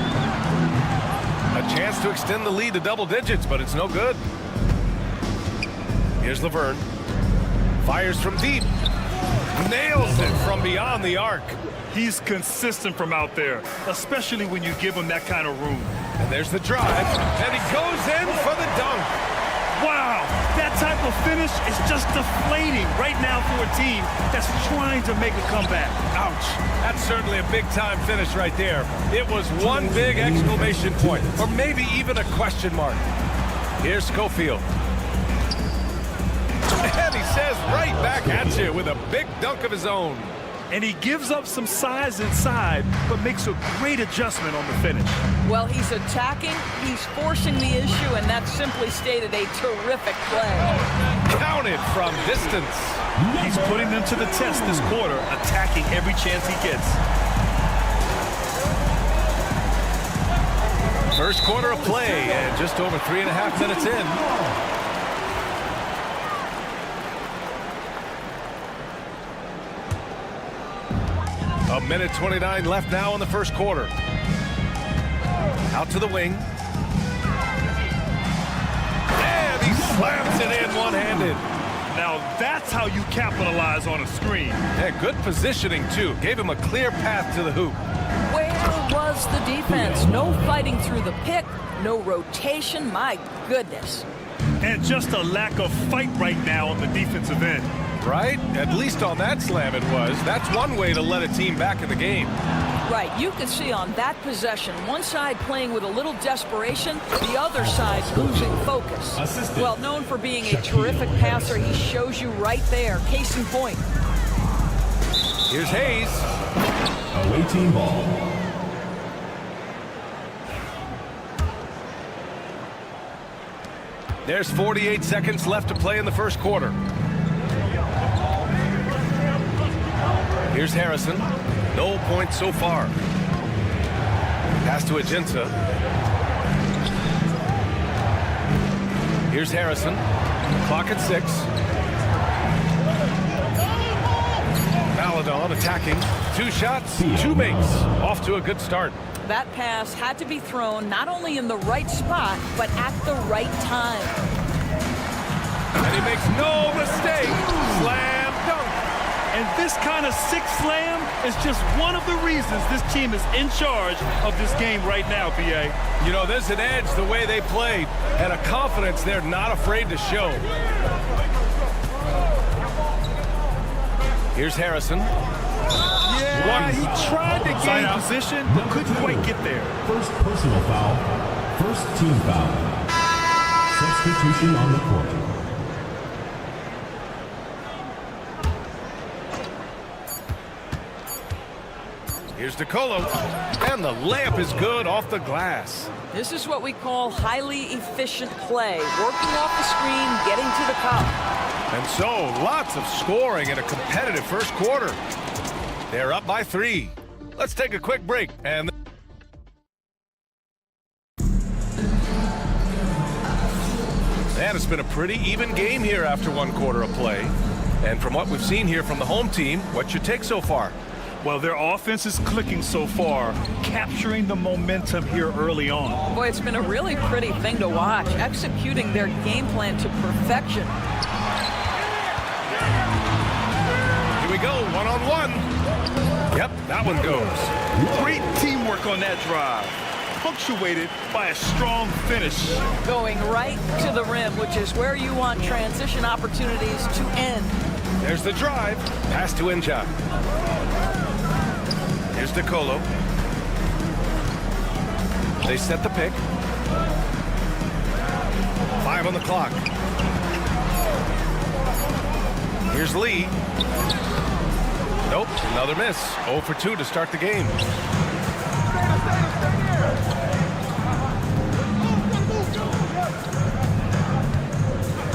A chance to extend the lead to double digits, but it's no good. Here's Laverne. Fires from deep. Nails it from beyond the arc. He's consistent from out there, especially when you give him that kind of room. And there's the drive, and he goes in for the dunk. Wow, that type of finish is just deflating right now for a team that's trying to make a comeback. Ouch. That's certainly a big-time finish right there. It was one big exclamation point, or maybe even a question mark. Here's Schofield. And he says right back at you with a big dunk of his own. And he gives up some size inside, but makes a great adjustment on the finish. Well, he's attacking, he's forcing the issue, and that's simply stated a terrific play. Counted from distance. He's putting them to the test this quarter, attacking every chance he gets. First quarter of play, and just over 3.5 minutes in. A minute 29 left now in the first quarter. Out to the wing. And he slams it in one-handed. Now that's how you capitalize on a screen. Yeah, good positioning, too. Gave him a clear path to the hoop. Where Never was the defense. No fighting through the pick, no rotation. My goodness. And just a lack of fight right now on the defensive end. Right? At least on that slam it was. That's one way to let a team back in the game. Right, you can see on that possession, one side playing with a little desperation, the other side losing focus. Well, known for being a terrific passer, he shows you right there. Case in point. Here's Hayes. Away team ball. There's 48 seconds left to play in the first quarter. Here's Harrison. No points so far. Pass to Agenta. Here's Harrison. Clock at 6. Maladon attacking. 2 shots, 2 makes. Off to a good start. That pass had to be thrown not only in the right spot, but at the right time. And he makes no mistake. Slam dunk. And this kind of sick slam is just one of the reasons this team is in charge of this game right now, B.A. You know, there's an edge the way they played and a confidence they're not afraid to show. Here's Harrison. Yeah, he tried to gain position, but couldn't quite get there. First personal foul. First team foul. Substitution on the court. Here's DeColo, and the layup is good off the glass. This is what we call highly efficient play. Working off the screen, getting to the cup. And so, lots of scoring in a competitive first quarter. They're up by 3. Let's take a quick break. And it's been a pretty even game here after 1 quarter of play. And from what we've seen here from the home team, what's your take so far? Well, their offense is clicking so far, capturing the momentum here early on. Boy, it's been a really pretty thing to watch, executing their game plan to perfection. Here we go, one-on-one. Yep, that one goes. Great teamwork on that drive, punctuated by a strong finish. Going right to the rim, which is where you want transition opportunities to end. There's the drive. Pass to Inja. Here's DeColo. They set the pick. 5 on the clock. Here's Lee. Nope, another miss. 0 for 2 to start the game.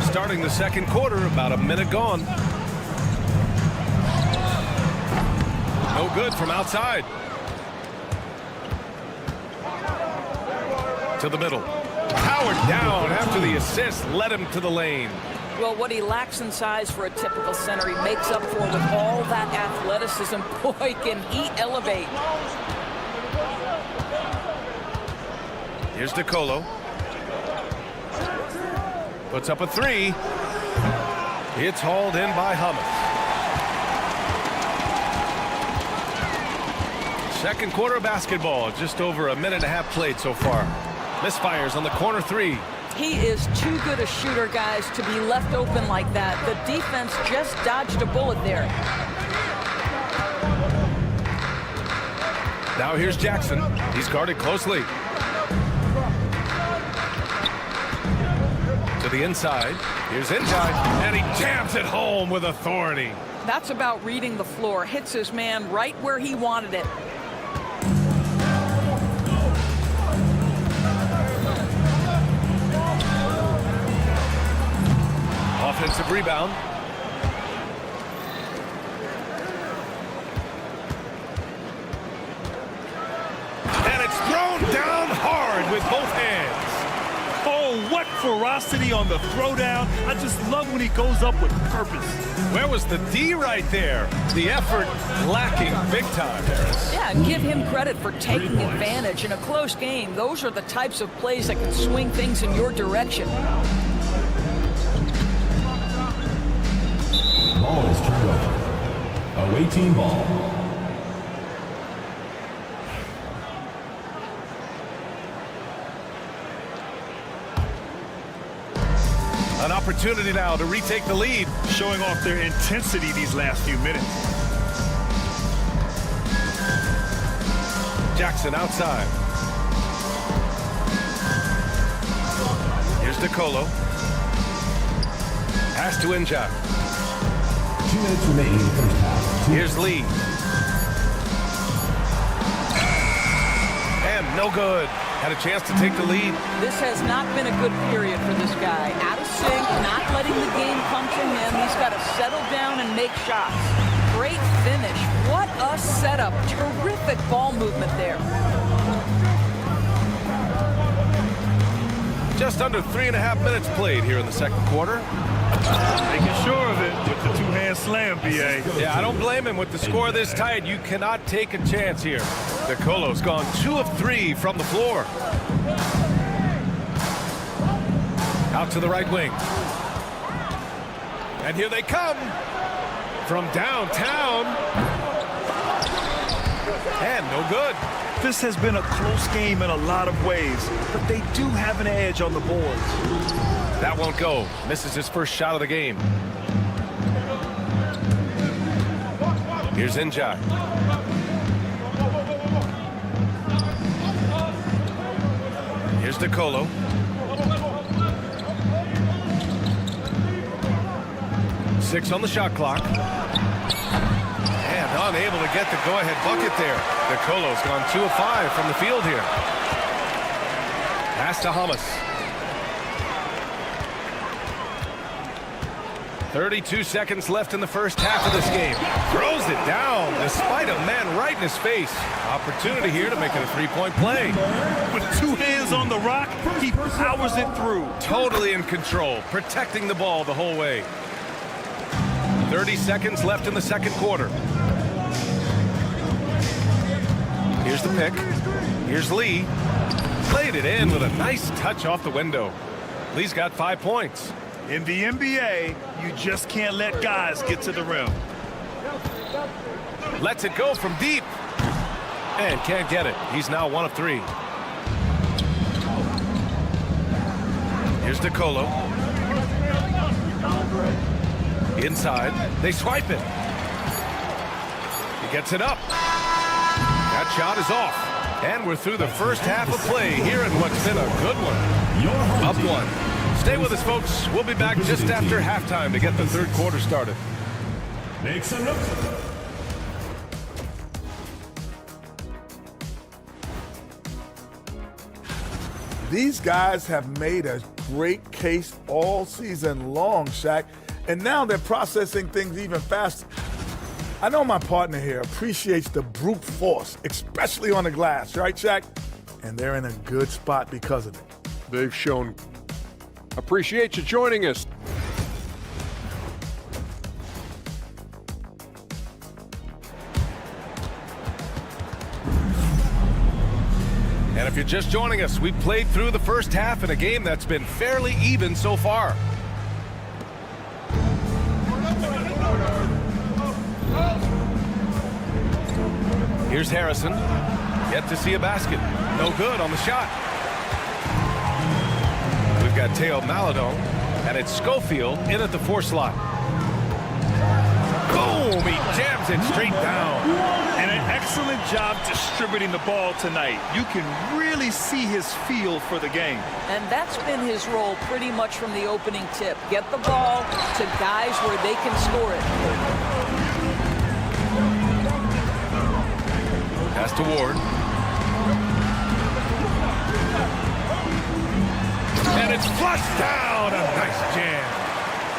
Starting the second quarter, about a minute gone. No good from outside. To the middle. Powered down after the assist led him to the lane. Well, what he lacks in size for a typical center, he makes up for with all that athleticism. Boy, can he elevate. Here's DeColo. Puts up a 3. It's hauled in by Hummus. Second quarter of basketball, just over a minute and a half played so far. Misfires on the corner 3. He is too good a shooter, guys, to be left open like that. The defense just dodged a bullet there. Now here's Jackson. He's guarded closely. To the inside. Here's Njai, and he jams it home with authority. That's about reading the floor. Hits his man right where he wanted it. Offensive rebound. And it's thrown down hard with both hands. Oh, what ferocity on the throwdown. I just love when he goes up with purpose. Where was the D right there? The effort lacking big time, Harris. Yeah, and give him credit for taking advantage in a close game. Those are the types of plays that can swing things in your direction. Ball is turned over. Away team ball. opportunity now to retake the lead. Showing off their intensity these last few minutes. Jackson outside. Here's DeColo. Pass to Inja. 2 minutes remaining in the first half. Here's Lee. And no good. Had a chance to take the lead. This has not been a good period for this guy. Out of sync, not letting the game come to him. He's got to settle down and make shots. Great finish. What a setup. Terrific ball movement there. Just under 3.5 minutes played here in the second quarter. Making sure of it with the two-hand slam, B.A. Yeah, I don't blame him. With the score this tight, you cannot take a chance here. DeColo's gone 2 of 3 from the floor. Out to the right wing. And here they come from downtown. And no good. This has been a close game in a lot of ways, but they do have an edge on the boards. That won't go. Misses his first shot of the game. Here's Inja. Here's DeColo. Six on the shot clock. And unable to get the go-ahead bucket there. DeColo's gone 2 of 5 from the field here. Pass to Hamas. 32 seconds left in the first half of this game. Throws it down despite a man right in his face. Opportunity here to make it a three-point play. With 2 hands on the rock, he powers it through. Totally in control, protecting the ball the whole way. 30 seconds left in the second quarter. Here's the pick. Here's Lee. Played it in with a nice touch off the window. Lee's got 5 points. In the NBA, you just can't let guys get to the rim. Lets it go from deep. And can't get it. He's now 1 of 3. Here's DeColo. Inside. They swipe it. He gets it up. That shot is off. And we're through the first half of play here in what's been a good one. Up 1. Stay with us, folks. We'll be back just after halftime to get the third quarter started. These guys have made a great case all season long, Shaq, and now they're processing things even faster. I know my partner here appreciates the brute force, especially on the glass, right, Shaq? And they're in a good spot because of it. They've shown. Appreciate you joining us. And if you're just joining us, we've played through the first half in a game that's been fairly even so far. Here's Harrison. Yet to see a basket. No good on the shot. We've got Teo Maladon, and it's Schofield in at the 4 slot. Boom! He jams it straight down. And an excellent job distributing the ball tonight. You can really see his feel for the game. And that's been his role pretty much from the opening tip. Get the ball to guys where they can score it. Pass to Ward. And it's flushed down. A nice jam.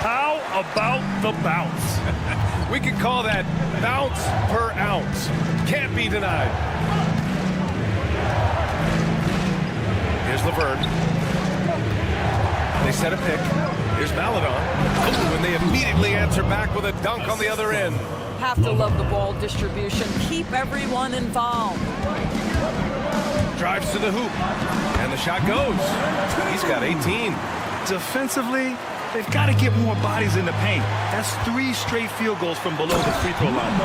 How about the bounce? We could call that bounce per ounce. Can't be denied. Here's Laverne. They set a pick. Here's Maladon. Oh, and they immediately answer back with a dunk on the other end. Have to love the ball distribution. Keep everyone involved. Drives to the hoop. And the shot goes. He's got 18. Defensively, they've got to get more bodies in the paint. That's 3 straight field goals from below the free throw line.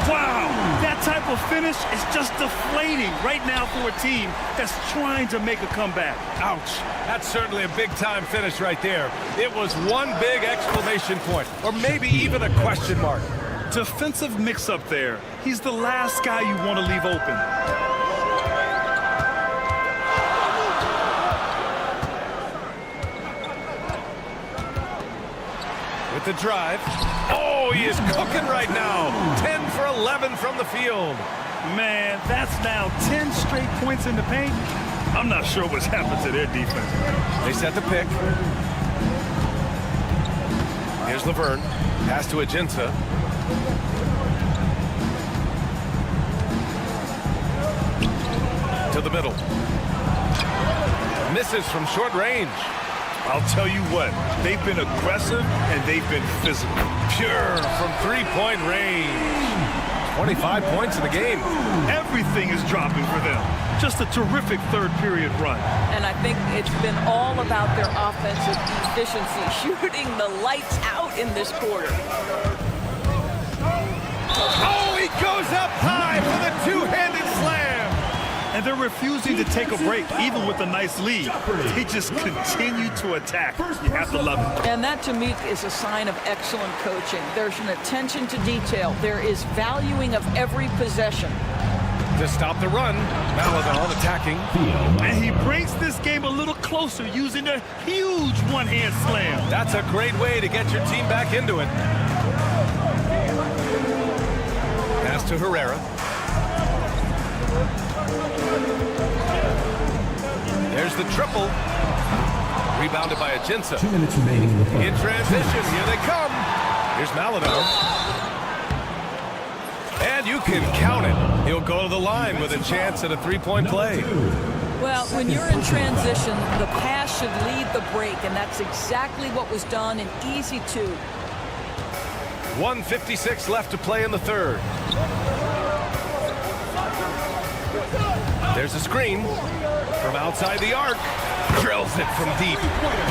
Wow! That type type of finish is just deflating right now for a team that's trying to make a comeback. Ouch. That's certainly a big-time finish right there. It was one big exclamation point, or maybe even a question mark. Defensive mix-up there. He's the last guy you want to leave open. With the drive. Oh, he is cooking right now. 10 for 11 from the field. Man, that's now 10 straight points in the paint. I'm not sure what's happened to their defense. They set the pick. Here's Laverne. Pass to Aginsa. To the middle. Misses from short range. I'll tell you what, they've been aggressive and they've been physical. Pure from three-point range. 25 points in the game. Everything is dropping for them. Just a terrific third period run. And I think it's been all about their offensive efficiency, shooting the lights out in this quarter. Oh, he goes up high for the two-handed slam. And they're refusing to take a break, even with a nice lead. They just continue to attack. You have to love it. And that, to me, is a sign of excellent coaching. There's an attention to detail. There is valuing of every possession. To stop the run, Maladon attacking. And he brings this game a little closer using a huge one-hand slam. That's a great way to get your team back into it. Pass to Herrera. There's the triple. Rebounded by Aginsa. 2 minutes remaining in the fourth. In transition, here they come. Here's Maladon. And you can count it. He'll go to the line with a chance at a three-point play. Well, when you're in transition, the pass should lead the break, and that's exactly what was done in easy two. 1:56 left to play in the third. There's a screen from outside the arc. Drills it from deep.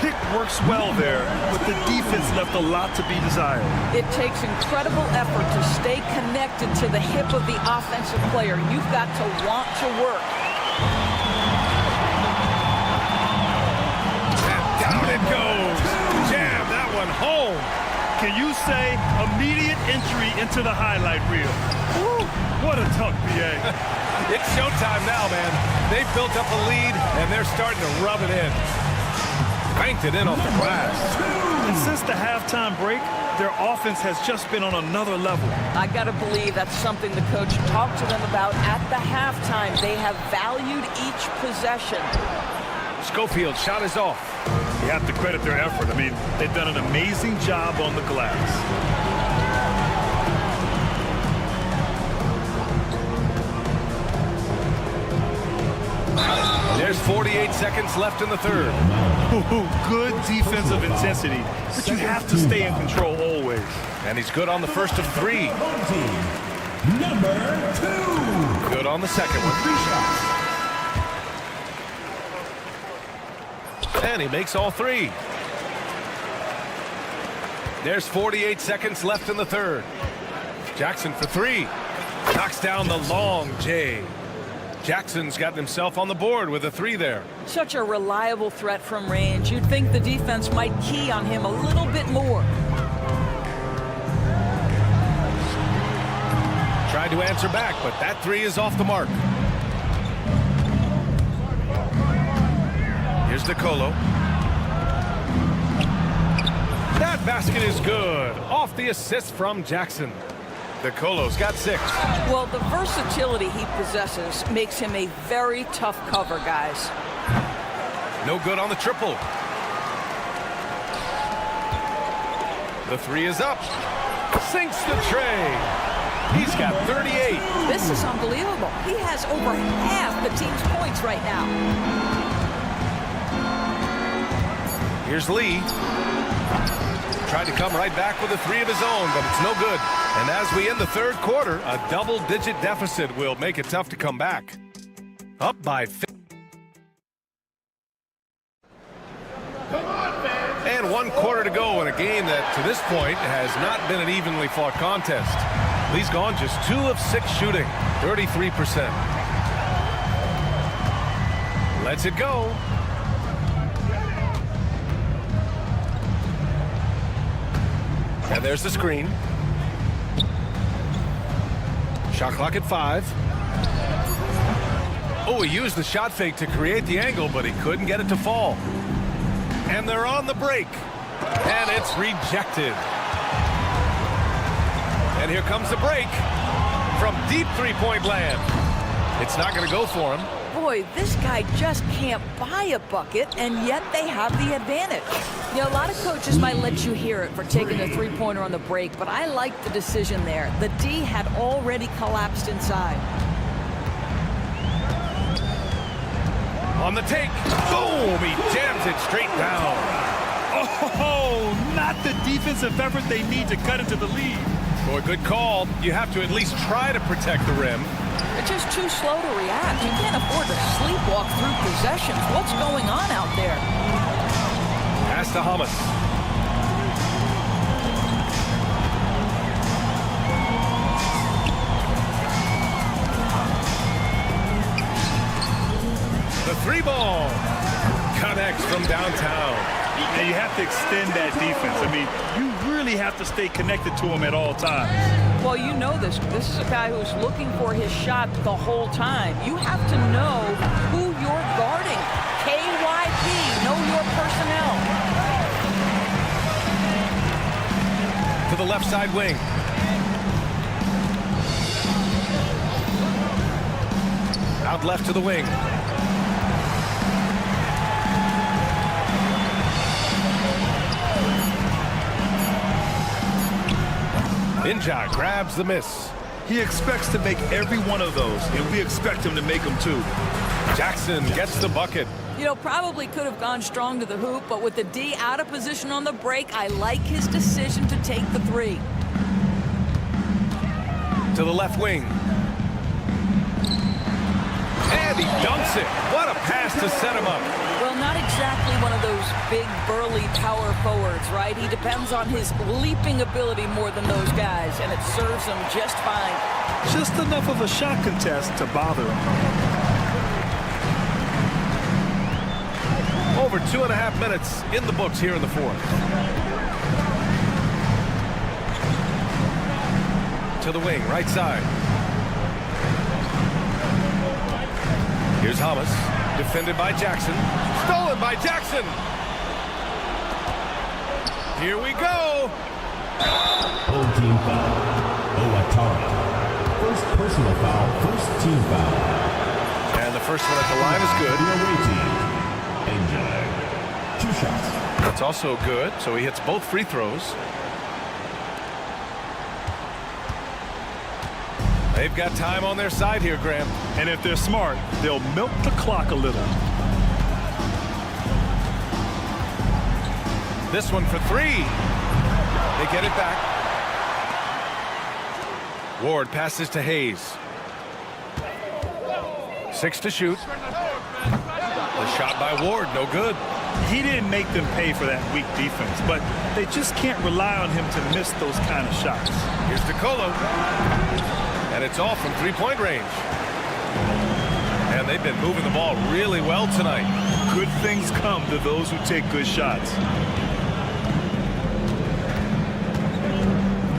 Pick works well there, but the defense left a lot to be desired. It takes incredible effort to stay connected to the hip of the offensive player. You've got to want to work. And down it goes. Jam that one home. Can you say immediate entry into the highlight reel? Woo, what a dunk, BA. It's showtime now, man. They've built up a lead, and they're starting to rub it in. Banked it in off the glass. And since the halftime break, their offense has just been on another level. I got to believe that's something the coach talked to them about at the halftime. They have valued each possession. Schofield's shot is off. You have to credit their effort. I mean, they've done an amazing job on the glass. There's 48 seconds left in the third. Good defensive intensity, but you have to stay in control always. And he's good on the first of three. Number 2. Good on the second one. 3 shots. And he makes all three. There's 48 seconds left in the third. Jackson for three. Knocks down the long J. Jackson's gotten himself on the board with a three there. Such a reliable threat from range. You'd think the defense might key on him a little bit more. Tried to answer back, but that three is off the mark. Here's DeColo. That basket is good. Off the assist from Jackson. DeColo's got 6. Well, the versatility he possesses makes him a very tough cover, guys. No good on the triple. The three is up. Sinks the tray. He's got 38. This is unbelievable. He has over half the team's points right now. Here's Lee. Tried to come right back with a three of his own, but it's no good. And as we end the third quarter, a double-digit deficit will make it tough to come back. Up by 50. And 1 quarter to go in a game that, to this point, has not been an evenly fought contest. He's gone just 2 of 6 shooting, 33%. Lets it go. And there's the screen. Shot clock at 5. Oh, he used the shot fake to create the angle, but he couldn't get it to fall. And they're on the break. And it's rejected. And here comes the break from deep three-point land. It's not going to go for him. Boy, this guy just can't buy a bucket, and yet they have the advantage. You know, a lot of coaches might let you hear it for taking a three-pointer on the break, but I like the decision there. The D had already collapsed inside. On the take. Boom! He jams it straight down. Oh, not the defensive effort they need to cut into the lead. Boy, good call. You have to at least try to protect the rim. They're just too slow to react. You can't afford to sleepwalk through possessions. What's going on out there? Pass to Hamas. The 3-ball connects from downtown. And you have to extend that defense. I mean, you really have to stay connected to him at all times. Well, you know this. This is a guy who's looking for his shot the whole time. You have to know who you're guarding. KYP, know your personnel. To the left side wing. Out left to the wing. Inja grabs the miss. He expects to make every one of those, and we expect him to make them too. Jackson gets the bucket. You know, probably could have gone strong to the hoop, but with the D out of position on the break, I like his decision to take the 3. To the left wing. And he dunks it. What a pass to set him up. Well, not exactly one of those big, burly power forwards, right? He depends on his leaping ability more than those guys, and it serves him just fine. Just enough of a shot contest to bother him. Over 2.5 minutes in the books here in the 4th. To the wing, right side. Here's Hamas, defended by Jackson. Stolen by Jackson. Here we go. Full team foul. Owatara. First personal foul, first team foul. And the first one at the line is good. The away team. Enjoy. 2 shots. That's also good, so he hits both free throws. They've got time on their side here, Graham. And if they're smart, they'll milk the clock a little. This one for 3. They get it back. Ward passes to Hayes. 6 to shoot. The shot by Ward, no good. He didn't make them pay for that weak defense, but they just can't rely on him to miss those kind of shots. Here's DeColo. And it's all from 3-point range. And they've been moving the ball really well tonight. Good things come to those who take good shots.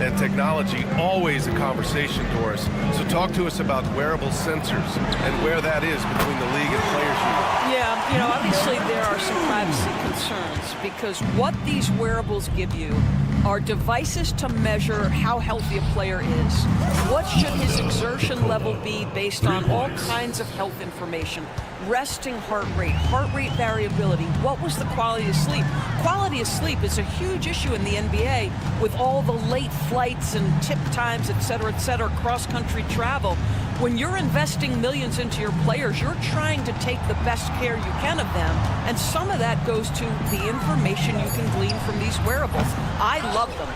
And technology, always a conversation, Doris. So talk to us about wearable sensors and where that is between the league and players' union. Yeah, you know, obviously there are some privacy concerns because what these wearables give you are devices to measure how healthy a player is. What should his exertion level be based on all kinds of health information? Resting heart rate variability. What was the quality of sleep? Quality of sleep is a huge issue in the NBA with all the late flights and tip times, et cetera, cross-country travel. When you're investing millions into your players, you're trying to take the best care you can of them, and some of that goes to the information you can glean from these wearables. I love them.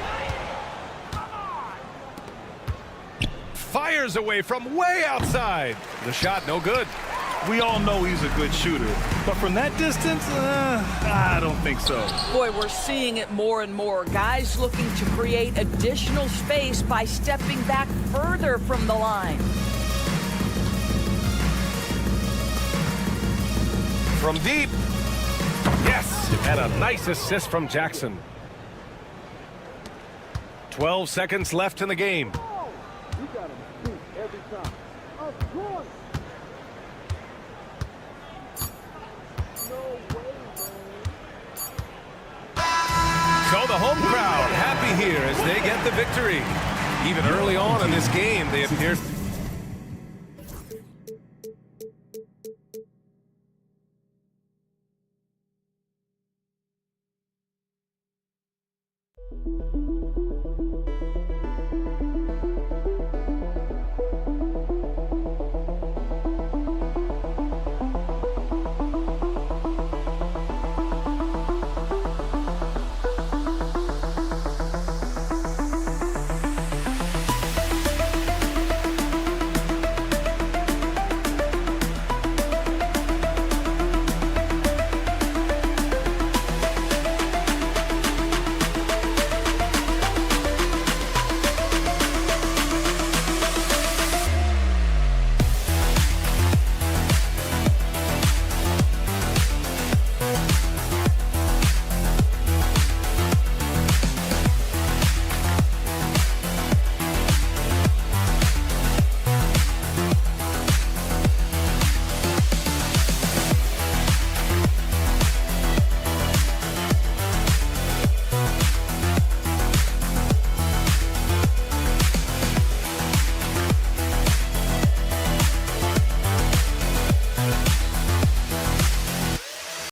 Fires away from way outside. The shot no good. We all know he's a good shooter. But from that distance, I don't think so. Boy, we're seeing it more and more. Guys looking to create additional space by stepping back further from the line. From deep. Yes, and a nice assist from Jackson. 12 seconds left in the game. So the home crowd happy here as they get the victory. Even early on in this game, they appear